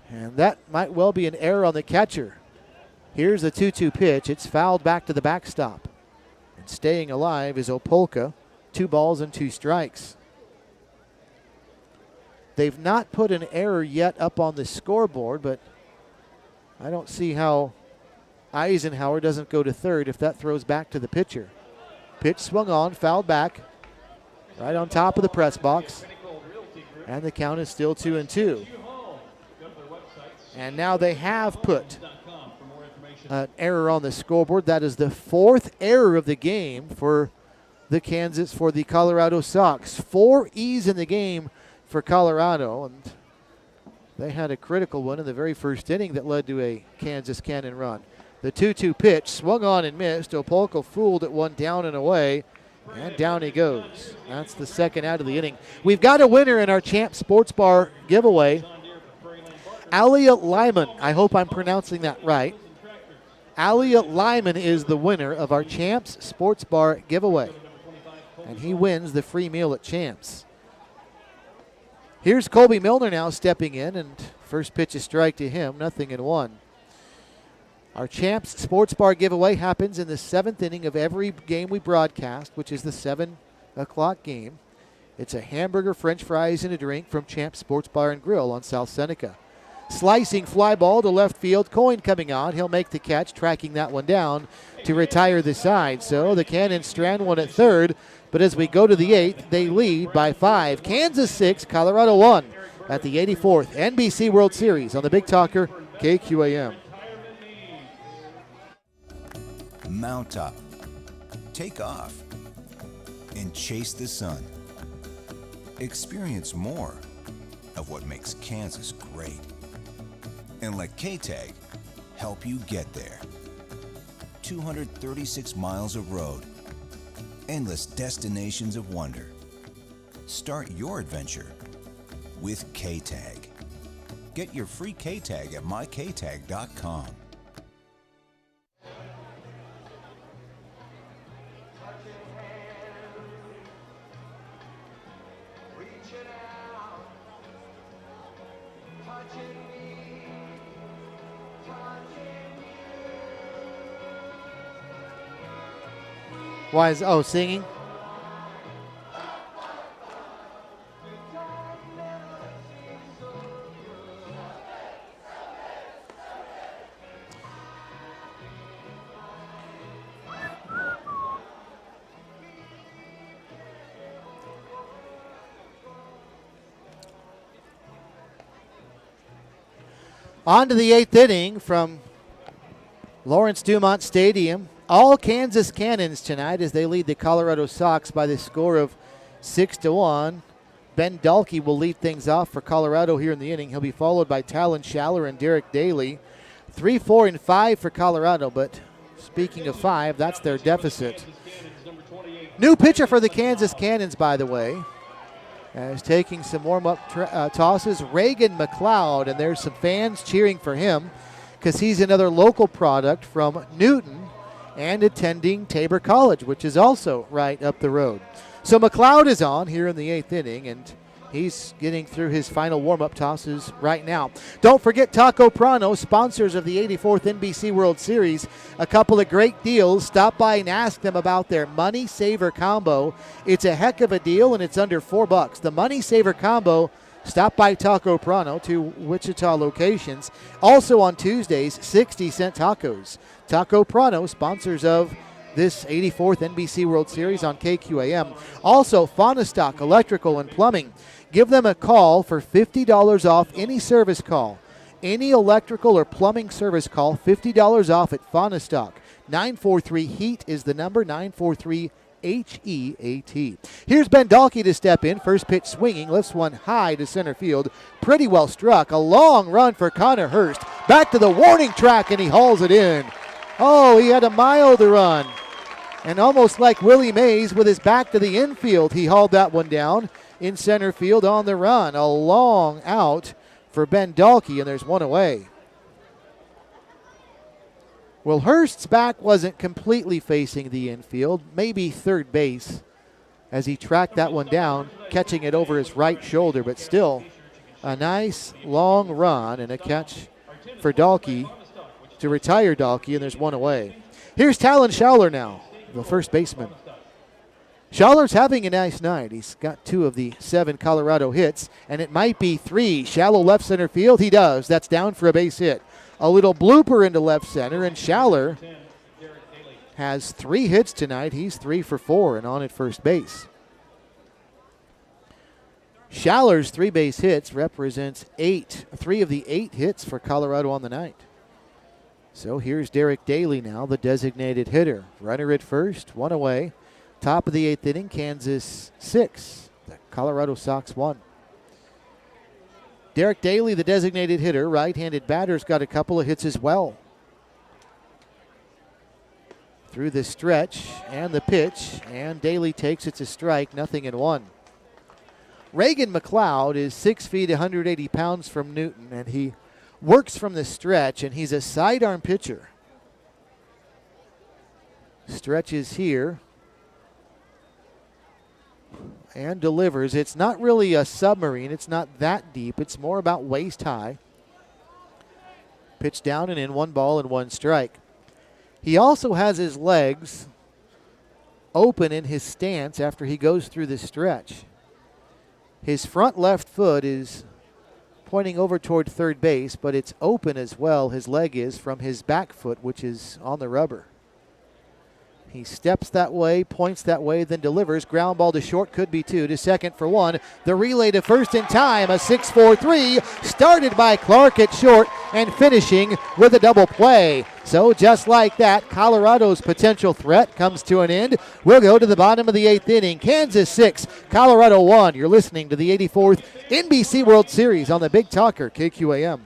And that might well be an error on the catcher. Here's the 2-2 pitch. It's fouled back to the backstop. And staying alive is Opolka. 2 balls and 2 strikes. They've not put an error yet up on the scoreboard, but I don't see how Eisenhower doesn't go to third if that throws back to the pitcher. Pitch swung on, fouled back, right on top of the press box. And the count is still 2-2. And now they have put an error on the scoreboard. That is the 4th error of the game for the Colorado Sox. 4 E's in the game for Colorado, and they had a critical one in the very first inning that led to a Kansas Cannon run. The 2-2 pitch swung on and missed. Opolka fooled at one down and away, and down he goes. That's the second out of the inning. We've got a winner in our Champ Sports Bar giveaway. Alia Lyman, I hope I'm pronouncing that right. Alia Lyman is the winner of our Champs Sports Bar giveaway, and he wins the free meal at Champs. Here's Colby Milner now stepping in, and first pitch is strike to him, 0-1. Our Champs Sports Bar giveaway happens in the 7th inning of every game we broadcast, which is the 7 o'clock game. It's a hamburger, french fries, and a drink from Champs Sports Bar and Grill on South Seneca. Slicing fly ball to left field, Coyne coming on. He'll make the catch, tracking that one down to retire the side. So the Cannons strand one at third, but as we go to the 8th, they lead by 5. Kansas 6, Colorado 1 at the 84th NBC World Series on the Big Talker, KQAM. Mount up, take off, and chase the sun. Experience more of what makes Kansas great. And let K-Tag help you get there. 236 miles of road. Endless destinations of wonder. Start your adventure with K-Tag. Get your free K-Tag at myktag.com. Why is, singing? On to the 8th inning from Lawrence Dumont Stadium. All Kansas Cannons tonight as they lead the Colorado Sox by the score of 6-1. Ben Dalkey will lead things off for Colorado here in the inning. He'll be followed by Talon Schaller and Derek Daly. 3, 4, and 5 for Colorado, but speaking of 5, that's their deficit. New pitcher for the Kansas Cannons, by the way, is taking some warm-up tosses, Reagan McLeod, and there's some fans cheering for him because he's another local product from Newton and attending Tabor College, which is also right up the road. So McLeod is on here in the 8th inning, and he's getting through his final warm-up tosses right now. Don't forget Taco Prano, sponsors of the 84th NBC World Series. A couple of great deals. Stop by and ask them about their Money Saver Combo. It's a heck of a deal, and it's under $4. The Money Saver Combo. Stop by Taco Prano, 2 Wichita locations. Also on Tuesdays, 60-cent tacos. Taco Prano, sponsors of this 84th NBC World Series on KQAM. Also, Faunastock Electrical and Plumbing. Give them a call for $50 off any service call. Any electrical or plumbing service call, $50 off at Faunastock. 943-HEAT is the number, 943-HEAT. Here's Ben Dalkey to step in. First pitch swinging, lifts one high to center field. Pretty well struck. A long run for Connor Hurst. Back to the warning track, and he hauls it in. Oh, he had a mile to run. And almost like Willie Mays with his back to the infield, he hauled that one down in center field on the run. A long out for Ben Dalkey, and there's one away. Well, Hurst's back wasn't completely facing the infield, maybe third base, as he tracked that one down, catching it over his right shoulder, but still a nice long run and a catch for Dalkey to retire Dalkey, and there's one away. Here's Talon Schaller now, the first baseman. Schaller's having a nice night. He's got 2 of the 7 Colorado hits, and it might be 3. Shallow left center field. He does. That's down for a base hit. A little blooper into left center, and Schaller has 3 hits tonight. He's 3 for 4 and on at first base. Schaller's 3 base hits represents 3 of the 8 hits for Colorado on the night. So here's Derek Daly now, the designated hitter. Runner at first, 1 away. Top of the 8th inning, Kansas 6, the Colorado Sox 1. Derek Daly, the designated hitter, right-handed batter's got a couple of hits as well. Through the stretch and the pitch, and Daly takes it to strike, 0-1. Reagan McLeod is 6 feet, 180 pounds from Newton, and he works from the stretch, and he's a sidearm pitcher. Stretches here and delivers. It's not really a submarine. It's not that deep. It's more about waist high. Pitch down and in, 1 ball and 1 strike. He also has his legs open in his stance after he goes through the stretch. His front left foot is pointing over toward third base, but it's open as well, his leg is, from his back foot, which is on the rubber. He steps that way, points that way, then delivers. Ground ball to short, could be 2, to second for 1. The relay to first in time, a 6-4-3, started by Clark at short and finishing with a double play. So just like that, Colorado's potential threat comes to an end. We'll go to the bottom of the 8th inning. Kansas 6, Colorado 1. You're listening to the 84th NBC World Series on the Big Talker, KQAM.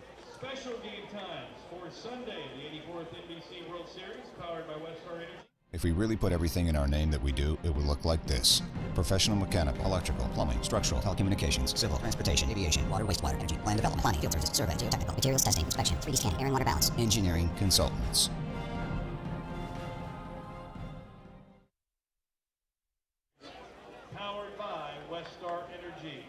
If we really put everything in our name that we do, it would look like this. Professional mechanical, electrical, plumbing, structural, telecommunications, civil, transportation, aviation, water, wastewater, energy, land development, planning, field services, survey, geotechnical, materials testing, inspection, 3D scan, air and water balance, engineering consultants. Powered by Westar Energy.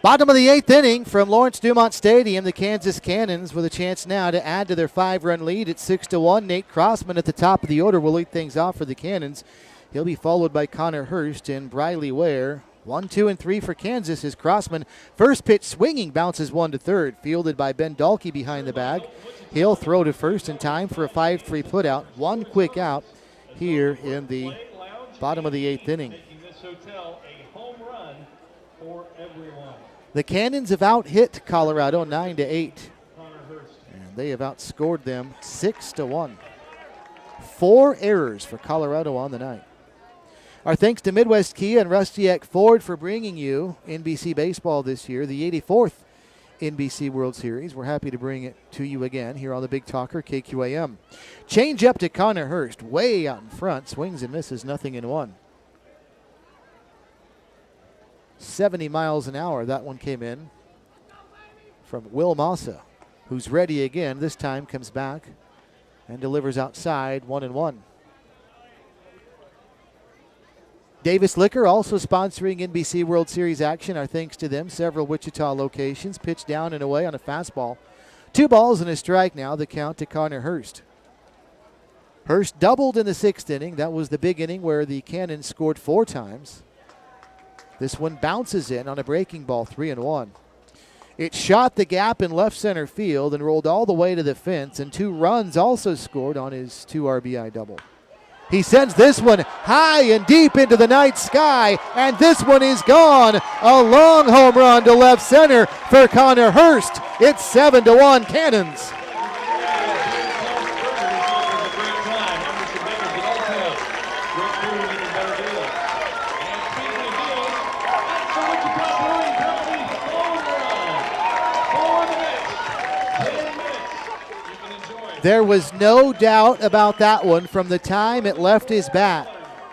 Bottom of the 8th inning from Lawrence Dumont Stadium, the Kansas Cannons with a chance now to add to their 5-run lead at 6-1. Nate Crossman at the top of the order will lead things off for the Cannons. He'll be followed by Connor Hurst and Briley Ware. 1, 2, and 3 for Kansas is Crossman. First pitch swinging, bounces 1 to third. Fielded by Ben Dahlke behind the bag. He'll throw to first in time for a 5-3 putout. One quick out here in the bottom of the 8th inning. The Cannons have out-hit Colorado 9-8. And they have outscored them 6-1. 4 errors for Colorado on the night. Our thanks to Midwest Kia and Rusty Eck Ford for bringing you NBC Baseball this year, the 84th NBC World Series. We're happy to bring it to you again here on the Big Talker, KQAM. Change up to Connor Hurst, way out in front, swings and misses, 0-1. 70 miles an hour, that one came in from Will Massa, who's ready again. This time comes back and delivers outside, 1-1. Davis Liquor also sponsoring NBC World Series action. Our thanks to them. Several Wichita locations. Pitch down and away on a fastball. 2 balls and a strike now, the count to Connor Hurst. Hurst doubled in the 6th inning. That was the big inning where the Cannons scored 4 times. This one bounces in on a breaking ball, 3-1. It shot the gap in left center field and rolled all the way to the fence, and 2 runs also scored on his 2 RBI double. He sends this one high and deep into the night sky, and this one is gone. A long home run to left center for Connor Hurst. It's 7-1 Cannons. There was no doubt about that one from the time it left his bat.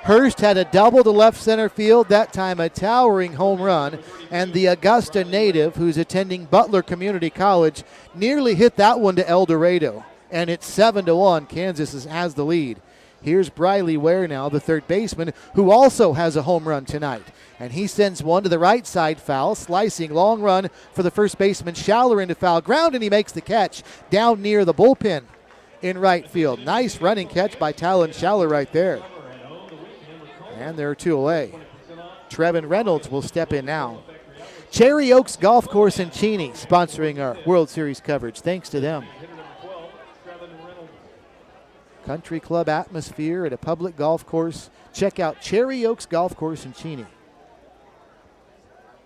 Hurst had a double to left center field, that time a towering home run, and the Augusta native, who's attending Butler Community College, nearly hit that one to El Dorado. And it's 7-1. Kansas has the lead. Here's Briley Ware now, the third baseman, who also has a home run tonight. And he sends one to the right side foul, slicing long run for the first baseman, Schaller into foul ground, and he makes the catch down near the bullpen in right field. Nice running catch by Talon Schaller right there. And there are 2 away. Trevin Reynolds will step in now. Cherry Oaks Golf Course in Cheney sponsoring our World Series coverage. Thanks to them. Country club atmosphere at a public golf course. Check out Cherry Oaks Golf Course in Cheney.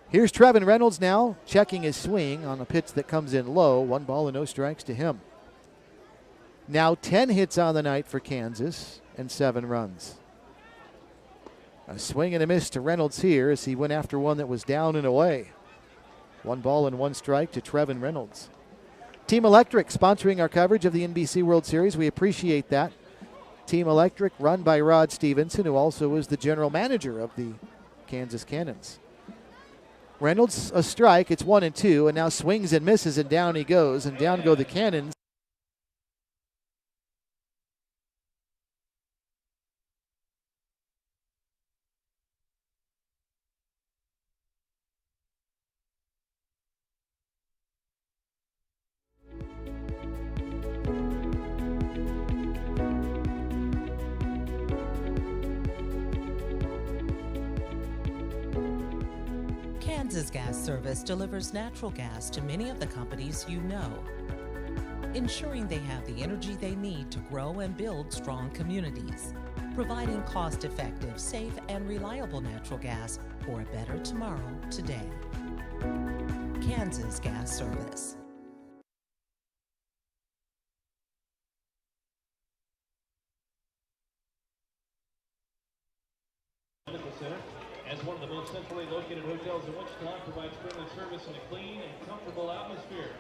Here's Trevin Reynolds now, checking his swing on a pitch that comes in low. 1 ball and no strikes to him. Now 10 hits on the night for Kansas and 7 runs. A swing and a miss to Reynolds here as he went after one that was down and away. 1 ball and 1 strike to Trevin Reynolds. Team Electric sponsoring our coverage of the NBC World Series. We appreciate that. Team Electric run by Rod Stevenson, who also is the general manager of the Kansas Cannons. Reynolds a strike. It's 1-2, and now swings and misses, and down he goes, and down go the Cannons. Kansas Gas Service delivers natural gas to many of the companies you know, ensuring they have the energy they need to grow and build strong communities, providing cost-effective, safe, and reliable natural gas for a better tomorrow today. Kansas Gas Service. As one of the most centrally located hotels in Wichita, provides friendly service in a clean and comfortable atmosphere.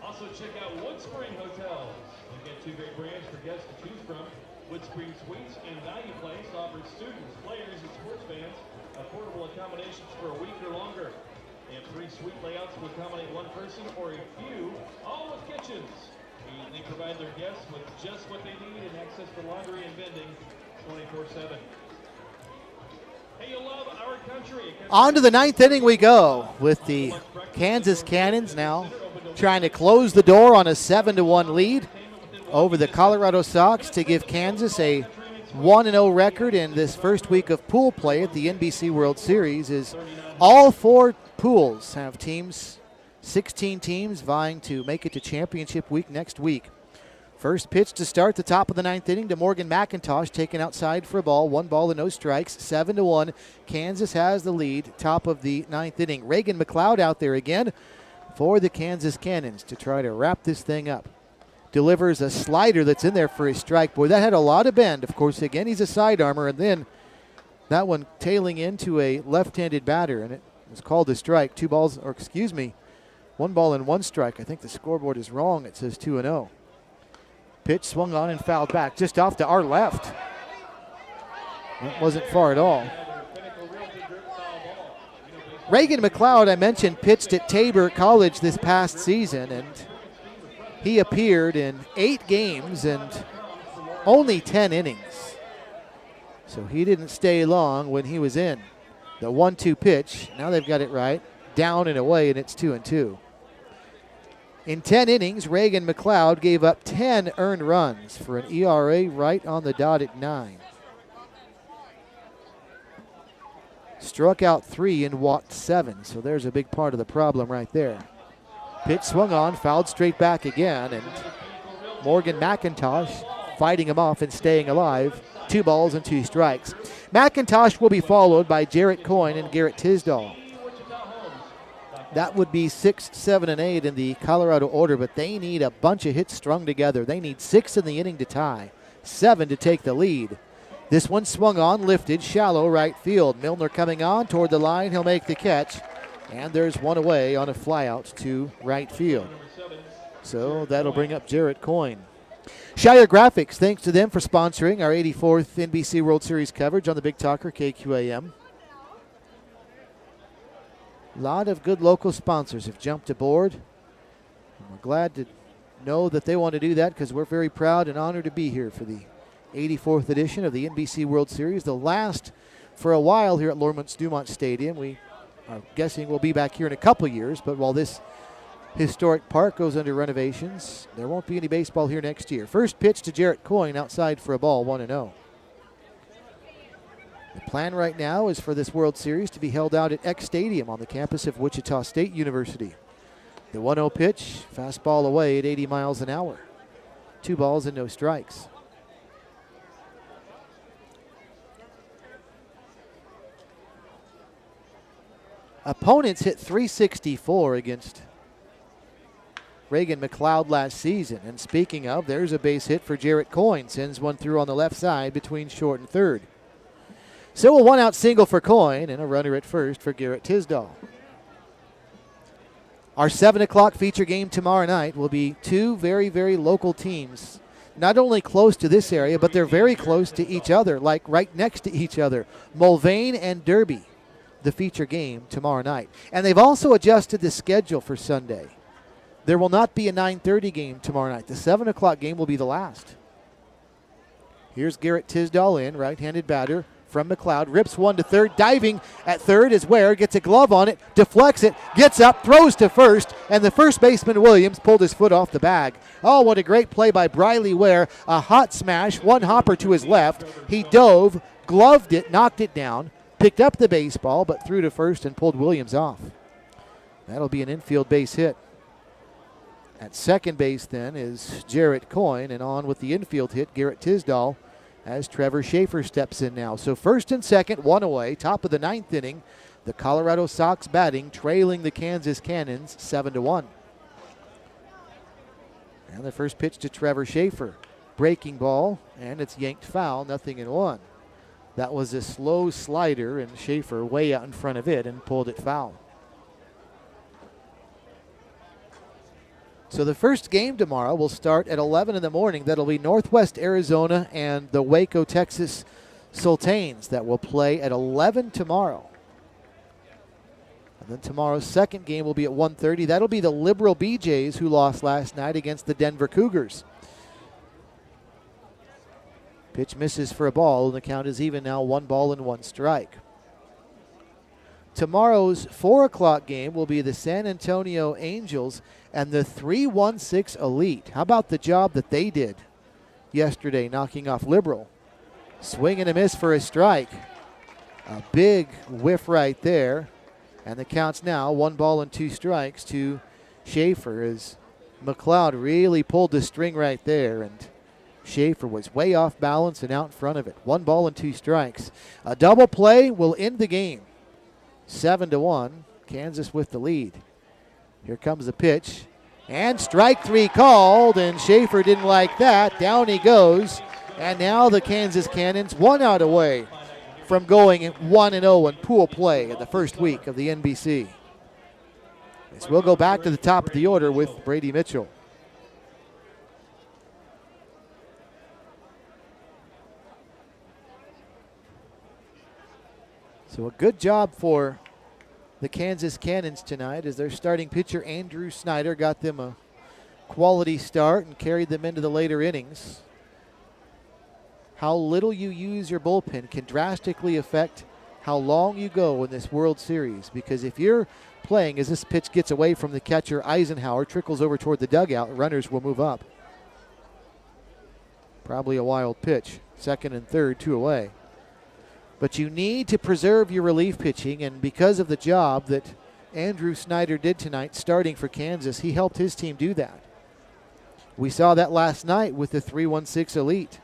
Also check out Woodspring Hotels. You get 2 great brands for guests to choose from. Woodspring Suites and Value Place offers students, players, and sports fans affordable accommodations for a week or longer. They have 3 suite layouts to accommodate 1 person or a few, all with kitchens. They provide their guests with just what they need and access to laundry and vending 24/7. Hey, On to the ninth inning we go with the Kansas Cannons now trying to close the door on a 7-1 lead over the Colorado Sox to give Kansas a 1-0 record in this first week of pool play at the NBC World Series. Is all 4 pools have teams, 16 teams vying to make it to championship week next week. First pitch to start the top of the ninth inning to Morgan McIntosh, taken outside for a ball. 1 ball and no strikes, 7-1. Kansas has the lead, top of the ninth inning. Reagan McLeod out there again for the Kansas Cannons to try to wrap this thing up. Delivers a slider that's in there for a strike. Boy, that had a lot of bend. Of course, again, he's a side armor, and then that one tailing into a left-handed batter, and it was called a strike. 1 ball and 1 strike. I think the scoreboard is wrong. It says 2-0. Pitch swung on and fouled back just off to our left. That wasn't far at all. Reagan McLeod, I mentioned, pitched at Tabor College this past season, and he appeared in 8 games and only 10 innings. So he didn't stay long when he was in. The 1-2 pitch, now they've got it right, down and away, and it's 2-2. In 10 innings, Reagan McLeod gave up 10 earned runs for an ERA right on the dot at 9. Struck out 3 and walked 7, so there's a big part of the problem right there. Pitch swung on, fouled straight back again, and Morgan McIntosh fighting him off and staying alive. 2 balls and 2 strikes. McIntosh will be followed by Jarrett Coyne and Garrett Tisdall. That would be 6, 7, and 8 in the Colorado order, but they need a bunch of hits strung together. They need 6 in the inning to tie, 7 to take the lead. This one swung on, lifted, shallow right field. Milner coming on toward the line. He'll make the catch, and there's one away on a flyout to right field. So that'll bring up Jarrett Coyne. Shire Graphics, thanks to them for sponsoring our 84th NBC World Series coverage on the Big Talker KQAM. A lot of good local sponsors have jumped aboard. And we're glad to know that they want to do that because we're very proud and honored to be here for the 84th edition of the NBC World Series, the last for a while here at Lawrence Dumont Stadium. We are guessing we'll be back here in a couple years, but while this historic park goes under renovations, there won't be any baseball here next year. First pitch to Jarrett Coyne outside for a ball, 1-0. The plan right now is for this World Series to be held out at Eck Stadium on the campus of Wichita State University. The 1-0 pitch, fastball away at 80 miles an hour. 2 balls and no strikes. Opponents hit .364 against Reagan McLeod last season. And speaking of, there's a base hit for Jarrett Coyne. Sends one through on the left side between short and third. So a 1-out single for Coyne and a runner at first for Garrett Tisdall. Our 7 o'clock feature game tomorrow night will be 2 very, very local teams. Not only close to this area, but they're very close to each other, like right next to each other. Mulvane and Derby, the feature game tomorrow night. And they've also adjusted the schedule for Sunday. There will not be a 9:30 game tomorrow night. The 7 o'clock game will be the last. Here's Garrett Tisdall in, right-handed batter from McLeod. Rips one to third. Diving at third is Ware. Gets a glove on it. Deflects it. Gets up. Throws to first. And the first baseman, Williams, pulled his foot off the bag. Oh, what a great play by Briley Ware. A hot smash. One hopper to his left. He dove, gloved it, knocked it down, picked up the baseball, but threw to first and pulled Williams off. That'll be an infield base hit. At second base then is Jarrett Coyne, and on with the infield hit, Garrett Tisdall, as Trevor Schaefer steps in now. So first and second, 1 away, top of the 9th inning. The Colorado Sox batting, trailing the Kansas Cannons 7-1. And the first pitch to Trevor Schaefer. Breaking ball, and it's yanked foul, 0-1. That was a slow slider, and Schaefer way out in front of it and pulled it foul. So the first game tomorrow will start at 11 in the morning. That'll be Northwest Arizona and the Waco, Texas Sultanes that will play at 11 tomorrow. And then tomorrow's second game will be at 1:30. That'll be the Liberal BJs who lost last night against the Denver Cougars. Pitch misses for a ball, and the count is even now, 1 ball and 1 strike. Tomorrow's 4 o'clock game will be the San Antonio Angels and the 3-1-6 Elite. How about the job that they did yesterday, knocking off Liberal? Swing and a miss for a strike. A big whiff right there. And the count's now 1 ball and 2 strikes to Schaefer as McLeod really pulled the string right there, and Schaefer was way off balance and out in front of it. 1 ball and 2 strikes. A double play will end the game. 7-1, Kansas with the lead. Here comes the pitch, and strike 3 called, and Schaefer didn't like that. Down he goes, and now the Kansas Cannons 1 out away from going 1-0 in pool play in the first week of the NBC. As we'll go back to the top of the order with Brady Mitchell. So a good job for the Kansas Cannons tonight as their starting pitcher Andrew Snyder got them a quality start and carried them into the later innings. How little you use your bullpen can drastically affect how long you go in this World Series, because if you're playing as this pitch gets away from the catcher Eisenhower, trickles over toward the dugout, runners will move up. Probably a wild pitch. 2nd and 3rd, 2 away. But you need to preserve your relief pitching, and because of the job that Andrew Snyder did tonight starting for Kansas, he helped his team do that. We saw that last night with the 3-1-6 Elite,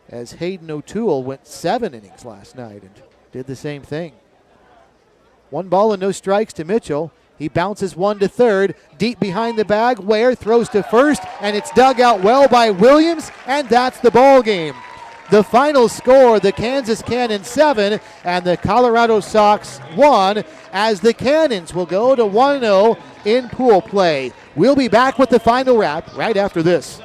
as Hayden O'Toole went 7 innings last night and did the same thing. 1 ball and no strikes to Mitchell. He bounces 1 to 3rd, deep behind the bag. Ware throws to first, and it's dug out well by Williams, and that's the ball game. The final score, the Kansas Cannons 7 and the Colorado Sox 1, as the Cannons will go to 1-0 in pool play. We'll be back with the final wrap right after this.